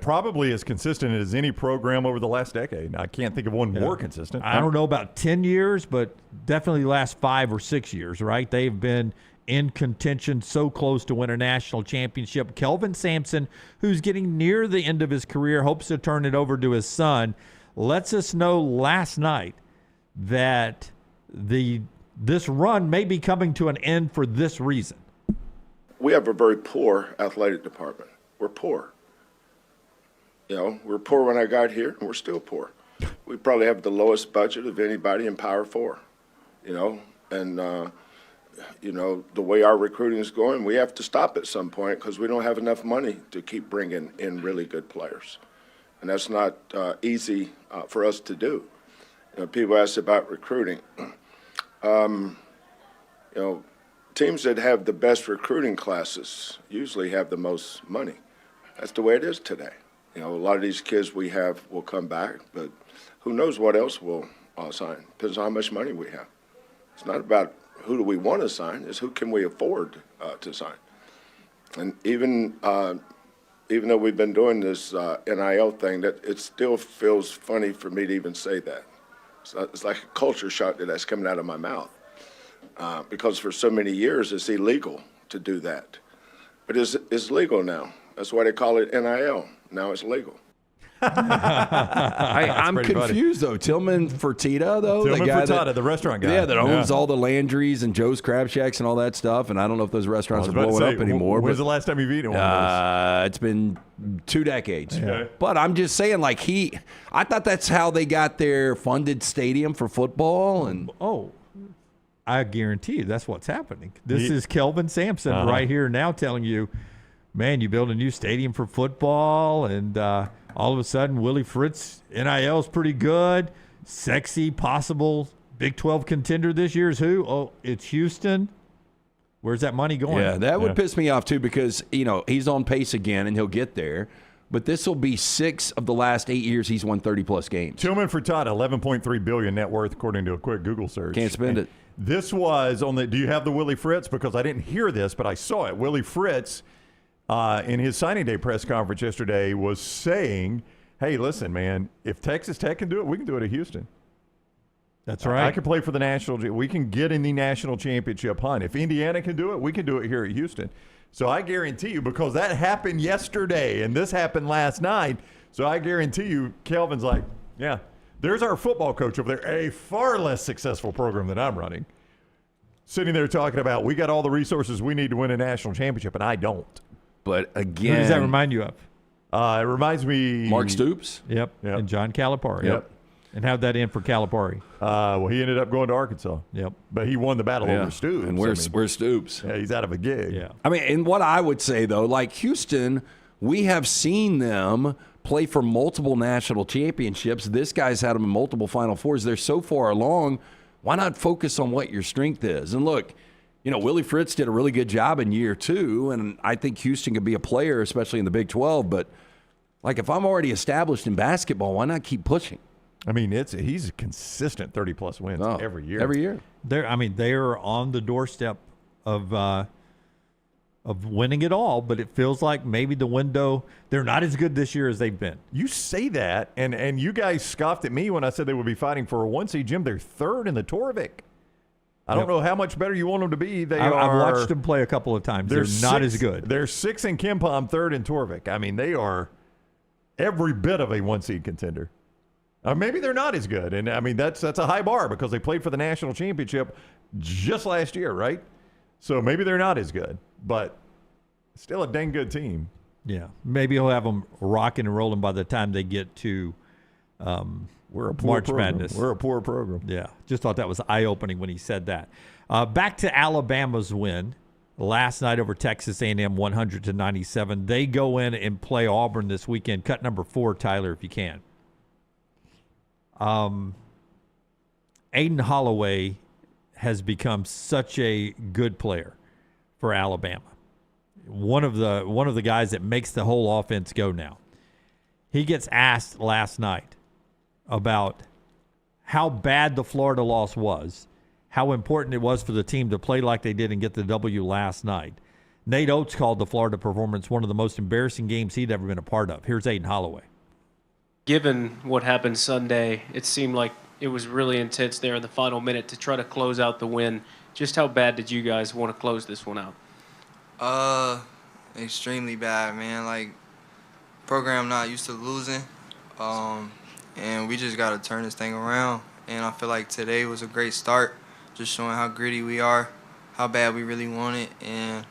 Probably as consistent as any program over the last decade. I can't think of one more consistent. I don't know about 10 years, but definitely the last 5 or 6 years, right? They've been in contention, so close to win a national championship. Kelvin Sampson, who's getting near the end of his career, hopes to turn it over to his son, lets us know last night that this run may be coming to an end for this reason. we have a very poor athletic department. We're poor. We're poor when I got here, and we're still poor. We probably have the lowest budget of anybody in Power 4, and the way our recruiting is going, we have to stop at some point because we don't have enough money to keep bringing in really good players. And that's not easy for us to do. People ask about recruiting. Teams that have the best recruiting classes usually have the most money. That's the way it is today. A lot of these kids we have will come back, but who knows what else we'll sign. Depends on how much money we have. It's not about who do we want to sign, it's who can we afford to sign. And even though we've been doing this NIL thing, that it still feels funny for me to even say that. It's like a culture shock that's coming out of my mouth. Because for so many years it's illegal to do that. But it's legal now. That's why they call it NIL. Now it's legal. I'm confused, though. Tillman Fertitta, though. Tillman Fertitta, the restaurant guy. Yeah, that owns all the Landry's and Joe's Crab Shacks and all that stuff. And I don't know if those restaurants are blowing up anymore. When's the last time you've eaten one of those? It's been 2 decades. Okay. But I'm just saying, I thought that's how they got their funded stadium for football. And I guarantee you that's what's happening. This is Kelvin Sampson right here now telling you, man, you build a new stadium for football, and all of a sudden Willie Fritz, NIL is pretty good. Sexy, possible Big 12 contender this year is who? Oh, it's Houston. Where's that money going? Yeah, that would piss me off too because, he's on pace again and he'll get there. But this will be 6 of the last 8 years he's won 30-plus games. Tillman Fertitta, $11.3 billion net worth, according to a quick Google search. Can't spend it. This was on the – do you have the Willie Fritz? Because I didn't hear this, but I saw it. Willie Fritz, in his signing day press conference yesterday, was saying, hey, listen, man, if Texas Tech can do it, we can do it at Houston. That's right. I can play for the national – we can get in the national championship hunt. If Indiana can do it, we can do it here at Houston. So I guarantee you, because that happened yesterday and this happened last night, so I guarantee you, Kelvin's like, yeah, there's our football coach over there, a far less successful program than I'm running, sitting there talking about we got all the resources we need to win a national championship, and I don't. But again, who does that remind you of? It reminds me Mark Stoops. Yep. And John Calipari. Yep. And how'd that end for Calipari? Well, he ended up going to Arkansas. Yep. But he won the battle over Stoops. And where's Stoops? Yeah, he's out of a gig. Yeah. I mean, and what I would say, though, like Houston, we have seen them play for multiple national championships. This guy's had them in multiple Final Fours. They're so far along. Why not focus on what your strength is? And look, Willie Fritz did a really good job in year 2, and I think Houston could be a player, especially in the Big 12. But, if I'm already established in basketball, why not keep pushing? I mean, he's a consistent 30-plus wins every year. Every year. They're on the doorstep of winning it all, but it feels like maybe the window, they're not as good this year as they've been. You say that, and you guys scoffed at me when I said they would be fighting for a 1 seed. Jim, they're 3rd in the Torvik. I don't know how much better you want them to be. I've watched them play a couple of times. They're not as good. They're 6 in Kimpom, 3rd in Torvik. I mean, they are every bit of a 1 seed contender. Maybe they're not as good, and I mean that's a high bar because they played for the national championship just last year, right? So maybe they're not as good, but still a dang good team. Yeah, maybe he'll have them rocking and rolling by the time they get to we're a poor March program. Madness. We're a poor program. Yeah, just thought that was eye-opening when he said that. Back to Alabama's win last night over Texas A&M, 100-97. They go in and play Auburn this weekend. Cut number 4, Tyler, if you can. Aden Holloway has become such a good player for Alabama. One of the guys that makes the whole offense go now. He gets asked last night about how bad the Florida loss was, how important it was for the team to play like they did and get the W last night. Nate Oates called the Florida performance one of the most embarrassing games he'd ever been a part of. Here's Aden Holloway. Given what happened Sunday, it seemed like it was really intense there in the final minute to try to close out the win. Just how bad did you guys want to close this one out? Extremely bad, man. Program not used to losing, and we just got to turn this thing around. And I feel like today was a great start, just showing how gritty we are, how bad we really want it, and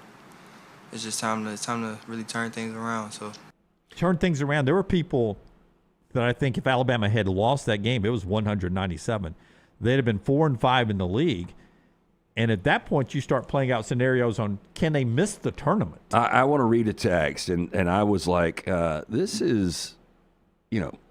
it's just time to really turn things around. So turn things around. There were people that I think if Alabama had lost that game, it was 197. They'd have been 4-5 in the league. And at that point, you start playing out scenarios on can they miss the tournament? I want to read a text, and I was like, this is,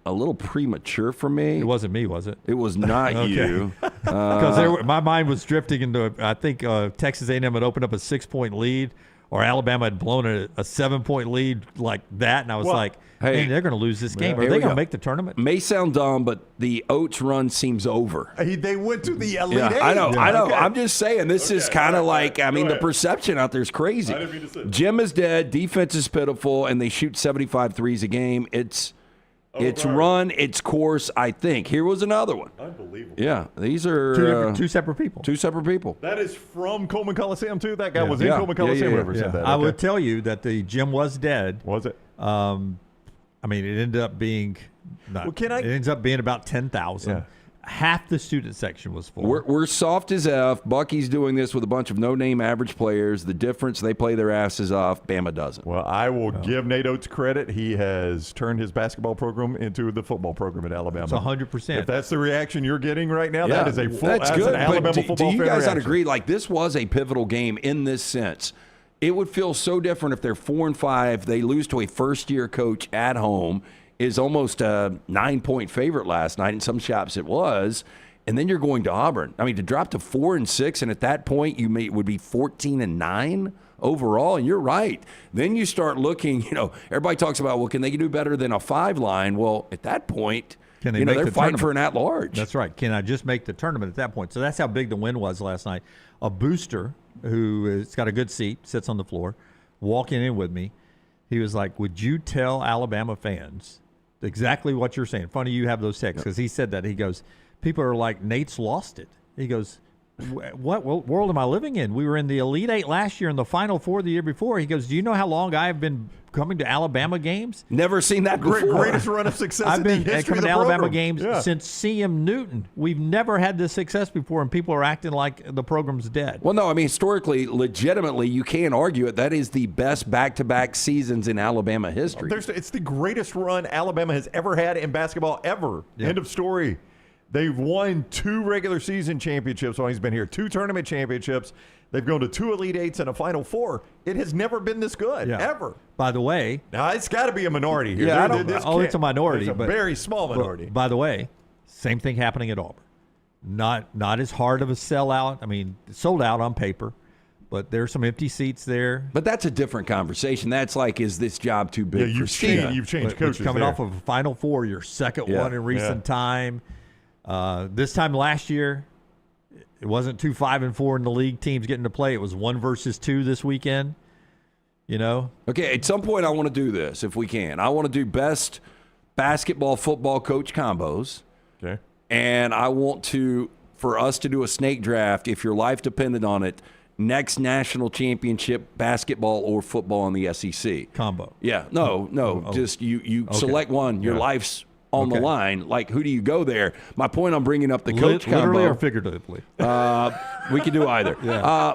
a little premature for me. It wasn't me, was it? It was not you. Because my mind was drifting into, I think Texas A&M had opened up a 6-point lead, or Alabama had blown a 7-point lead like that, and I was like, man, they're going to lose this game. Are they going to make the tournament? May sound dumb, but the Oats run seems over. They went to the Elite Eight. I know. Okay. I'm just saying, this is kind of like, the perception out there is crazy. Jim is dead, defense is pitiful, and they shoot 75 threes a game. It's run, its course, I think. Here was another one. Unbelievable. Yeah, these are two separate people. Two separate people. That is from Coleman Coliseum, too? That guy was in Coleman Coliseum, whoever said that. I would tell you that the gym was dead. Was it? It ended up being it ends up being about 10,000. Yeah. Half the student section was full. We're soft as F. Bucky's doing this with a bunch of no-name average players. The difference, they play their asses off. Bama doesn't. Well, I will give Nate Oates credit. He has turned his basketball program into the football program at Alabama. It's 100%. If that's the reaction you're getting right now, that is a full. That's good. An Alabama football do you fan guys not reaction. agree? Like, this was a pivotal game in this sense. It would feel so different if they're 4-5. They lose to a first-year coach at home. Is almost a 9-point favorite last night. In some shops it was. And then you're going to Auburn. To drop to 4-6, and at that point you would be 14-9 overall. And you're right. Then you start looking. Everybody talks about, well, can they do better than a 5 line? Well, at that point, Can they they're fighting for an at-large. That's right. Can I just make the tournament at that point? So that's how big the win was last night. A booster who has got a good seat, sits on the floor, walking in with me. He was like, "Would you tell Alabama fans exactly what you're saying?" Funny you have those texts, because he said that. He goes, people are like, Nate's lost it. He goes, what world am I living in? We were in the Elite Eight last year and the Final Four the year before. He goes, do you know how long I've been coming to Alabama games? Never seen that before. Greatest run of success I've in been the history coming of the to Alabama program. games since C.M. Newton. We've never had this success before, and people are acting like the program's dead. Well, no, historically, legitimately, you can't argue it. That is the best back-to-back seasons in Alabama history. It's the greatest run Alabama has ever had in basketball ever. Yeah. End of story. They've won 2 regular season championships while he's been here, 2 tournament championships. They've gone to 2 Elite Eights and a Final Four. It has never been this good, ever. By the way, now it's got to be a minority here. Yeah, it's a minority. It's a but, very small minority. By the way, same thing happening at Auburn. Not as hard of a sellout. Sold out on paper, but there's some empty seats there. But that's a different conversation. That's like, is this job too big for Steve? You've changed coaches coming there. off of a Final Four, your second one in recent time. This time last year, it wasn't 2 5-4 in the league teams getting to play. It was 1 versus 2 this weekend. Okay, at some point I want to do this if we can. I want to do best basketball football coach combos. Okay. And I want for us to do a snake draft if your life depended on it. Next national championship basketball or football in the SEC combo. Yeah, no. Just you select one. Your life's on the line. Like, who do you go there? My point, I'm bringing up the coach combo. Literally or figuratively? We can do either.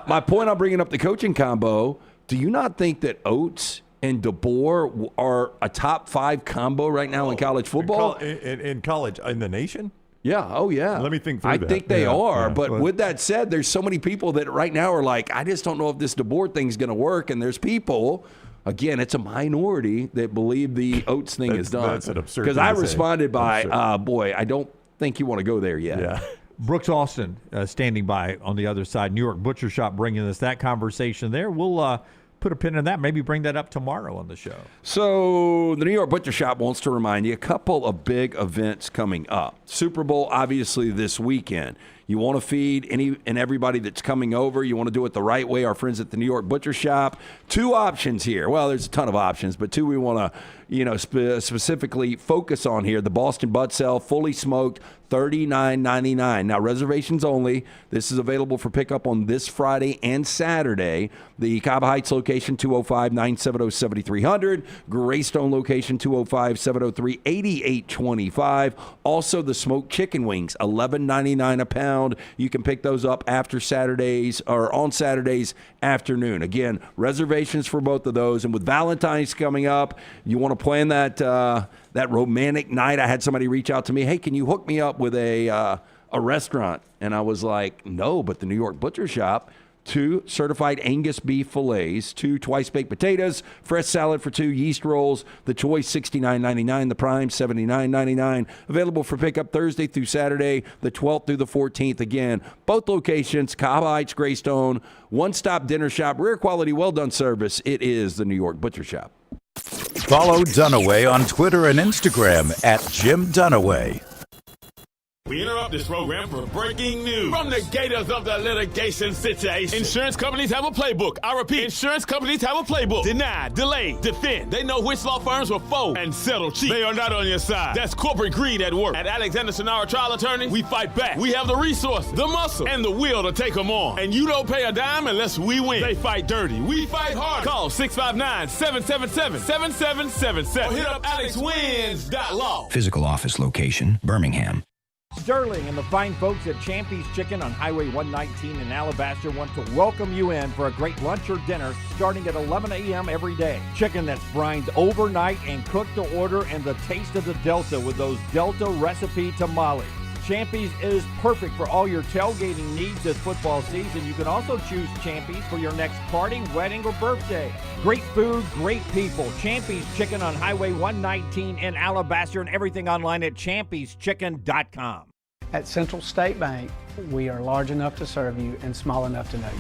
My point, I'm bringing up the coaching combo. Do you not think that Oates and DeBoer are a top 5 combo right now in college football? In college, in the nation? Yeah. Oh, yeah. Let me think through I that. think they are. Yeah. But with that said, there's so many people that right now are like, I just don't know if this DeBoer thing's going to work. And there's people, again, it's a minority that believe the Oates thing is done. That's an absurd Because thing I to say. responded by, boy, I don't think you want to go there yet. Yeah. Brooks Austin standing by on the other side. New York Butcher Shop bringing us that conversation there. We'll put a pin in that. Maybe bring that up tomorrow on the show. So the New York Butcher Shop wants to remind you a couple of big events coming up. Super Bowl, obviously, this weekend. You want to feed any and everybody that's coming over. You want to do it the right way. Our friends at the New York Butcher Shop. 2 options here. Well, there's a ton of options, but 2 we want to specifically focus on here. The Boston Butt Cell, fully smoked, $39.99. Now, reservations only. This is available for pickup on this Friday and Saturday. The Cobb Heights location, 205-970-7300. Greystone location, 205-703-8825. Also, the smoked chicken wings, $11.99 a pound. round. You can pick those up after Saturdays or on Saturdays afternoon. Again, reservations for both of those. And with Valentine's coming up, you want to plan that romantic night. I had somebody reach out to me, hey, can you hook me up with a restaurant? And I was like, no, but the New York Butcher Shop, 2 certified Angus beef fillets, 2 twice-baked potatoes, fresh salad for 2, yeast rolls, the choice $69.99, the prime $79.99. Available for pickup Thursday through Saturday, the 12th through the 14th. Again, both locations, Cahaba Heights, Greystone, one-stop dinner shop, rare quality, well-done service. It is the New York Butcher Shop. Follow Dunaway on Twitter and Instagram at Jim Dunaway. We interrupt this program for breaking news. From the Gators of the litigation situation. Insurance companies have a playbook. I repeat, insurance companies have a playbook. Deny, delay, defend. They know which law firms will fold and settle cheap. They are not on your side. That's corporate greed at work. At Alexander Sonara Trial Attorneys, we fight back. We have the resources, the muscle, and the will to take them on. And you don't pay a dime unless we win. They fight dirty. We fight hard. Call 659-777-7777. Or hit up alexwins.law. Physical office location, Birmingham. Sterling and the fine folks at Champy's Chicken on Highway 119 in Alabaster want to welcome you in for a great lunch or dinner starting at 11 a.m. every day. Chicken that's brined overnight and cooked to order, and the taste of the Delta with those Delta recipe tamales. Champy's is perfect for all your tailgating needs this football season. You can also choose Champy's for your next party, wedding, or birthday. Great food, great people. Champy's Chicken on Highway 119 in Alabaster, and everything online at champyschicken.com. At Central State Bank, we are large enough to serve you and small enough to know you.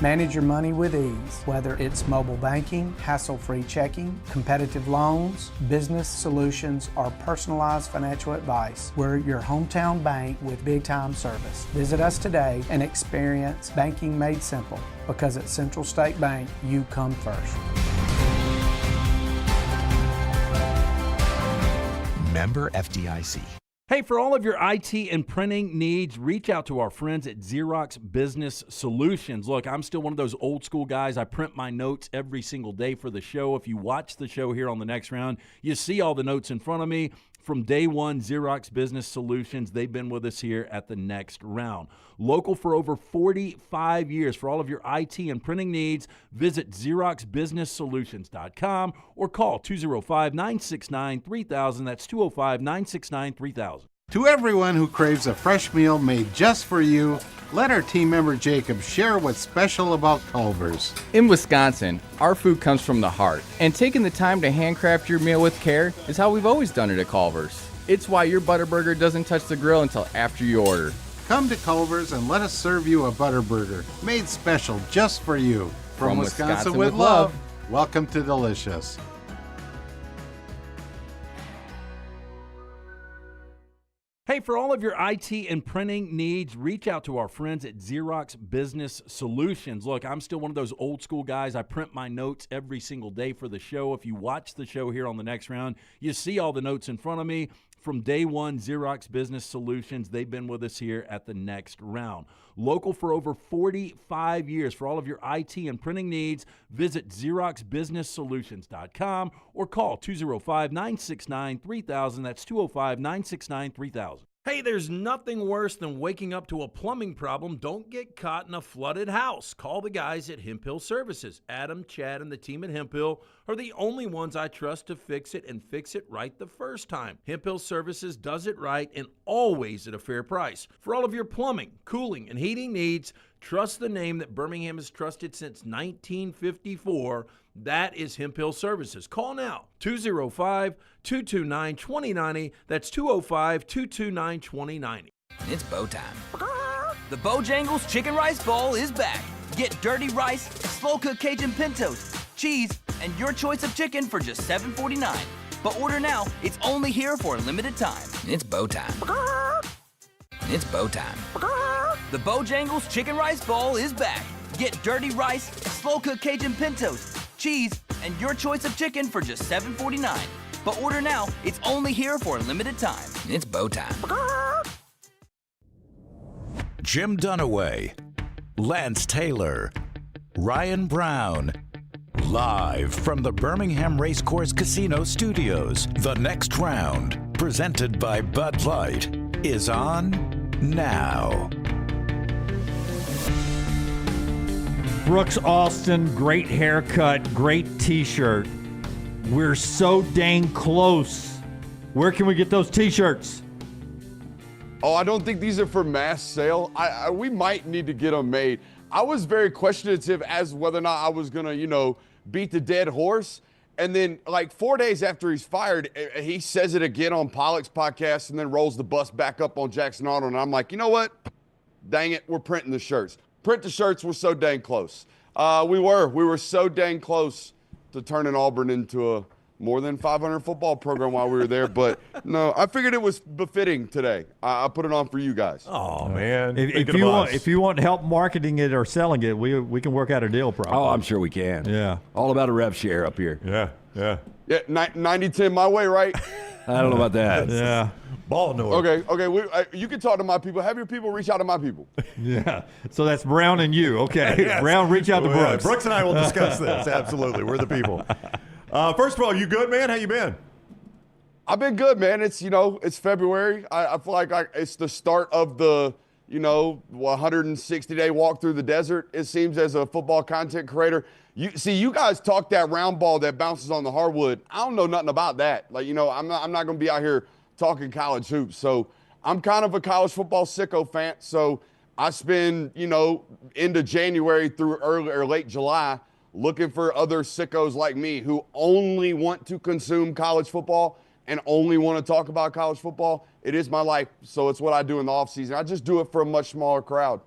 Manage your money with ease, whether it's mobile banking, hassle-free checking, competitive loans, business solutions, or personalized financial advice. We're your hometown bank with big-time service. Visit us today and experience banking made simple, because at Central State Bank, you come first. Member FDIC. Hey, for all of your IT and printing needs, reach out to our friends at Xerox Business Solutions. Look, I'm still one of those old school guys. I print my notes every single day for the show. If you watch the show here on the Next Round, you see all the notes in front of me. From day one, Xerox Business Solutions, they've been with us here at the Next Round. Local for over 45 years. For all of your IT and printing needs, visit XeroxBusinessSolutions.com or call 205-969-3000. That's 205-969-3000. To everyone who craves a fresh meal made just for you, let our team member Jacob share what's special about Culver's. In Wisconsin, our food comes from the heart, and taking the time to handcraft your meal with care is how we've always done it at Culver's. It's why your Butterburger doesn't touch the grill until after you order. Come to Culver's and let us serve you a Butterburger made special just for you. From Wisconsin with love, welcome to Delicious. Hey, for all of your IT and printing needs, reach out to our friends at Xerox Business Solutions. Look, I'm still one of those old school guys. I print my notes every single day for the show. If you watch the show here on the Next Round, you see all the notes in front of me. From day one, Xerox Business Solutions, they've been with us here at the Next Round. Local for over 45 years. For all of your IT and printing needs, visit XeroxBusinessSolutions.com or call 205-969-3000. That's 205-969-3000. Hey, there's nothing worse than waking up to a plumbing problem. Don't get caught in a flooded house. Call the guys at Hemp Hill Services. Adam, Chad, and the team at Hemp Hill are the only ones I trust to fix it and fix it right the first time. Hemp Hill Services does it right and always at a fair price. For all of your plumbing, cooling, and heating needs, trust the name that Birmingham has trusted since 1954. That is Hemp Hill Services. Call now, 205-229-2090. That's 205-229-2090. It's bow time. The Bojangles Chicken Rice Bowl is back. Get dirty rice, slow-cooked Cajun pintos, cheese, and your choice of chicken for just $7.49. But order now. It's only here for a limited time. It's bow time. It's bow time. The Bojangles Chicken Rice Bowl is back. Get dirty rice, slow-cooked Cajun pintos, cheese, and your choice of chicken for just $7.49. But order now. It's only here for a limited time. It's bow time. Jim Dunaway, Lance Taylor, Ryan Brown. Live from the Birmingham Racecourse Casino Studios, The Next Round, presented by Bud Light. is on now. Brooks Austin, great haircut, great T-shirt. We're so dang close. Where can we get those T-shirts? Oh, I don't think these are for mass sale. We might need to get them made. I was very questionative as whether or not I was going to, beat the dead horse. And then, 4 days after he's fired, he says it again on Pollock's podcast and then rolls the bus back up on Jackson Arnold. And I'm like, you know what? Dang it, we're printing the shirts. Print the shirts. We're so dang close. We were so dang close to turning Auburn into a more than 500 football program while we were there. But no, I figured it was befitting today. I put it on for you guys. Oh man! If you want help marketing it or selling it, we can work out a deal. Probably. Oh, I'm sure we can. Yeah. All about a rev share up here. Yeah. Yeah. 90-10 my way, right? I don't know about that. Yeah. Ball north. Okay. You can talk to my people. Have your people reach out to my people. Yeah. So that's Brown and you. Okay. Yes. Brown, reach out to Brooks. Brooks and I will discuss this. Absolutely. We're the people. First of all, you good, man? How you been? I've been good, man. It's, it's February. I feel like it's the start of the, 160-day walk through the desert, it seems, as a football content creator. You guys talk that round ball that bounces on the hardwood. I don't know nothing about that. I'm not going to be out here talking college hoops. So I'm kind of a college football sicko fan. So I spend, into January through early or late July looking for other sickos like me who only want to consume college football and only want to talk about college football. It is my life, so it's what I do in the offseason. I just do it for a much smaller crowd.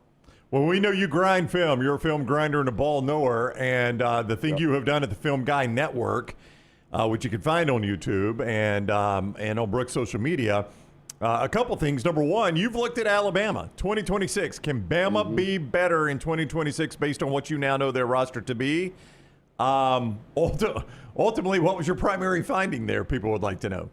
Well, we know you grind film. You're a film grinder and a ball knower, and the thing you have done at the Film Guy Network, which you can find on YouTube and on Brooks' social media, a couple things. Number one, you've looked at Alabama, 2026. Can Bama be better in 2026 based on what you now know their roster to be? Ultimately, what was your primary finding there? People would like to know.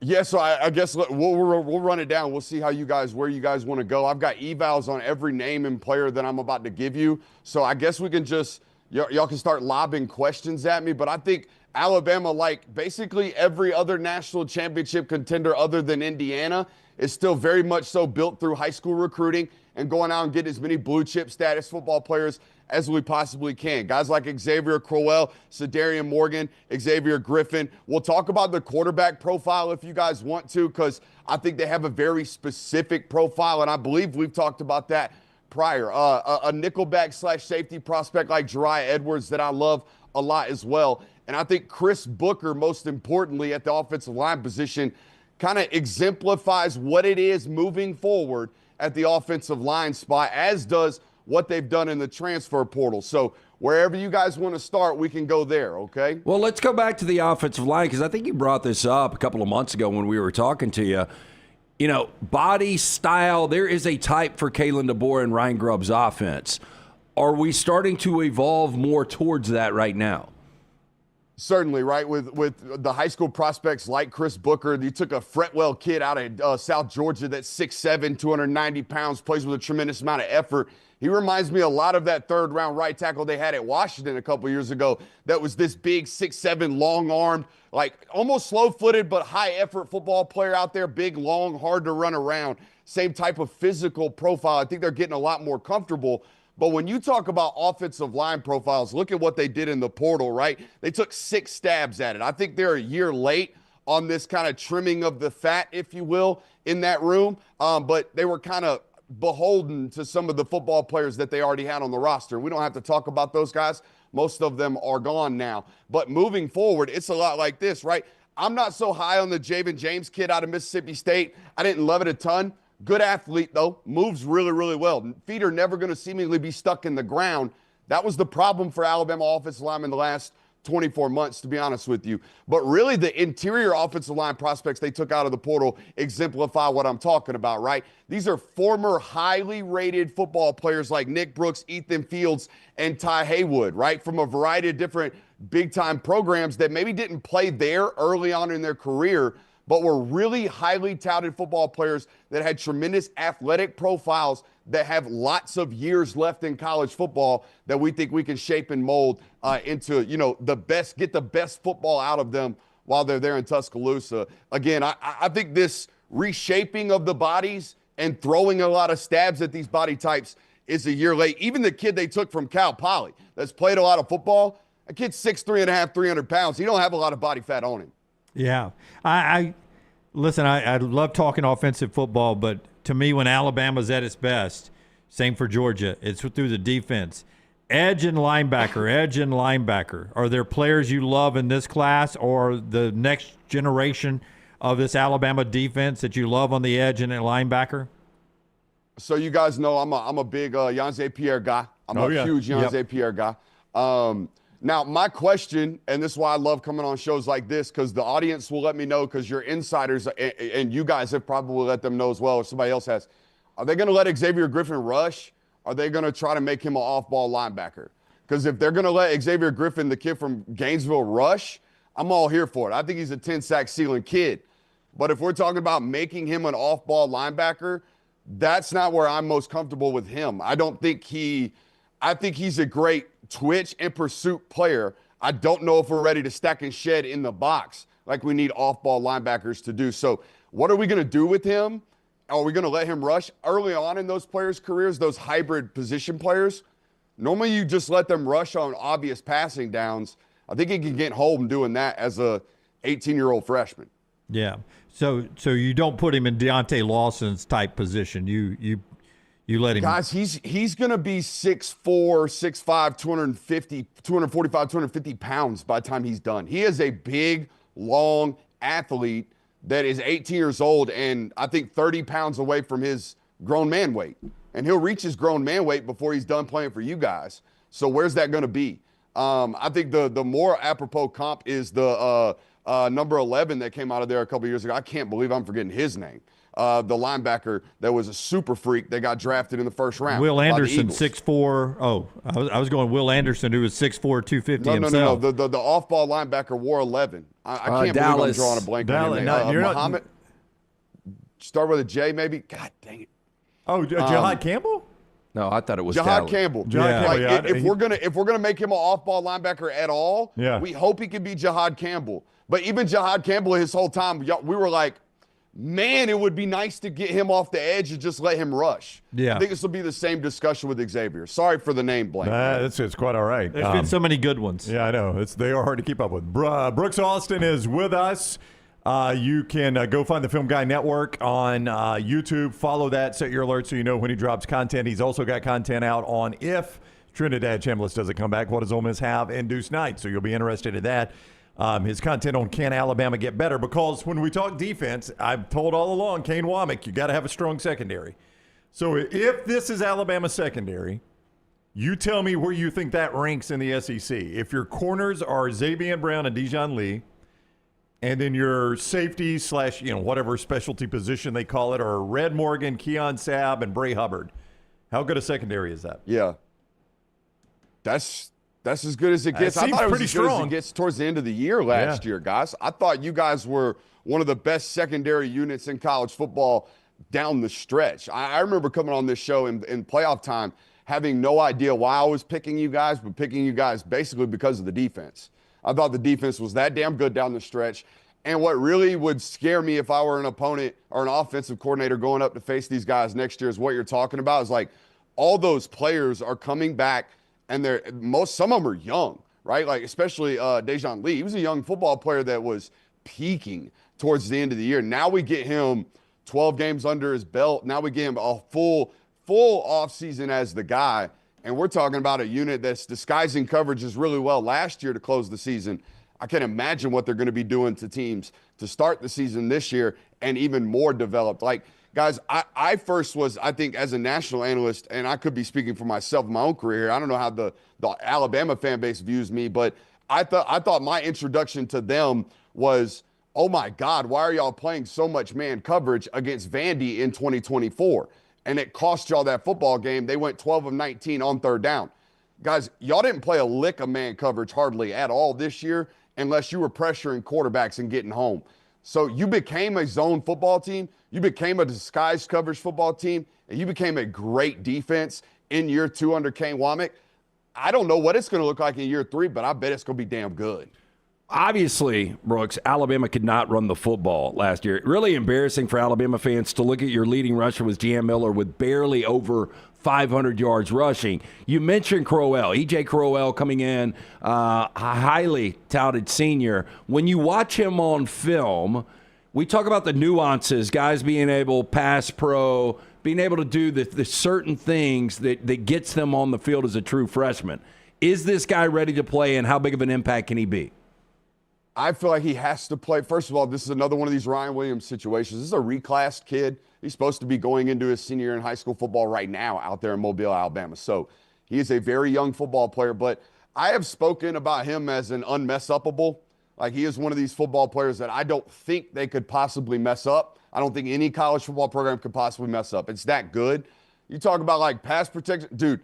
Yeah, so I guess we'll run it down. We'll see where you guys want to go. I've got evals on every name and player that I'm about to give you. So I guess we can just y'all can start lobbing questions at me. But I think Alabama, like basically every other national championship contender other than Indiana, is still very much so built through high school recruiting and going out and get as many blue chip status football players as we possibly can. Guys like Xavier Crowell, Cedarian Morgan, Xavier Griffin. We'll talk about the quarterback profile if you guys want to, because I think they have a very specific profile, and I believe we've talked about that prior. A nickelback / safety prospect like Jeriah Edwards that I love a lot as well. And I think Chris Booker, most importantly, at the offensive line position, kind of exemplifies what it is moving forward at the offensive line spot, as does what they've done in the transfer portal. So wherever you guys want to start, we can go there, okay? Well, let's go back to the offensive line, because I think you brought this up a couple of months ago when we were talking to you. Body, style, there is a type for Kalen DeBoer and Ryan Grubb's offense. Are we starting to evolve more towards that right now? Certainly, right? With the high school prospects like Chris Booker, you took a Fretwell kid out of South Georgia that's 6'7", 290 pounds, plays with a tremendous amount of effort. He reminds me a lot of that third-round right tackle they had at Washington a couple years ago that was this big 6'7", long-armed, like almost slow-footed but high-effort football player out there, big, long, hard to run around. Same type of physical profile. I think they're getting a lot more comfortable. But when you talk about offensive line profiles, look at what they did in the portal, right? They took 6 stabs at it. I think they're a year late on this kind of trimming of the fat, if you will, in that room. But they were kind of beholden to some of the football players that they already had on the roster. We don't have to talk about those guys. Most of them are gone now. But moving forward, it's a lot like this, right? I'm not so high on the Javen James kid out of Mississippi State. I didn't love it a ton. Good athlete, though. Moves really, really well. Feet are never going to seemingly be stuck in the ground. That was the problem for Alabama offensive linemen the last 24 months, to be honest with you. But really, the interior offensive line prospects they took out of the portal exemplify what I'm talking about, right? These are former highly rated football players like Nick Brooks, Ethan Fields, and Ty Haywood, right? From a variety of different big-time programs that maybe didn't play there early on in their career, but were really highly touted football players that had tremendous athletic profiles that have lots of years left in college football that we think we can shape and mold into, the best, get the best football out of them while they're there in Tuscaloosa. Again, I think this reshaping of the bodies and throwing a lot of stabs at these body types is a year late. Even the kid they took from Cal Poly that's played a lot of football, a kid's 6'3.5", 300 pounds. He don't have a lot of body fat on him. Yeah. I listen, I love talking offensive football, but to me, when Alabama's at its best, same for Georgia, it's through the defense. Edge and linebacker. Are there players you love in this class or the next generation of this Alabama defense that you love on the edge and at linebacker? So you guys know I'm a big Yanze Pierre guy. I'm a huge Yanze Pierre guy. Now, my question, and this is why I love coming on shows like this, because the audience will let me know, because you're insiders, and you guys have probably let them know as well, or somebody else has. Are they going to let Xavier Griffin rush? Are they going to try to make him an off-ball linebacker? Because if they're going to let Xavier Griffin, the kid from Gainesville, rush, I'm all here for it. I think he's a 10-sack ceiling kid. But if we're talking about making him an off-ball linebacker, that's not where I'm most comfortable with him. I think he's a great twitch and pursuit player. I don't know if we're ready to stack and shed in the box like we need off-ball linebackers to do. So what are we going to do with him? Are we going to let him rush? Early on in those players' careers, those hybrid position players, normally you just let them rush on obvious passing downs. I think he can get home doing that as a 18-year-old freshman. Yeah. So you don't put him in Deontay Lawson's type position. You let him. Guys, he's going to be 6'4", 6'5", 245, 250 pounds by the time he's done. He is a big, long athlete that is 18 years old and I think 30 pounds away from his grown man weight. And he'll reach his grown man weight before he's done playing for you guys. So where's that going to be? I think the more apropos comp is the number 11 that came out of there a couple years ago. I can't believe I'm forgetting his name. The linebacker that was a super freak that got drafted in the first round. Will Anderson, 6'4". Oh, I was going Will Anderson, who was 6'4", 250 himself. No. The off-ball linebacker wore 11. I can't believe I'm drawing a blank on his name. Muhammad. Start with a J, maybe. God dang it. Oh, Jahad Campbell? No, I thought it was Jahad Campbell. Yeah. If we're gonna make him an off-ball linebacker at all, we hope he can be Jahad Campbell. But even Jahad Campbell, his whole time, we were like, man, it would be nice to get him off the edge and just let him rush. Yeah. I think this will be the same discussion with Xavier. Sorry for the name blank. It's quite all right. There's been so many good ones. Yeah, I know. They are hard to keep up with. Brooks Austin is with us. You can go find the Film Guy Network on YouTube. Follow that. Set your alerts so you know when he drops content. He's also got content out on if Trinidad Chambliss doesn't come back, what does Ole Miss have in Deuce Night? So you'll be interested in that. His content on can Alabama get better? Because when we talk defense, I've told all along, Kane Womack, you got to have a strong secondary. So if this is Alabama secondary, you tell me where you think that ranks in the SEC. If your corners are Xavier Brown and Dijon Lee, and then your safety / whatever specialty position they call it, are Red Morgan, Keon Sabb, and Bray Hubbard, how good a secondary is that? Yeah. That's as good as it gets. I thought it was as good as it gets towards the end of the year last year, guys. I thought you guys were one of the best secondary units in college football down the stretch. I remember coming on this show in playoff time having no idea why I was picking you guys, but picking you guys basically because of the defense. I thought the defense was that damn good down the stretch. And what really would scare me if I were an opponent or an offensive coordinator going up to face these guys next year is what you're talking about. Is like all those players are coming back, and some of them are young, right? Like especially Dijon Lee. He was a young football player that was peaking towards the end of the year. Now we get him 12 games under his belt. Now we get him a full offseason as the guy. And we're talking about a unit that's disguising coverages really well last year to close the season. I can imagine what they're going to be doing to teams to start the season this year and even more developed. Like, guys, I first was, I think, as a national analyst, and I could be speaking for myself in my own career. I don't know how the Alabama fan base views me, but I thought my introduction to them was, oh, my God, why are y'all playing so much man coverage against Vandy in 2024? And it cost y'all that football game. They went 12 of 19 on third down. Guys, y'all didn't play a lick of man coverage hardly at all this year unless you were pressuring quarterbacks and getting home. So you became a zone football team. You became a disguised coverage football team, and you became a great defense in year 2 under Kane Womack. I don't know what it's going to look like in year 3, but I bet it's going to be damn good. Obviously, Brooks, Alabama could not run the football last year. Really embarrassing for Alabama fans to look at your leading rusher was Jam Miller with barely over 500 yards rushing. You mentioned Crowell, E.J. Crowell coming in, a highly touted senior. When you watch him on film, we talk about the nuances, guys being able, pass pro, being able to do the certain things that gets them on the field as a true freshman. Is this guy ready to play, and how big of an impact can he be? I feel like he has to play. First of all, this is another one of these Ryan Williams situations. This is a reclassed kid. He's supposed to be going into his senior year in high school football right now out there in Mobile, Alabama. So he is a very young football player, but I have spoken about him as an unmess-upable. Like, he is one of these football players that I don't think they could possibly mess up. I don't think any college football program could possibly mess up. It's that good. You talk about, like, pass protection. Dude,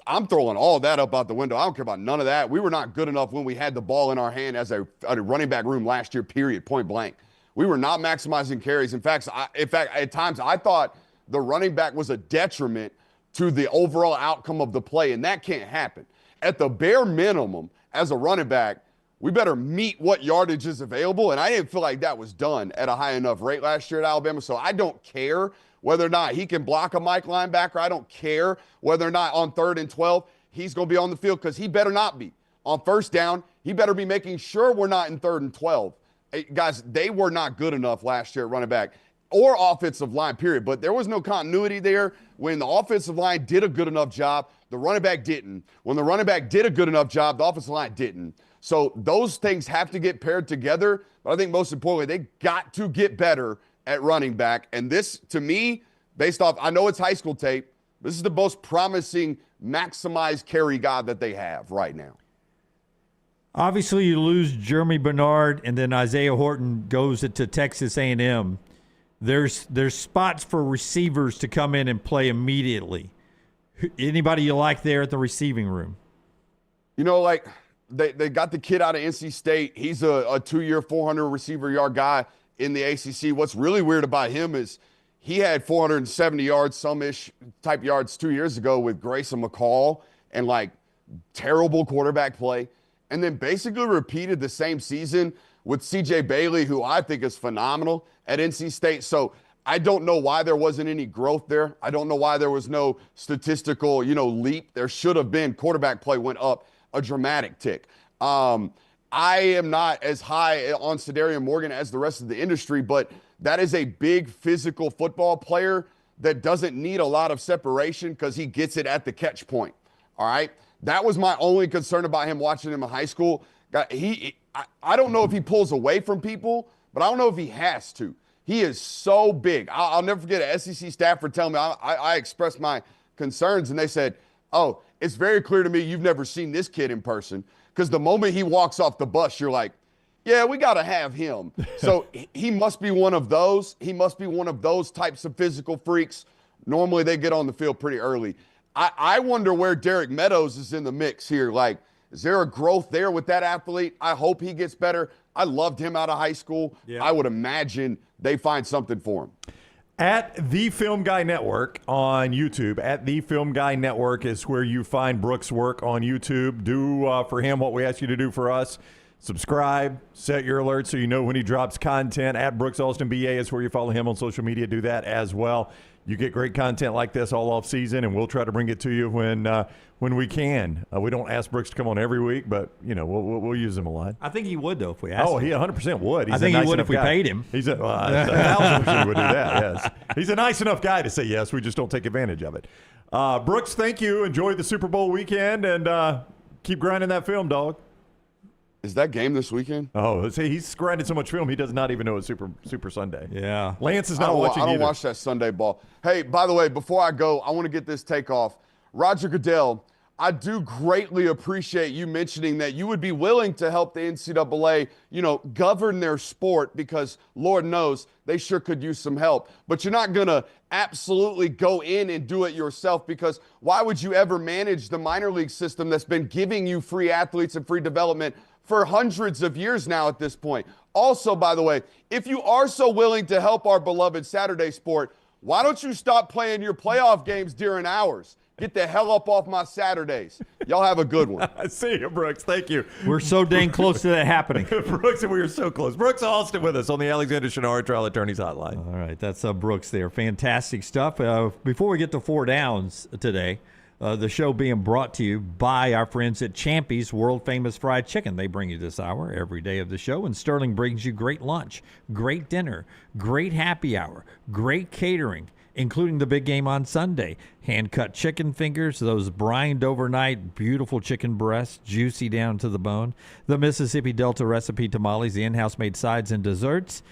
I'm throwing all that up out the window. I don't care about none of that. We were not good enough when we had the ball in our hand as a running back room last year, period, point blank. We were not maximizing carries. In fact, at times I thought the running back was a detriment to the overall outcome of the play, and that can't happen. At the bare minimum, as a running back, we better meet what yardage is available, and I didn't feel like that was done at a high enough rate last year at Alabama, so I don't care whether or not he can block a Mike linebacker. I don't care whether or not on 3rd and 12 he's going to be on the field, because he better not be. On first down, he better be making sure we're not in 3rd and 12. Hey, guys, they were not good enough last year at running back or offensive line, period. But there was no continuity there. When the offensive line did a good enough job, the running back didn't. When the running back did a good enough job, the offensive line didn't. So those things have to get paired together. But I think most importantly, they got to get better at running back. And this, to me, based off, I know it's high school tape, this is the most promising maximized carry guy that they have right now. Obviously, you lose Jeremy Bernard, and then Isaiah Horton goes to Texas A&M. There's spots for receivers to come in and play immediately. Anybody you like there at the receiving room? You know, like they got the kid out of NC State. He's a 2-year, 400 receiver yard guy in the ACC. What's really weird about him is he had 470 yards, some-ish type yards 2 years ago with Grayson McCall and, like, terrible quarterback play. And then basically repeated the same season with C.J. Bailey, who I think is phenomenal at NC State. So I don't know why there wasn't any growth there. I don't know why there was no statistical, leap. There should have been. Quarterback play went up a dramatic tick. I am not as high on Cedarian Morgan as the rest of the industry, but that is a big physical football player that doesn't need a lot of separation because he gets it at the catch point. All right? That was my only concern about him watching him in high school. I don't know if he pulls away from people, but I don't know if he has to. He is so big. I'll never forget an SEC staffer telling me, I expressed my concerns, and they said, oh, it's very clear to me you've never seen this kid in person, because the moment he walks off the bus, you're like, yeah, we got to have him. So he must be one of those. He must be one of those types of physical freaks. Normally they get on the field pretty early. I wonder where Derek Meadows is in the mix here. Like, is there a growth there with that athlete? I hope he gets better. I loved him out of high school. Yeah. I would imagine they find something for him. At The Film Guy Network on YouTube. At The Film Guy Network is where you find Brooks' work on YouTube. Do for him what we ask you to do for us. Subscribe, set your alerts so you know when he drops content. At Brooks Alston BA is where you follow him on social media. Do that as well. You get great content like this all off season, and we'll try to bring it to you when we can. We don't ask Brooks to come on every week, but we'll use him a lot. I think he would, though, if we asked him. Oh, he 100% would. I think he would if we paid him. He's 1,000% would do that. Yes, he's a nice enough guy to say yes. We just don't take advantage of it. Brooks, thank you. Enjoy the Super Bowl weekend, and keep grinding that film, dog. Is that game this weekend? Oh, see, he's grinding so much film, he does not even know it's Super Sunday. Yeah. Lance is not watching either. I don't watch that Sunday ball. Hey, by the way, before I go, I want to get this take off. Roger Goodell, I do greatly appreciate you mentioning that you would be willing to help the NCAA, govern their sport, because Lord knows they sure could use some help. But you're not going to absolutely go in and do it yourself, because why would you ever manage the minor league system that's been giving you free athletes and free development for hundreds of years now at this point? Also, by the way, if you are so willing to help our beloved Saturday sport, why don't you stop playing your playoff games during hours? Get the hell up off my Saturdays. Y'all have a good one. I see you, Brooks. Thank you. We're so dang close to that happening. Brooks, and we are so close. Brooks Alston with us on the Alexander Shenard Trial Attorneys Hotline. All right, that's Brooks there. Fantastic stuff. Before we get to 4 downs today, the show being brought to you by our friends at Champi's World Famous Fried Chicken. They bring you this hour every day of the show, and Sterling brings you great lunch, great dinner, great happy hour, great catering, including the big game on Sunday. Hand-cut chicken fingers, those brined overnight, beautiful chicken breasts, juicy down to the bone. The Mississippi Delta recipe tamales, the in-house made sides and desserts.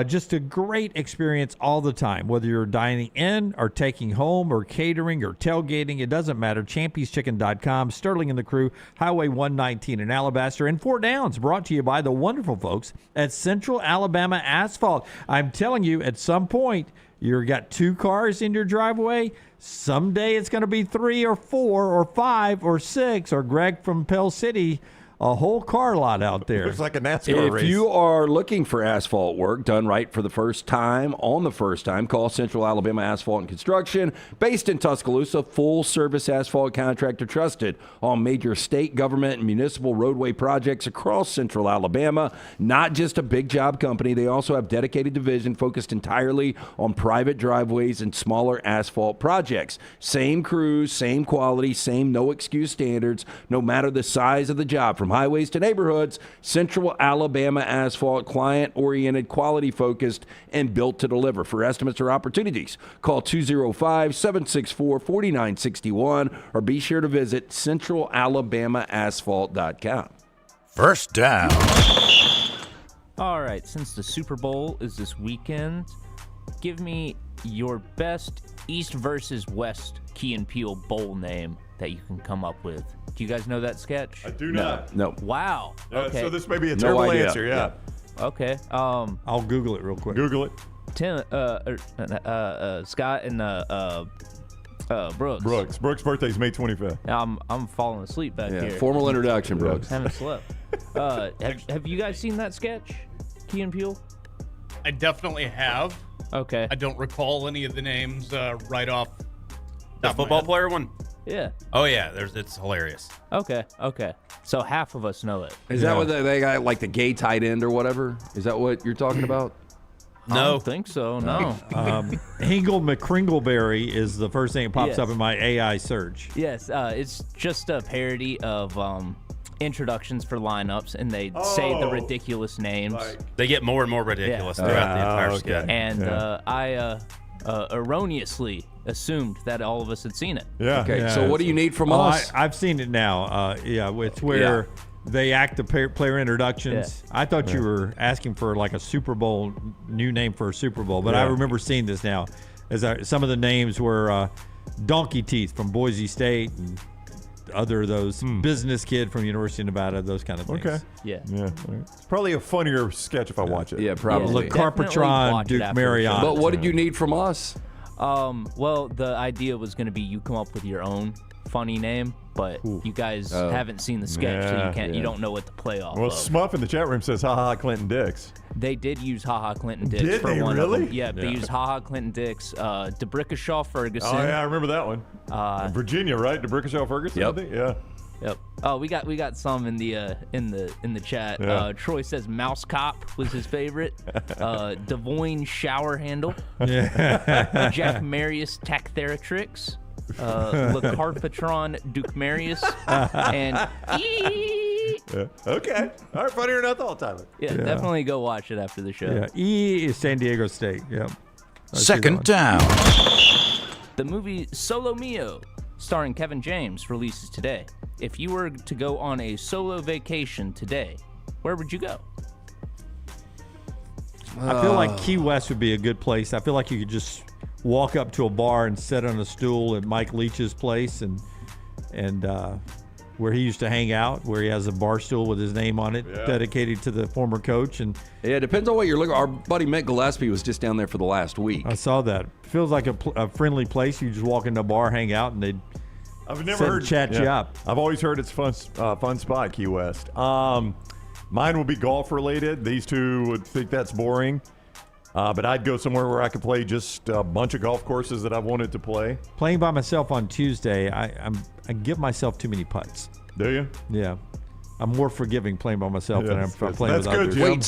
Just a great experience all the time, whether you're dining in or taking home or catering or tailgating. It doesn't matter. ChampiesChicken.com, Sterling and the crew, Highway 119 in Alabaster. And 4 downs brought to you by the wonderful folks at Central Alabama Asphalt. I'm telling you, at some point, you've got 2 cars in your driveway. Someday it's going to be 3 or 4 or 5 or 6, or Greg from Pell City, a whole car lot out there. Looks like a NASCAR race. If you are looking for asphalt work done right for the first time, call Central Alabama Asphalt and Construction, based in Tuscaloosa, full-service asphalt contractor trusted on major state, government, and municipal roadway projects across Central Alabama. Not just a big job company, they also have dedicated division focused entirely on private driveways and smaller asphalt projects. Same crews, same quality, same no-excuse standards, no matter the size of the job. From highways to neighborhoods, Central Alabama Asphalt, client-oriented, quality-focused, and built to deliver. For estimates or opportunities, call 205-764-4961 or be sure to visit centralalabamaasphalt.com. First down. All right, since the Super Bowl is this weekend, give me your best East versus West Key and Peele bowl name that you can come up with. Do you guys know that sketch? I do not. No. Wow. Okay. So this may be a terrible answer, yeah. Okay. I'll Google it real quick. Google it. Scott and Brooks. Brooks' birthday's May 25th. I'm falling asleep back here. Formal introduction, Brooks. Haven't slept. Have you guys seen that sketch, Key and Peele? I definitely have. Okay. I don't recall any of the names right off. The football player one? Yeah. Oh, yeah. It's hilarious. Okay. So half of us know it. Is that what they got, like the gay tight end or whatever? Is that what you're talking about? I don't think so, no. Hingle McCringleberry is the first thing that pops up in my AI search. Yes, it's just a parody of introductions for lineups, and they say the ridiculous names. They get more and more ridiculous throughout the entire sketch. And I erroneously assumed that all of us had seen it. Yeah. Okay, so what do you need from us? I've seen it now. It's where they act the player introductions. I thought you were asking for like a Super Bowl, new name for a Super Bowl, but I remember seeing this now. Some of the names were Donkey Teeth from Boise State and other those business kid from University of Nevada, those kind of things. Okay. Yeah. It's probably a funnier sketch if I watch it. Yeah, probably. Le Carpatron, Duke Marriott. But what did you need from us? Well, the idea was going to be you come up with your own funny name, but you guys haven't seen the sketch, so you don't know what to play off Well, of. Smuff in the chat room says, ha Clinton Dix. They did use Ha Clinton Dix Did for they one really? of them. Yeah, they used Ha Clinton Dix, DeBrickashaw Ferguson. Oh, yeah, I remember that one. Virginia, right? DeBrickashaw Ferguson, I think? Yeah. Yep. Oh, we got some in the chat. Yeah. Troy says Mouse Cop was his favorite. Devoyne Shower Handle. Yeah. Jack Marius Tactheratrix. Le Carpatron Duke Marius. And Okay. All right, funnier than I thought, Tyler. Yeah, definitely go watch it after the show. Yeah. E is San Diego State. Yep. Second down. The movie Solo Mio, starring Kevin James, releases today. If you were to go on a solo vacation today, where would you go? I feel like Key West would be a good place. I feel like you could just walk up to a bar and sit on a stool at Mike Leach's place and where he used to hang out, where he has a bar stool with his name on it, dedicated to the former coach. And it depends on what you're looking. Our buddy Mick Gillespie was just down there for the last week. I saw that. Feels like a friendly place. You just walk into a bar, hang out, and they'd chat you up. I've always heard it's fun spot, Key West. Mine will be golf related. These two would think that's boring. But I'd go somewhere where I could play just a bunch of golf courses that I've wanted to play. Playing by myself on Tuesday, I give myself too many putts. Do you? Yeah. I'm more forgiving playing by myself than I'm playing with others. Wait,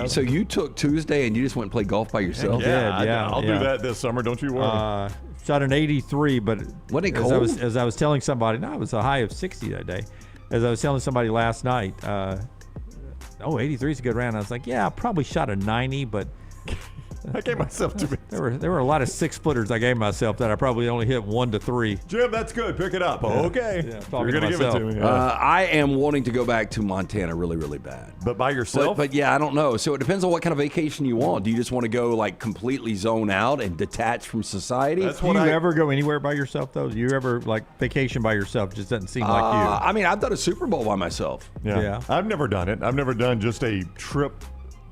so you took Tuesday and you just went and played golf by yourself? I'll do that this summer. Don't you worry. Shot an 83, but wasn't it as cold? I was telling somebody, no, it was a high of 60 that day. As I was telling somebody last night, 83 is a good round. I was like, yeah, I probably shot a 90, but I gave myself too many. There were a lot of 6-footers I gave myself that I probably only hit 1 to 3. Jim, that's good. Pick it up. Yeah. Okay. Yeah, You're going to give it to me. I am wanting to go back to Montana really, really bad. But by yourself? But yeah, I don't know. So it depends on what kind of vacation you want. Do you just want to go like completely zone out and detach from society? Do you ever go anywhere by yourself, though? Do you ever like vacation by yourself? It just doesn't seem like you. I mean, I've done a Super Bowl by myself. Yeah. I've never done it. I've never done just a trip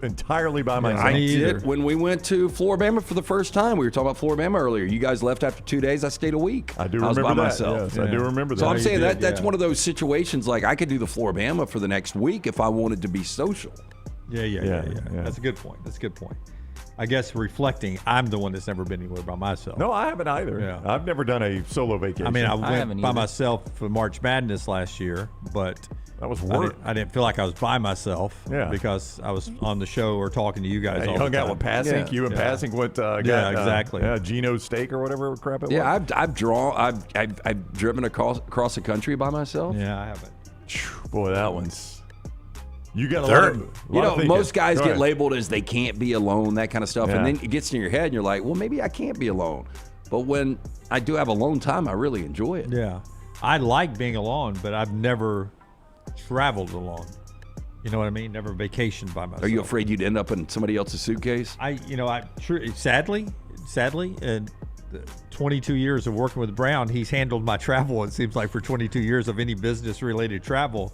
entirely by myself. I did when we went to Floribama for the first time. We were talking about Floribama earlier. You guys left after 2 days. I stayed a week. I do remember remember by that. myself. Yes, I do remember that. So I'm saying that's yeah. one of those situations. Like I could do the Floribama for the next week if I wanted to be social. Yeah. That's a good point. I guess reflecting, I'm the one that's never been anywhere by myself. No, I haven't either. Yeah. I've never done a solo vacation. I mean, I went haven't by either. myself for March Madness last year, but that was work. I didn't feel like I was by myself because I was on the show or talking to you guys all you the hung time. out with Passink. You and Passink went. Exactly. Gino's Steak or whatever crap it was. Yeah, I've driven across the country by myself. Yeah, I haven't. Boy, that one's. You got a Third. lot of You know, most guys Go get ahead. labeled as they can't be alone, that kind of stuff, and then it gets in your head, and you're like, well, maybe I can't be alone. But when I do have alone time, I really enjoy it. Yeah, I like being alone, but I've never traveled alone. You know what I mean? Never vacationed by myself. Are you afraid you'd end up in somebody else's suitcase? Sadly, and 22 years of working with Brown, he's handled my travel. It seems like for 22 years of any business-related travel.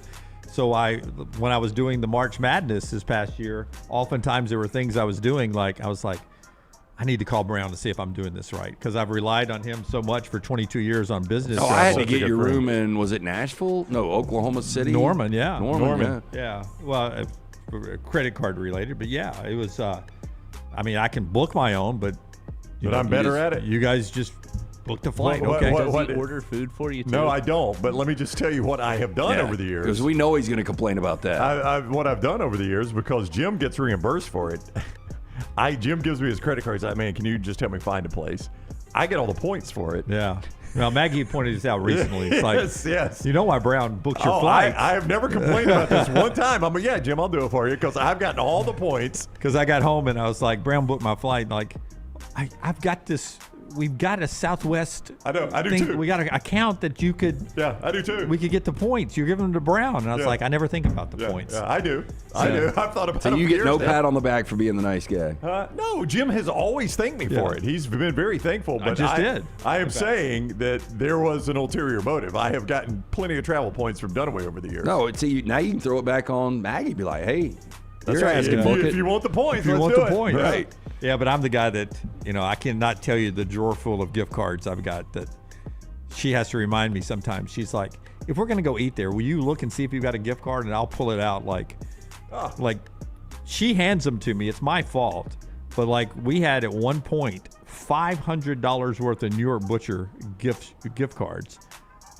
So when I was doing the March Madness this past year, oftentimes there were things I was doing like I was like, I need to call Brown to see if I'm doing this right because I've relied on him so much for 22 years on business. Oh, I had to get your room in, was it Nashville? No, Oklahoma City? Norman, yeah. Norman. Yeah. Well, credit card related, but yeah, it was, I mean, I can book my own, but I'm better at it. You guys just book the flight. What- Okay. what- Does he order food for you, too? No, I don't. But let me just tell you what I have done over the years. Because we know he's going to complain about that. What I've done over the years, because Jim gets reimbursed for it. Jim gives me his credit card. He's like, man, can you just help me find a place? I get all the points for it. Yeah. Now, Maggie pointed this out recently. It's like, yes. You know why Brown books your I flights? have never complained about this one time. I'm like, yeah, Jim, I'll do it for you because I've gotten all the points. Because I got home and I was like, Brown booked my flight. And like, I've got this. We've got a Southwest. I do thing. too. We got an account that you could. Yeah, I do too. We could get the points. You're giving them to Brown, and I was like, I never think about the points. Yeah, I do. I do. I've thought about it. So you for get years no now. pat on the back for being the nice guy. No, Jim has always thanked me for it. He's been very thankful. But did. I am saying that there was an ulterior motive. I have gotten plenty of travel points from Dunaway over the years. No, now you can throw it back on Maggie. Be like, hey, That's you're right. asking book it. If you want the points, If you let's want do the it. points, Right. Yeah, but I'm the guy that I cannot tell you the drawer full of gift cards I've got that she has to remind me sometimes. She's like, if we're gonna go eat there, will you look and see if you've got a gift card, and I'll pull it out. Like she hands them to me. It's my fault, but like we had at one point $500 worth of New York Butcher gift cards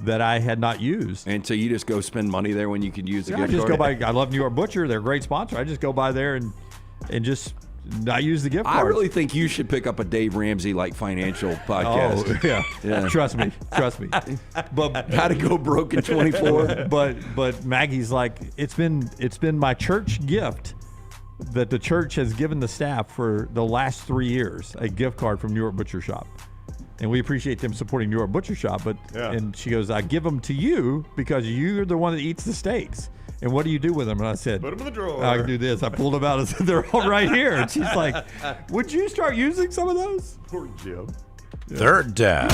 that I had not used. And so you just go spend money there when you could use the I gift just card? go by. I love New York Butcher. They're a great sponsor. I just go by there and just not use the gift card. I really think you should pick up a Dave Ramsey like financial podcast. Oh, yeah. Trust me. But how to go broke in 24. But Maggie's like, it's been my church gift that the church has given the staff for the last 3 years, a gift card from New York Butcher Shop. And we appreciate them supporting New York Butcher Shop, and she goes, I give them to you because you're the one that eats the steaks. And what do you do with them? And I said, put them in the drawer. I can do this. I pulled them out and said, they're all right here. And she's like, would you start using some of those? Poor Jim. Third down.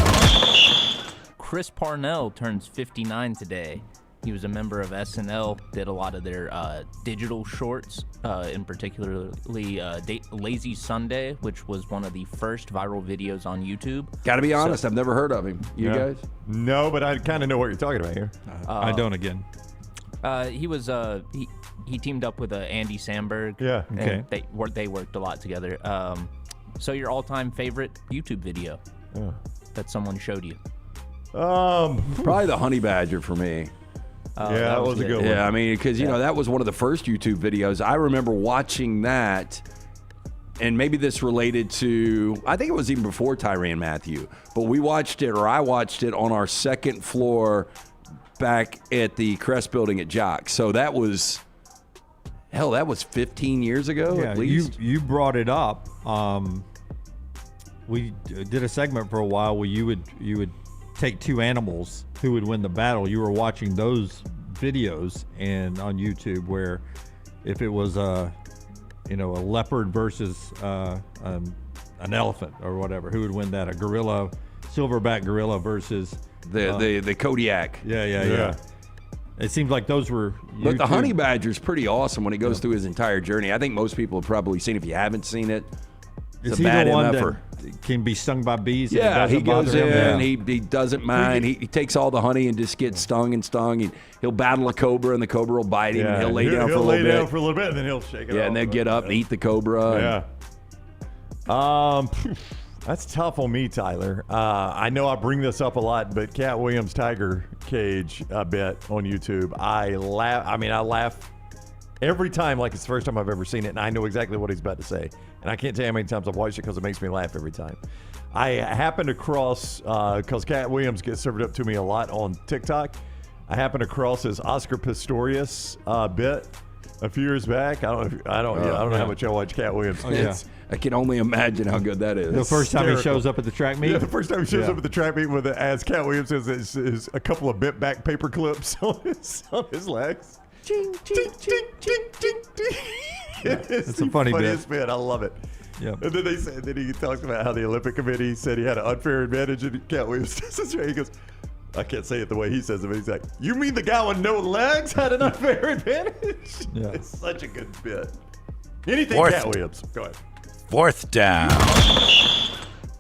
Chris Parnell turns 59 today. He was a member of SNL, did a lot of their digital shorts, in particularly Lazy Sunday, which was one of the first viral videos on YouTube. Got to be honest, I've never heard of him. You guys? No, but I kind of know what you're talking about here. I don't again. He was he teamed up with Andy Samberg. Yeah. Okay. And they worked a lot together. So your all-time favorite YouTube video that someone showed you? Probably the honey badger for me. That was a good one. Yeah, I mean, because, you know, that was one of the first YouTube videos. I remember watching that, and maybe this related to, I think it was even before Tyrann Mathieu, but we watched it, or I watched it on our second floor back at the Crest Building at Jock. So that was 15 years ago at least. You brought it up. We did a segment for a while where you would take two animals who would win the battle. You were watching those videos and on YouTube where if it was a leopard versus an elephant or whatever, who would win that? A gorilla, silverback gorilla versus the Kodiak. Yeah. It seems like those were YouTube. But the honey badger's pretty awesome when he goes through his entire journey. I think most people have probably seen it. If you haven't seen it, it's Is a he bad the one MFer. that can be stung by bees? And Yeah, he goes in, him? he doesn't mind. He takes all the honey and just gets stung. He'll battle a cobra, and the cobra will bite him, and he'll lay down for a little bit. He'll lay down for a little bit, and then he'll shake it off. Yeah, and then get up and eat the cobra. Yeah. That's tough on me, Tyler. I know I bring this up a lot, but Cat Williams' Tiger Cage a bit on YouTube. I laugh every time like it's the first time I've ever seen it, and I know exactly what he's about to say. And I can't tell you how many times I've watched it because it makes me laugh every time. I happened across, because Cat Williams gets served up to me a lot on TikTok, I happened across his Oscar Pistorius bit a few years back. I don't know how much I watch Cat Williams. I can only imagine how good that is. The first time he shows up at the track meet? Yeah, the first time he shows up at the track meet with, as Cat Williams says, is a couple of bent back paper clips on his legs. Ching, ching, ching, ching, ching, ching. It's a funny bit. I love it. Yeah. And then he talks about how the Olympic Committee said he had an unfair advantage, and Cat Williams says this right. He goes, I can't say it the way he says it, but he's like, "You mean the guy with no legs had an unfair advantage?" Yeah. It's such a good bit. Anything Cat Williams. Go ahead. 4th down.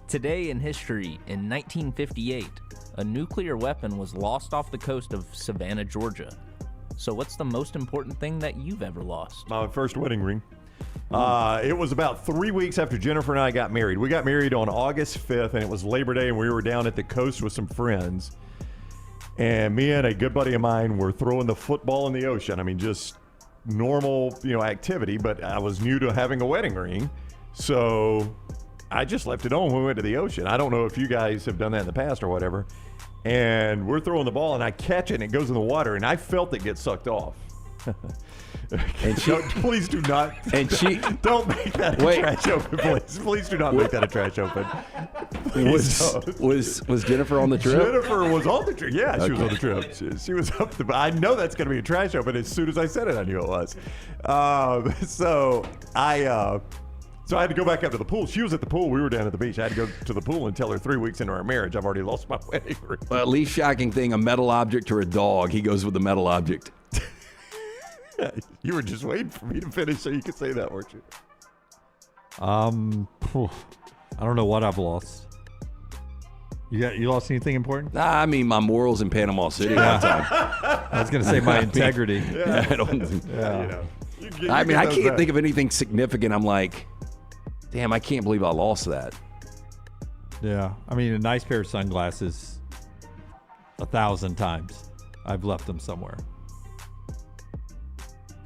Today in history, in 1958, a nuclear weapon was lost off the coast of Savannah, Georgia. So what's the most important thing that you've ever lost? My first wedding ring. It was about 3 weeks after Jennifer and I got married. We got married on August 5th, and it was Labor Day, and we were down at the coast with some friends. And me and a good buddy of mine were throwing the football in the ocean. I mean, just normal, activity, but I was new to having a wedding ring. So I just left it on when we went to the ocean. I don't know if you guys have done that in the past or whatever. And we're throwing the ball, and I catch it, and it goes in the water, and I felt it get sucked off. And please do not. And she don't make that a trash open, please. Please do not make that a trash open. Was Jennifer on the trip? Jennifer was on the trip. Yeah, she was on the trip. She was up the. I know that's going to be a trash open. As soon as I said it, I knew it was. So I had to go back up to the pool. She was at the pool. We were down at the beach. I had to go to the pool and tell her 3 weeks into our marriage, I've already lost my wedding ring. Well, least shocking thing, a metal object or a dog. He goes with the metal object. You were just waiting for me to finish so you could say that, weren't you? I don't know what I've lost. You lost anything important? Nah, I mean my morals in Panama City that time. I was going to say my integrity. I don't. I mean, I can't think of anything significant. I'm like, damn, I can't believe I lost that. Yeah, I mean, a nice pair of sunglasses. 1,000 times, I've left them somewhere.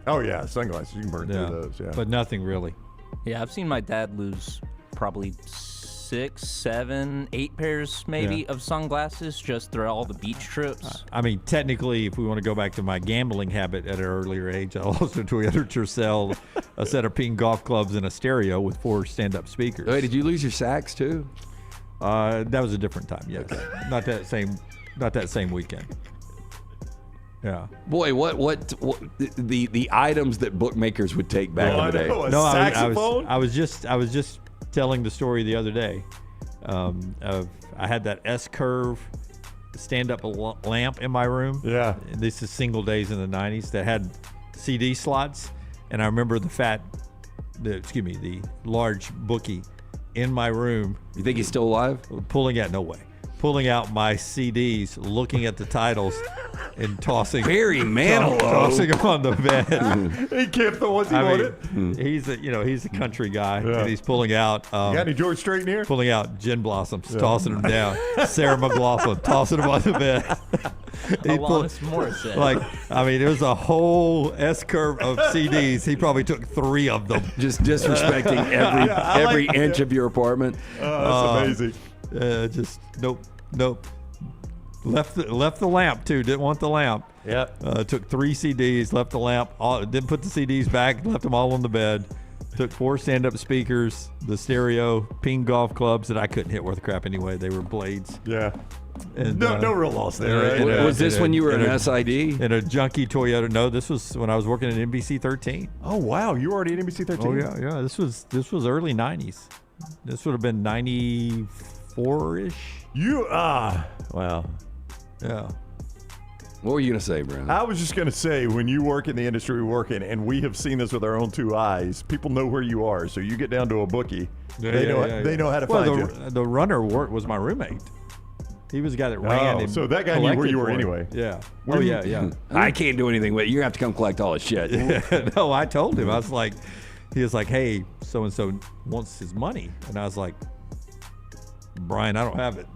Oh yeah, sunglasses. You can burn through those. Yeah, but nothing really. Yeah, I've seen my dad lose probably 6, 7, 8 pairs maybe of sunglasses just through all the beach trips. I mean, technically, if we want to go back to my gambling habit at an earlier age, I lost a Toyota Tercel, a set of ping golf clubs, and a stereo with 4 stand-up speakers. Wait, did you lose your sax too? That was a different time. Yes, not that same weekend. Yeah. Boy, what the items that bookmakers would take back in the day. No, saxophone? I was just telling the story the other day. I had that S-curve stand-up lamp in my room. Yeah. This is single days in the 90s that had CD slots, and I remember the large bookie in my room. You think he's still alive? Pulling out, no way. pulling out my CDs, looking at the titles, and tossing. Barry Manilow. Tossing them on the bed. He kept the ones he wanted. He's a country guy, Yeah. and he's pulling out. You got any George Strait in here? Pulling out Gin Blossoms, tossing them down. Sarah McLachlan, tossing them on the bed. Alanis Morissette. It was a whole S curve of CDs. He probably took 3 of them. Just disrespecting every inch of your apartment. Oh, that's amazing. Nope. Left the lamp too. Didn't want the lamp. Yep. Took 3 CDs. Left the lamp. Didn't put the CDs back. Left them all on the bed. Took 4 stand-up speakers, the stereo, ping golf clubs that I couldn't hit worth a crap anyway. They were blades. Yeah. And, no real loss there. Right? Was this when you were an SID? In a junky Toyota. No, this was when I was working at NBC 13. Oh wow, you were already at NBC 13. Oh yeah. This was early 90s. This would have been 94-ish. Wow. Yeah. What were you going to say, Brown? I was just going to say, when you work in the industry we work in, and we have seen this with our own 2 eyes, people know where you are. So you get down to a bookie, they know how to find you. The runner was my roommate. He was the guy that ran. So that guy knew where you were anyway. Yeah. Yeah. I can't do anything with it. You have to come collect all his shit. No, I told him. I was like, he was like, hey, so-and-so wants his money. And I was like, Brian, I don't have it.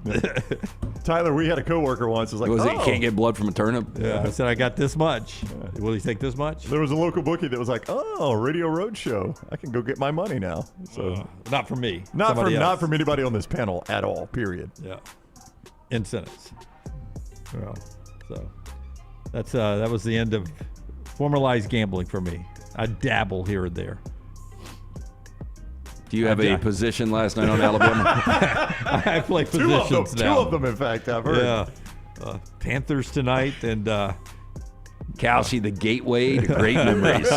Tyler, we had a coworker once. It was like, can't get blood from a turnip? Yeah. I said, I got this much. Will he take this much? There was a local bookie that was like, Radio Roadshow. I can go get my money now. So not for me. Not from anybody on this panel at all, period. Yeah. Incentives. Well, so that was the end of formalized gambling for me. I dabble here and there. Do you have a position last night on Alabama? I play positions now. 2 of them, in fact, I've heard. Yeah. Panthers tonight and Calci, the gateway to great memories.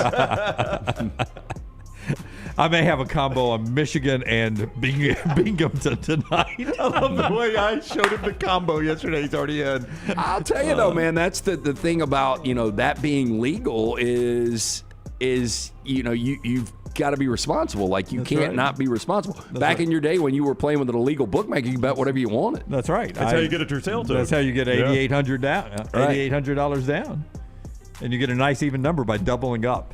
I may have a combo on Michigan and Binghamton tonight. I love the way I showed him the combo yesterday. He's already in. I'll tell you though, man, that's the thing about that being legal is you've got to be responsible. Like you can't not be responsible. Back in your day when you were playing with an illegal bookmaker, you bet whatever you wanted. That's right. That's how you get a Tercel token. That's how you get $8,800 down. $8,800 down, and you get a nice even number by doubling up.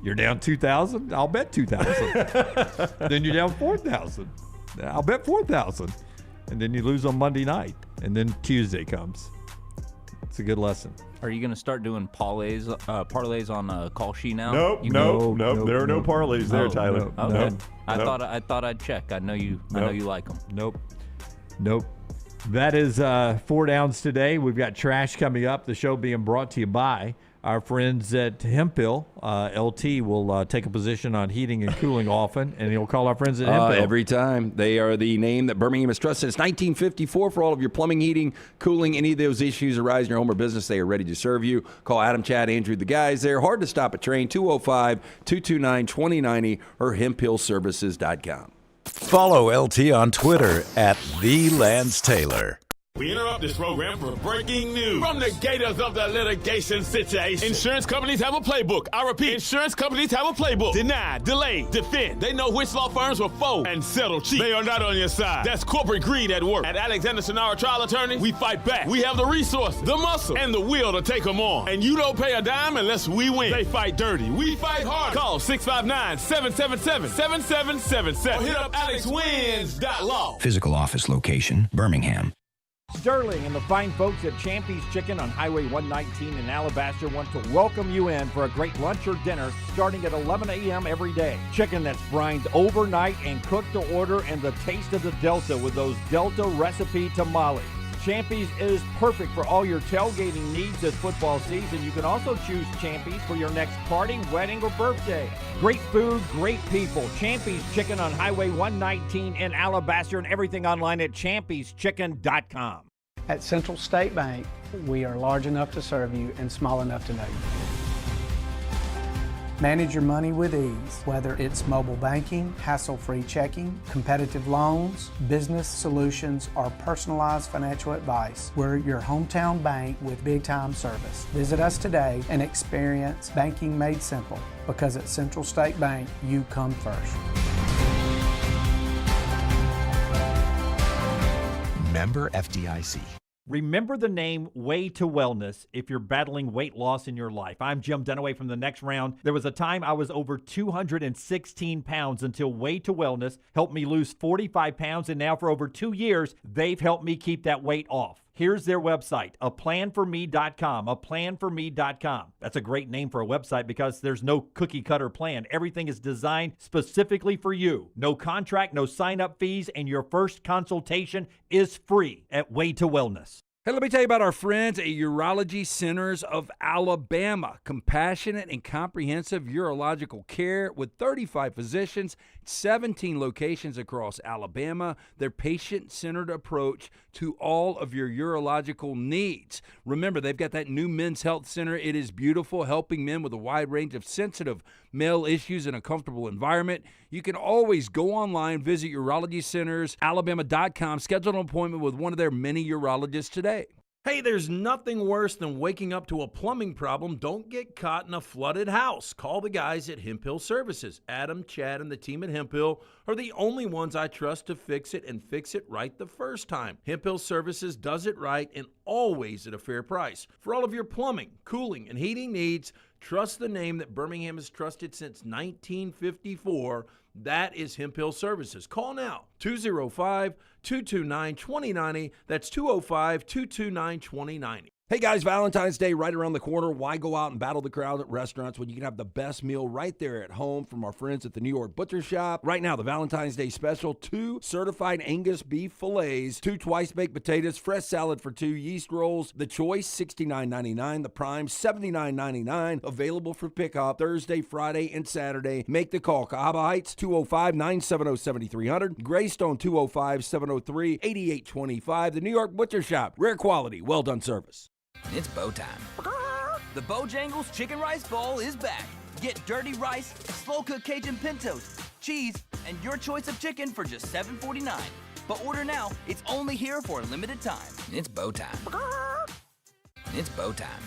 You're down 2,000. I'll bet 2,000. Then you're down 4,000. I'll bet 4,000. And then you lose on Monday night, and then Tuesday comes. It's a good lesson. Are you going to start doing parlays on call sheet now? Nope. There are no parlays there, Tyler. Okay. I thought I'd check. I know you like them. Nope. That is 4 downs today. We've got trash coming up. The show being brought to you by our friends at Hemphill. LT will take a position on heating and cooling often, and he'll call our friends at Hemphill. Every time. They are the name that Birmingham has trusted since 1954 for all of your plumbing, heating, cooling, any of those issues arise in your home or business. They are ready to serve you. Call Adam, Chad, Andrew, the guys there. Hard to stop a train, 205-229-2090 or hemphillservices.com. Follow LT on Twitter at @TheLanceTaylor. We interrupt this program for breaking news from the Gators of the litigation situation. Insurance companies have a playbook. I repeat, insurance companies have a playbook. Deny, delay, defend. They know which law firms will fold and settle cheap. They are not on your side. That's corporate greed at work. At Alexander Sonara Trial Attorneys, we fight back. We have the resources, the muscle, and the will to take them on. And you don't pay a dime unless we win. They fight dirty. We fight hard. Call 659-777-7777 or hit up alexwins.law. Physical office location, Birmingham. Sterling and the fine folks at Champy's Chicken on Highway 119 in Alabaster want to welcome you in for a great lunch or dinner starting at 11 a.m. every day. Chicken that's brined overnight and cooked to order, and the taste of the Delta with those Delta recipe tamales. Champy's is perfect for all your tailgating needs this football season. You can also choose Champy's for your next party, wedding, or birthday. Great food, great people. Champy's Chicken on Highway 119 in Alabaster, and everything online at champyschicken.com. At Central State Bank, we are large enough to serve you and small enough to know you. Manage your money with ease, whether it's mobile banking, hassle-free checking, competitive loans, business solutions, or personalized financial advice. We're your hometown bank with big-time service. Visit us today and experience banking made simple, because at Central State Bank, you come first. Member FDIC. Remember the name Way to Wellness if you're battling weight loss in your life. I'm Jim Dunaway from The Next Round. There was a time I was over 216 pounds until Way to Wellness helped me lose 45 pounds, and now for over 2 years, they've helped me keep that weight off. Here's their website, aplanforme.com, aplanforme.com. That's a great name for a website because there's no cookie-cutter plan. Everything is designed specifically for you. No contract, no sign-up fees, and your first consultation is free at Way to Wellness. Hey, let me tell you about our friends at Urology Centers of Alabama. Compassionate and comprehensive urological care with 35 physicians, 17 locations across Alabama. Their patient-centered approach to all of your urological needs. Remember, they've got that new men's health center. It is beautiful, helping men with a wide range of sensitive male issues in a comfortable environment. You can always go online, visit urologycentersalabama.com, schedule an appointment with one of their many urologists today. Hey, there's nothing worse than waking up to a plumbing problem. Don't get caught in a flooded house. Call the guys at Hemp Hill Services. Adam, Chad, and the team at Hemp Hill are the only ones I trust to fix it and fix it right the first time. Hemp Hill Services does it right and always at a fair price. For all of your plumbing, cooling, and heating needs, trust the name that Birmingham has trusted since 1954. That is Hemp Hill Services. Call now, 205-229-2090. That's 205-229-2090. Hey guys, Valentine's Day right around the corner. Why go out and battle the crowd at restaurants when you can have the best meal right there at home from our friends at the New York Butcher Shop? Right now, the Valentine's Day special, 2 certified Angus beef fillets, 2 twice-baked potatoes, fresh salad for 2, yeast rolls. The Choice, $69.99. The Prime, $79.99. Available for pickup Thursday, Friday, and Saturday. Make the call. Cahaba Heights, 205-970-7300. Greystone, 205-703-8825. The New York Butcher Shop. Rare quality, well-done service. It's bow time. The Bojangles Chicken Rice Bowl is back. Get dirty rice, slow-cooked Cajun pintos, cheese, and your choice of chicken for just $7.49. But order now. It's only here for a limited time. It's bow time. It's bow time.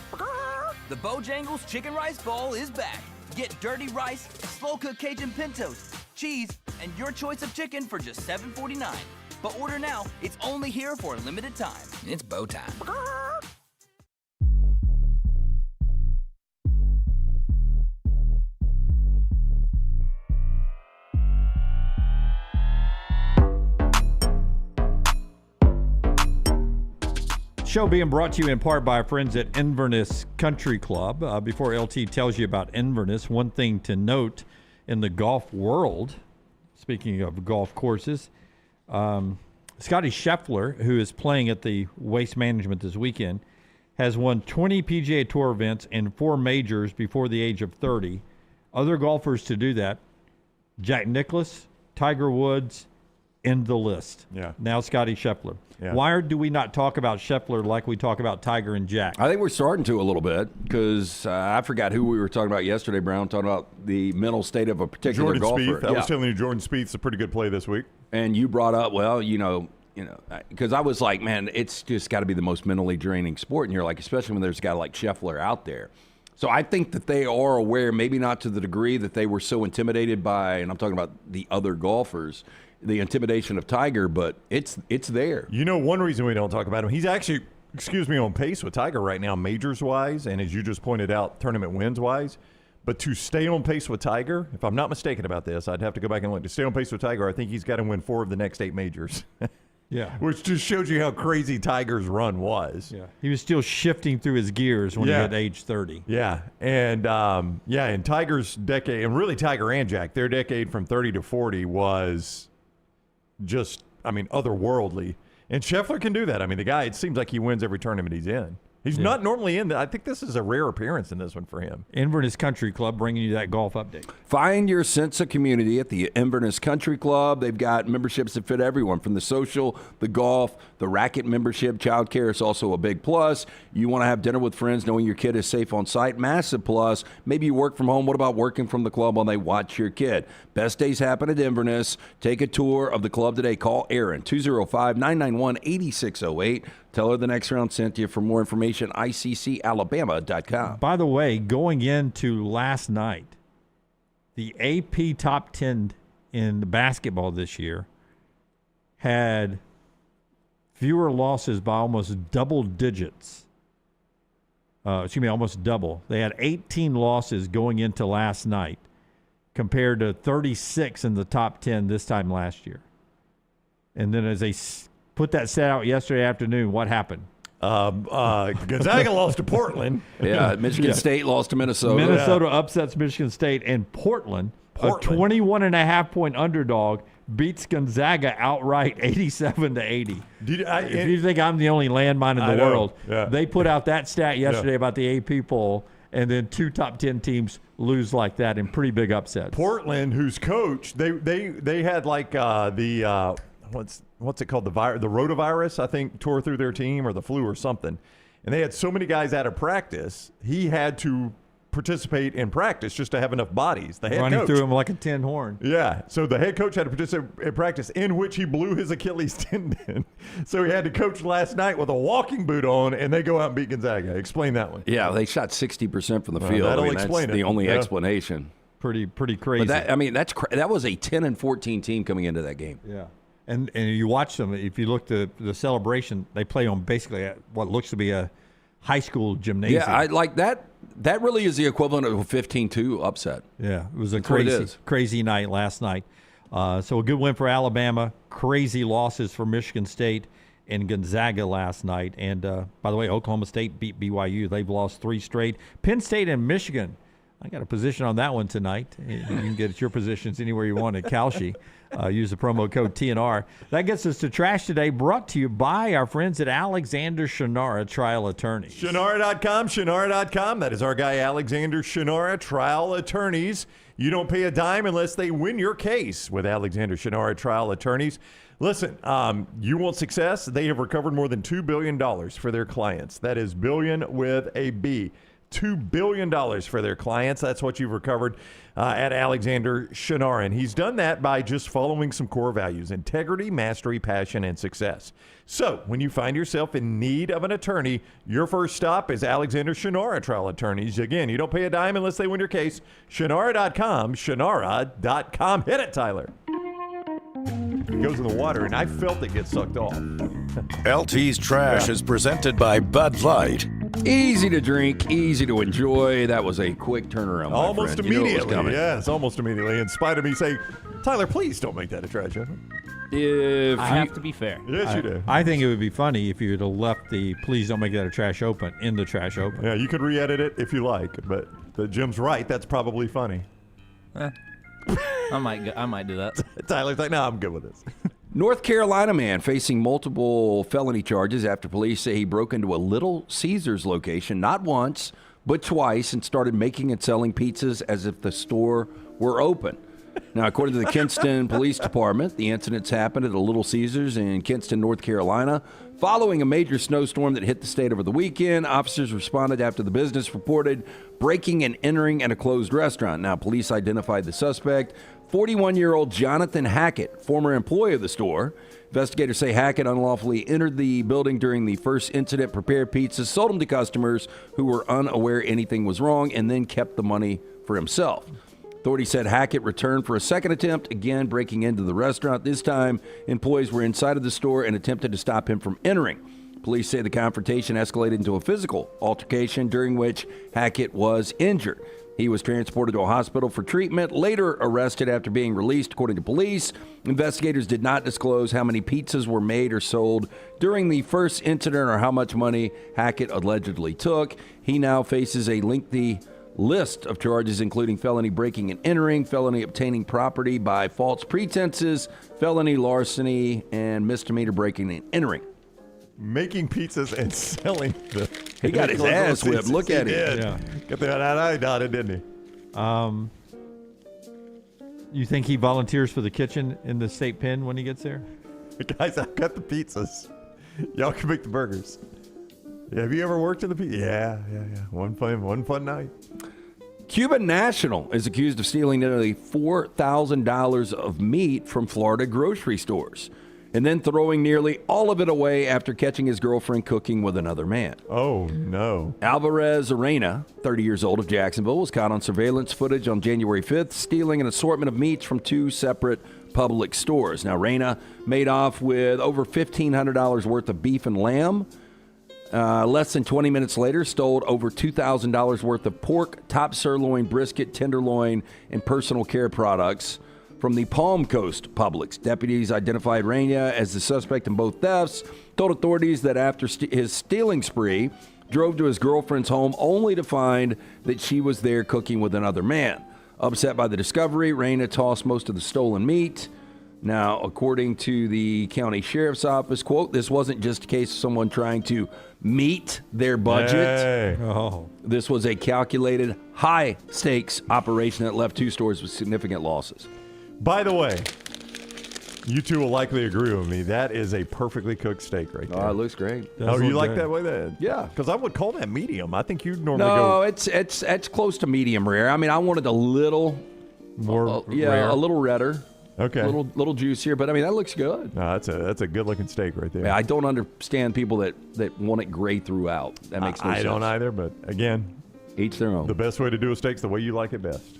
The Bojangles Chicken Rice Bowl is back. Get dirty rice, slow-cooked Cajun pintos, cheese, and your choice of chicken for just $7.49. But order now. It's only here for a limited time. It's bow time. Show being brought to you in part by our friends at Inverness Country Club. Before LT tells you about Inverness, one thing to note in the golf world, speaking of golf courses, Scotty Scheffler, who is playing at the Waste Management this weekend, has won 20 PGA Tour events and 4 majors before the age of 30. Other golfers to do that, Jack Nicklaus, Tiger Woods, end the list. Yeah. Now Scotty Scheffler. Yeah. Why do we not talk about Scheffler like we talk about Tiger and Jack? I think we're starting to a little bit because I forgot who we were talking about yesterday, Brown, talking about the mental state of a particular Jordan golfer. Spieth. I was telling you Jordan Spieth's a pretty good play this week. And you brought up, well, because I was like, man, it's just got to be the most mentally draining sport. And you're like, especially when there's a guy like Scheffler out there. So I think that they are aware, maybe not to the degree that they were so intimidated by, and I'm talking about the other golfers, the intimidation of Tiger, but it's there. You know, one reason we don't talk about him, he's actually, on pace with Tiger right now, majors-wise, and as you just pointed out, tournament wins-wise. But to stay on pace with Tiger, if I'm not mistaken about this, I'd have to go back and look. To stay on pace with Tiger, I think he's got to win 4 of the next 8 majors. Yeah. Which just shows you how crazy Tiger's run was. Yeah. He was still shifting through his gears when he hit age 30. Yeah. And, and Tiger's decade, and really Tiger and Jack, their decade from 30 to 40 was just, otherworldly. And Scheffler can do that. The guy, it seems like he wins every tournament he's in. He's not normally in I think this is a rare appearance in this one for him. Inverness Country Club bringing you that golf update. Find your sense of community at the Inverness Country Club. They've got memberships that fit everyone, from the social, the golf, the racket membership. Child care is also a big plus. You want to have dinner with friends knowing your kid is safe on site. Massive plus. Maybe you work from home. What about working from the club while they watch your kid? Best days happen at Inverness. Take a tour of the club today. Call Erin, 205-991-8608. Tell her the next round sent you. For more information, ICCalabama.com. By the way, going into last night, the AP top 10 in the basketball this year had fewer losses by almost double digits. Almost double. They had 18 losses going into last night compared to 36 in the top 10 this time last year. And then as they put that stat out yesterday afternoon, what happened? Gonzaga lost to Portland. Yeah, Michigan State lost to Minnesota. Minnesota upsets Michigan State, and Portland, a 21.5-point underdog, beats Gonzaga outright 87-80. If you think I'm the only landmine in the world, they put out that stat yesterday about the AP poll, and then 2 top 10 teams lose like that in pretty big upsets. Portland, whose coach, they had like what's it called? The rotavirus, I think, tore through their team, or the flu or something. And they had so many guys out of practice, he had to participate in practice just to have enough bodies. The head running coach, through him like a tin horn. Yeah. So the head coach had to participate in practice, in which he blew his Achilles tendon. So he had to coach last night with a walking boot on, and they go out and beat Gonzaga. Explain that one. Yeah, they shot 60% from the field. That'll explain that's it. the only explanation. Pretty crazy. But that was a 10-14 team coming into that game. Yeah. And you watch them. If you look at the celebration, they play on basically what looks to be a high school gymnasium. Yeah, I like that. That really is the equivalent of a 15-2 upset. Yeah, it was a That's crazy night last night. So a good win for Alabama. Crazy losses for Michigan State and Gonzaga last night. And by the way, Oklahoma State beat BYU. They've lost 3 straight. Penn State and Michigan. I got a position on that one tonight. You can get your positions anywhere you want at Kalshi. Use the promo code TNR. That gets us to Trash Today, brought to you by our friends at Alexander Shannara Trial Attorneys. Shannara.com. That is our guy, Alexander Shannara, Trial Attorneys. You don't pay a dime unless they win your case with Alexander Shannara Trial Attorneys. Listen, you want success? They have recovered more than $2 billion for their clients. That is billion with a B. $2 billion for their clients. That's what you've recovered at Alexander Shannara. And he's done that by just following some core values: integrity, mastery, passion, and success. So when you find yourself in need of an attorney, your first stop is Alexander Shannara Trial Attorneys. Again, you don't pay a dime unless they win your case. Shannara.com, Shannara.com. Hit it, Tyler. It goes in the water, and I felt it get sucked off. LT's Trash is presented by Bud Light. Easy to drink, easy to enjoy. That was a quick turnaround, my Almost friend. You knew it was immediately. coming. Yes, almost immediately. In spite of me saying, Tyler, please don't make that a trash open. I have to be fair. Yes, you do. I think it would be funny if you had left the "please don't make that a trash open" in the trash open. Yeah, you could re-edit it if you like, but Jim's right. That's probably funny. I might do that. Tyler's like, no, I'm good with this. North Carolina man facing multiple felony charges after police say he broke into a Little Caesars location not once, but twice, and started making and selling pizzas as if the store were open. Now, according to the Kinston Police Department, the incidents happened at a Little Caesars in Kinston, North Carolina. Following a major snowstorm that hit the state over the weekend, officers responded after the business reported breaking and entering at a closed restaurant. Now, police identified the suspect, 41-year-old Jonathan Hackett, former employee of the store. Investigators say Hackett unlawfully entered the building during the first incident, prepared pizzas, sold them to customers who were unaware anything was wrong, and then kept the money for himself. Authorities said Hackett returned for a second attempt, again breaking into the restaurant. This time, employees were inside of the store and attempted to stop him from entering. Police say the confrontation escalated into a physical altercation during which Hackett was injured. He was transported to a hospital for treatment, later arrested after being released, according to police. Investigators did not disclose how many pizzas were made or sold during the first incident or how much money Hackett allegedly took. He now faces a lengthy list of charges, including felony breaking and entering, felony obtaining property by false pretenses, felony larceny, and misdemeanor breaking and entering. Making pizzas and selling them. He got his ass whipped. Look at him. Yeah. Got that eye dotted, didn't he? You think he volunteers for the kitchen in the state pen when he gets there? Guys, I've got the pizzas. Y'all can make the burgers. Have you ever worked in the pizza? Yeah. One fun night. Cuban national is accused of stealing nearly $4,000 of meat from Florida grocery stores. and then throwing nearly all of it away after catching his girlfriend cooking with another man. Oh, no. Alvarez Arena, 30 years old, of Jacksonville, was caught on surveillance footage on January 5th, stealing an assortment of meats from 2 separate public stores. Now, Reyna made off with over $1,500 worth of beef and lamb. Less than 20 minutes later, stole over $2,000 worth of pork, top sirloin, brisket, tenderloin, and personal care products from the Palm Coast Publix. Deputies identified Reyna as the suspect in both thefts, told authorities that after his stealing spree, drove to his girlfriend's home only to find that she was there cooking with another man. Upset by the discovery, Reyna tossed most of the stolen meat. Now, according to the county sheriff's office, quote, this wasn't just a case of someone trying to meet their budget. Hey. Oh. This was a calculated, high-stakes operation that left 2 stores with significant losses. By the way, you two will likely agree with me. That is a perfectly cooked steak right there. Oh, it looks great. Oh, you like that way? That? Yeah. Because I would call that medium. I think you'd normally go... No, it's close to medium rare. I mean, I wanted a little... More rare. A little redder. Okay. A little juicier, but I mean, that looks good. No, that's a good-looking steak right there. Yeah, I don't understand people that want it gray throughout. That makes no sense. I don't either, but again... Each their own. The best way to do a steak's the way you like it best.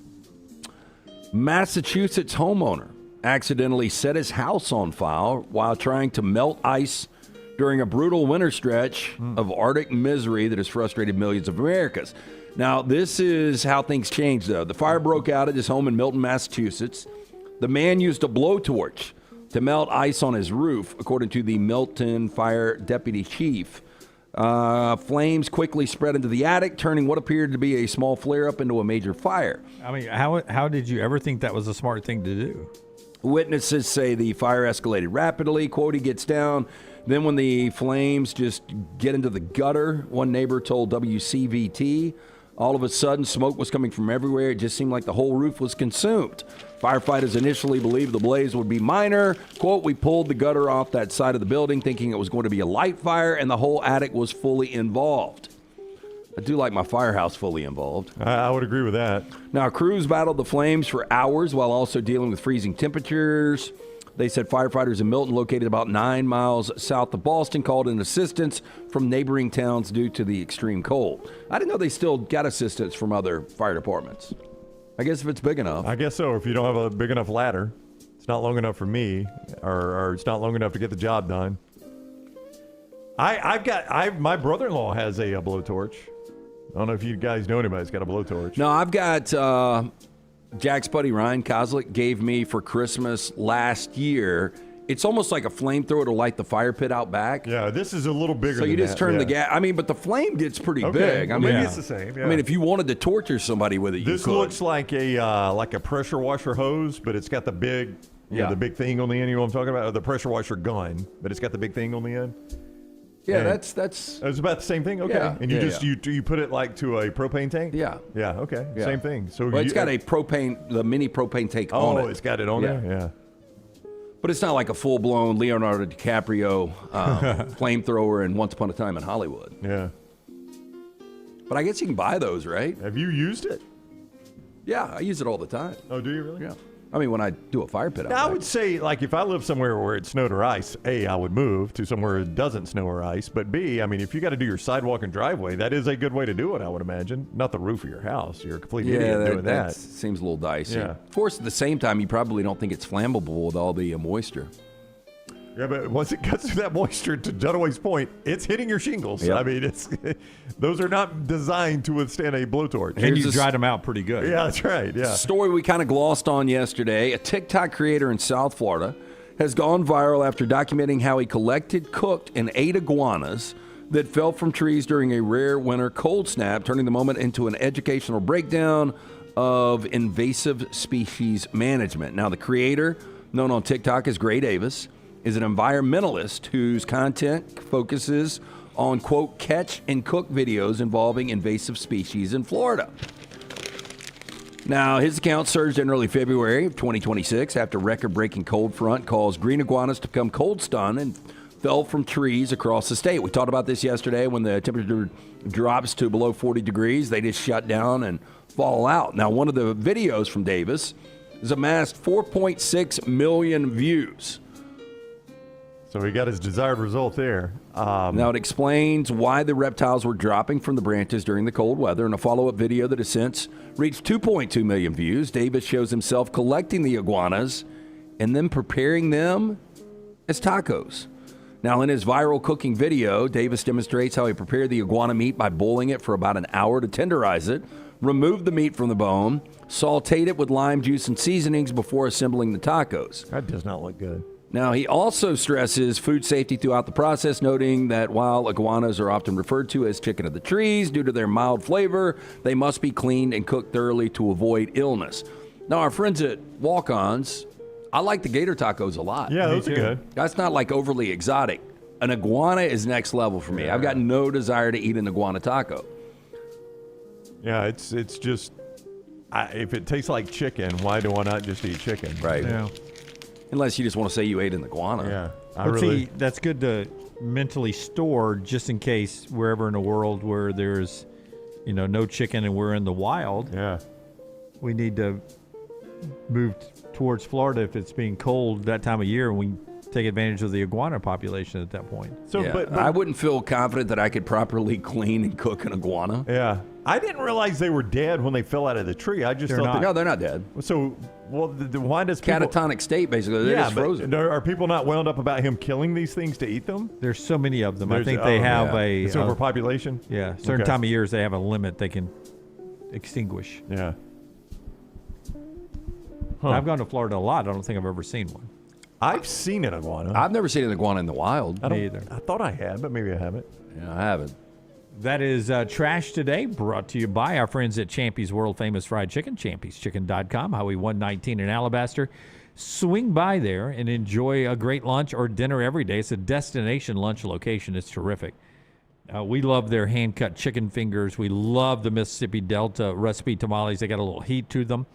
Massachusetts homeowner accidentally set his house on fire while trying to melt ice during a brutal winter stretch of Arctic misery that has frustrated millions of Americans. Now, this is how things changed, though. The fire broke out at his home in Milton, Massachusetts. The man used a blowtorch to melt ice on his roof, according to the Milton Fire Deputy Chief. Flames quickly spread into the attic, turning what appeared to be a small flare-up into a major fire. I mean, how did you ever think that was a smart thing to do? Witnesses say the fire escalated rapidly. Quote, he gets down. Then when the flames just get into the gutter, one neighbor told WCVT, all of a sudden smoke was coming from everywhere. It just seemed like the whole roof was consumed. Firefighters initially believed the blaze would be minor. Quote, we pulled the gutter off that side of the building thinking it was going to be a light fire, and the whole attic was fully involved. I do like my firehouse fully involved. I would agree with that. Now, crews battled the flames for hours while also dealing with freezing temperatures. They said firefighters in Milton, located about 9 miles south of Boston, called in assistance from neighboring towns due to the extreme cold. I didn't know they still got assistance from other fire departments. I guess if it's big enough. I guess so. If you don't have a big enough ladder, it's not long enough for me, or it's not long enough to get the job done. My brother-in-law has a blowtorch. I don't know if you guys know anybody that's got a blowtorch. No, I've got Jack's buddy Ryan Kozlik gave me for Christmas last year. It's almost like a flamethrower to light the fire pit out back. Yeah, this is a little bigger so than you just that, turn yeah. the gas. I mean, but the flame gets pretty Okay, big. I well, mean, maybe it's the same, yeah. I mean, if you wanted to torture somebody with it, you This could. looks like a pressure washer hose, but it's got the big, the big thing on the end. You know what I'm talking about? Or the pressure washer gun, but it's got the big thing on the end. Yeah, And that's it's about the same thing. Okay, Yeah, and you yeah, just you put it like to a propane tank. Yeah. Yeah. Okay. Yeah. Same thing. So Well, it's got the mini propane tank on it. Oh, it's got it on there. Yeah. But it's not like a full-blown Leonardo DiCaprio flamethrower in Once Upon a Time in Hollywood. Yeah. But I guess you can buy those, right? Have you used it? Yeah, I use it all the time. Oh, do you really? Yeah. I mean, when I do a fire pit out I back. would say, like, if I live somewhere where it snowed or ice, A, I would move to somewhere it doesn't snow or ice. But B, I mean, if you got to do your sidewalk and driveway, that is a good way to do it, I would imagine. Not the roof of your house. You're a complete idiot doing that. Seems a little dicey. Yeah. Of course, at the same time, you probably don't think it's flammable with all the moisture. Yeah, but once it cuts through that moisture, to Dunaway's point, it's hitting your shingles. Yep. I mean, those are not designed to withstand a blowtorch. And you dried them out pretty good. Yeah, that's right. Yeah. Story we kind of glossed on yesterday. A TikTok creator in South Florida has gone viral after documenting how he collected, cooked, and ate iguanas that fell from trees during a rare winter cold snap, turning the moment into an educational breakdown of invasive species management. Now, the creator, known on TikTok as Gray Davis, is an environmentalist whose content focuses on, quote, catch and cook videos involving invasive species in Florida. Now, his account surged in early February of 2026 after record-breaking cold front caused green iguanas to become cold-stunned and fell from trees across the state. We talked about this yesterday. When the temperature drops to below 40 degrees, they just shut down and fall out. Now, one of the videos from Davis has amassed 4.6 million views. So he got his desired result there. Now it explains why the reptiles were dropping from the branches during the cold weather. In a follow-up video that has since reached 2.2 million views, Davis shows himself collecting the iguanas and then preparing them as tacos. Now in his viral cooking video, Davis demonstrates how he prepared the iguana meat by boiling it for about an hour to tenderize it, removed the meat from the bone, sauteed it with lime juice and seasonings before assembling the tacos. That does not look good. Now, he also stresses food safety throughout the process, noting that while iguanas are often referred to as chicken of the trees due to their mild flavor, they must be cleaned and cooked thoroughly to avoid illness. Now, our friends at Walk-Ons, I like the gator tacos a lot. Yeah, those are good. That's not like overly exotic. An iguana is next level for me. I've got no desire to eat an iguana taco. Yeah, it's just, if it tastes like chicken, why do I not just eat chicken? Right. Yeah. Unless you just want to say you ate an iguana. Yeah. But see, that's good to mentally store just in case wherever in the world where there's, no chicken and we're in the wild. Yeah. We need to move towards Florida if it's being cold that time of year, and we take advantage of the iguana population at that point. So, yeah, but I wouldn't feel confident that I could properly clean and cook an iguana. Yeah. I didn't realize they were dead when they fell out of the tree. I just thought No, they're not dead. So, why does people... Catatonic state, basically. They're just frozen. But are people not wound up about him killing these things to eat them? There's so many of them. I think they have a... It's overpopulation? Yeah. Certain time of years, they have a limit they can extinguish. Yeah. Huh. I've gone to Florida a lot. I don't think I've ever seen one. I've seen an iguana. I've never seen an iguana in the wild. Me either. I thought I had, but maybe I haven't. Yeah, I haven't. That is Trash Today, brought to you by our friends at Champy's World Famous Fried Chicken, champyschicken.com, Highway 119 in Alabaster. Swing by there and enjoy a great lunch or dinner every day. It's a destination lunch location. It's terrific. We love their hand-cut chicken fingers. We love the Mississippi Delta recipe tamales. They got a little heat to them.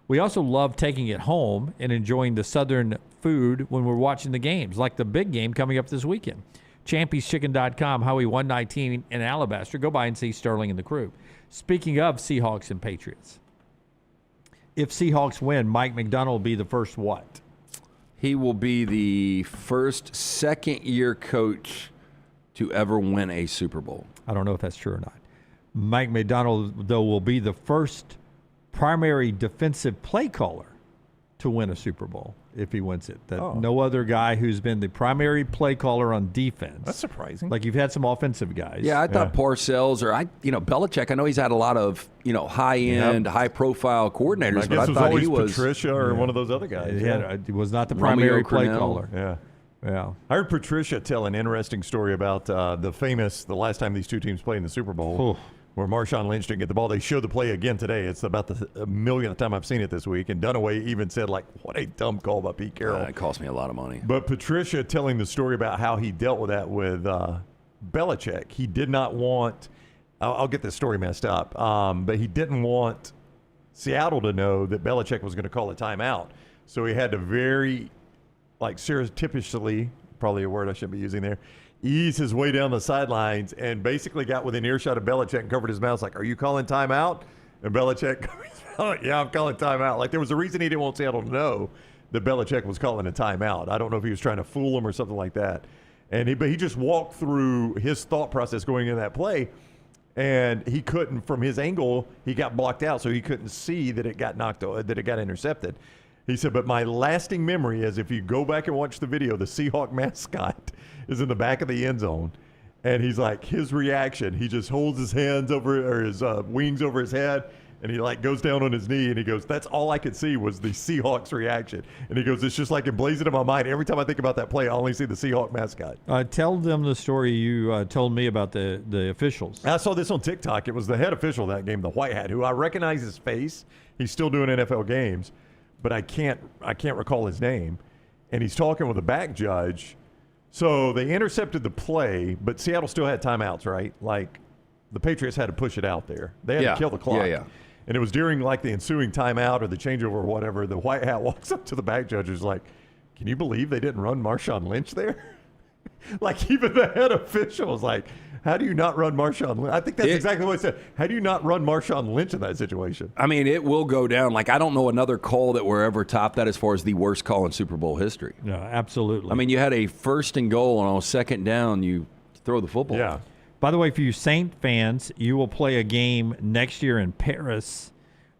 We also love taking it home and enjoying the Southern food when we're watching the games, like the big game coming up this weekend. ChampysChicken.com, Highway 119 in Alabaster. Go by and see Sterling and the crew. Speaking of Seahawks and Patriots, if Seahawks win, Mike McDonald will be the first what? He will be the first second-year coach to ever win a Super Bowl. I don't know if that's true or not. Mike McDonald, though, will be the first primary defensive play caller to win a Super Bowl if he wins it. No other guy who's been the primary play caller on defense. That's surprising. Like you've had some offensive guys. Yeah, I thought Parcells or Belichick. I know he's had a lot of high-end, high-profile coordinators, I but guess I thought he was Patricia or one of those other guys. He was not the primary play caller. Yeah. I heard Patricia tell an interesting story about the last time these two teams played in the Super Bowl. Where Marshawn Lynch didn't get the ball. They showed the play again today. It's about the millionth time I've seen it this week. And Dunaway even said, what a dumb call by Pete Carroll. It cost me a lot of money. But Patricia telling the story about how he dealt with that with Belichick. He did not want – I'll get this story messed up. But he didn't want Seattle to know that Belichick was going to call a timeout. So he had to very, surreptitiously – probably a word I shouldn't be using there – ease his way down the sidelines and basically got within earshot of Belichick and covered his mouth like, are you calling timeout? And Belichick, yeah, I'm calling timeout. Like there was a reason he didn't want Seattle to know that Belichick was calling a timeout. I don't know if he was trying to fool him or something like that. But he just walked through his thought process going into that play, and he couldn't, from his angle, he got blocked out, so he couldn't see that it got intercepted. He said, but my lasting memory is if you go back and watch the video, the Seahawk mascot is in the back of the end zone. And he's like, his reaction, he just holds his hands over, or his wings over his head, and he goes down on his knee, and he goes, that's all I could see was the Seahawks reaction. And he goes, it's just emblazoned in my mind. Every time I think about that play, I only see the Seahawk mascot. Tell them the story you told me about the officials. I saw this on TikTok. It was the head official of that game, the white hat, who I recognize his face. He's still doing NFL games, but I can't recall his name. And he's talking with a back judge. So they intercepted the play, but Seattle still had timeouts, right? The Patriots had to push it out there. They had to kill the clock. Yeah. And it was during the ensuing timeout or the changeover or whatever, the white hat walks up to the back judge and is like, can you believe they didn't run Marshawn Lynch there? Like even the head official was like, how do you not run Marshawn Lynch? I think that's exactly what he said. How do you not run Marshawn Lynch in that situation? I mean, it will go down. Like, I don't know another call that will ever top that as far as the worst call in Super Bowl history. No, absolutely. I mean, you had a 1st and goal, and on a 2nd down, you throw the football. Yeah. By the way, for you Saint fans, you will play a game next year in Paris,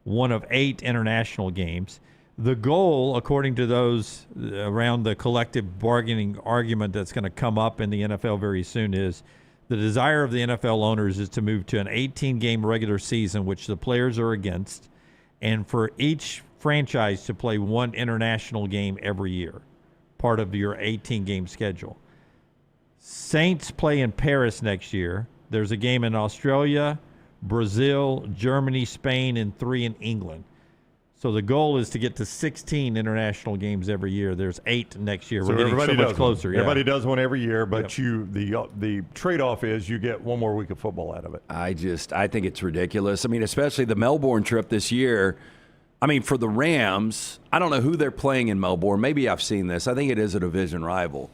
one of 8 international games. The goal, according to those around the collective bargaining argument that's going to come up in the NFL very soon, is the desire of the NFL owners is to move to an 18-game regular season, which the players are against, and for each franchise to play 1 international game every year, part of your 18-game schedule. Saints play in Paris next year. There's a game in Australia, Brazil, Germany, Spain, and 3 in England. So the goal is to get to 16 international games every year. There's 8 next year. We're getting so much closer. Yeah. Everybody does one every year, but the trade-off is you get one more week of football out of it. I think it's ridiculous. I mean, especially the Melbourne trip this year. I mean, for the Rams, I don't know who they're playing in Melbourne. Maybe I've seen this. I think it is a division rival.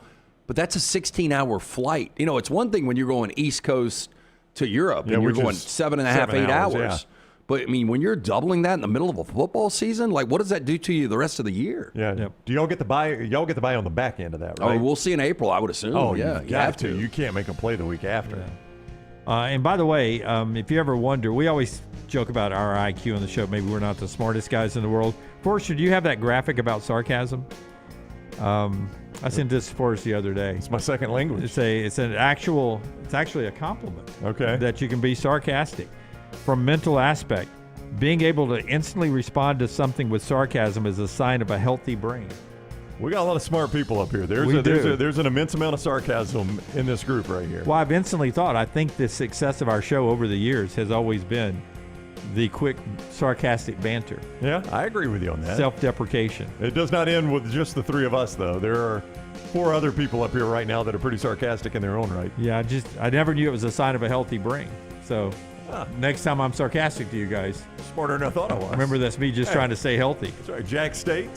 But that's a 16-hour flight. You know, it's one thing when you're going East Coast to Europe and you're going 7.5, 8 hours. Yeah. But, I mean, when you're doubling that in the middle of a football season, like, what does that do to you the rest of the year? Yeah. Yep. Do y'all get the buy? Y'all get the buy on the back end of that, right? Oh, we'll see in April, I would assume. Oh, yeah, you have to. You can't make them play the week after. Yeah. And by the way, if you ever wonder, we always joke about our IQ on the show. Maybe we're not the smartest guys in the world. Forrester, do you have that graphic about sarcasm? I sent this to Forrest the other day. It's my second language. It's actually a compliment. Okay. That you can be sarcastic. From mental aspect, being able to instantly respond to something with sarcasm is a sign of a healthy brain. We got a lot of smart people up here. There's an immense amount of sarcasm in this group right here. Well, I've instantly thought, I think the success of our show over the years has always been the quick, sarcastic banter. Yeah, I agree with you on that. Self-deprecation. It does not end with just the 3 of us, though. There are 4 other people up here right now that are pretty sarcastic in their own right. Yeah, I never knew it was a sign of a healthy brain. So next time I'm sarcastic to you guys. Smarter than I thought I was. Remember, that's me just trying to stay healthy. That's right. Jack State,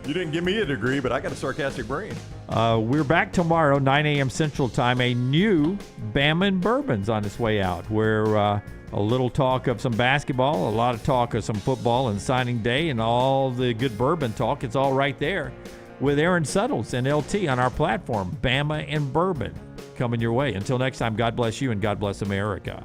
you didn't give me a degree, but I got a sarcastic brain. We're back tomorrow, 9 a.m. Central Time. A new Bama and Bourbon's on its way out, where a little talk of some basketball, a lot of talk of some football and signing day, and all the good bourbon talk. It's all right there with Aaron Suttles and LT on our platform, Bama and Bourbon, coming your way. Until next time, God bless you and God bless America.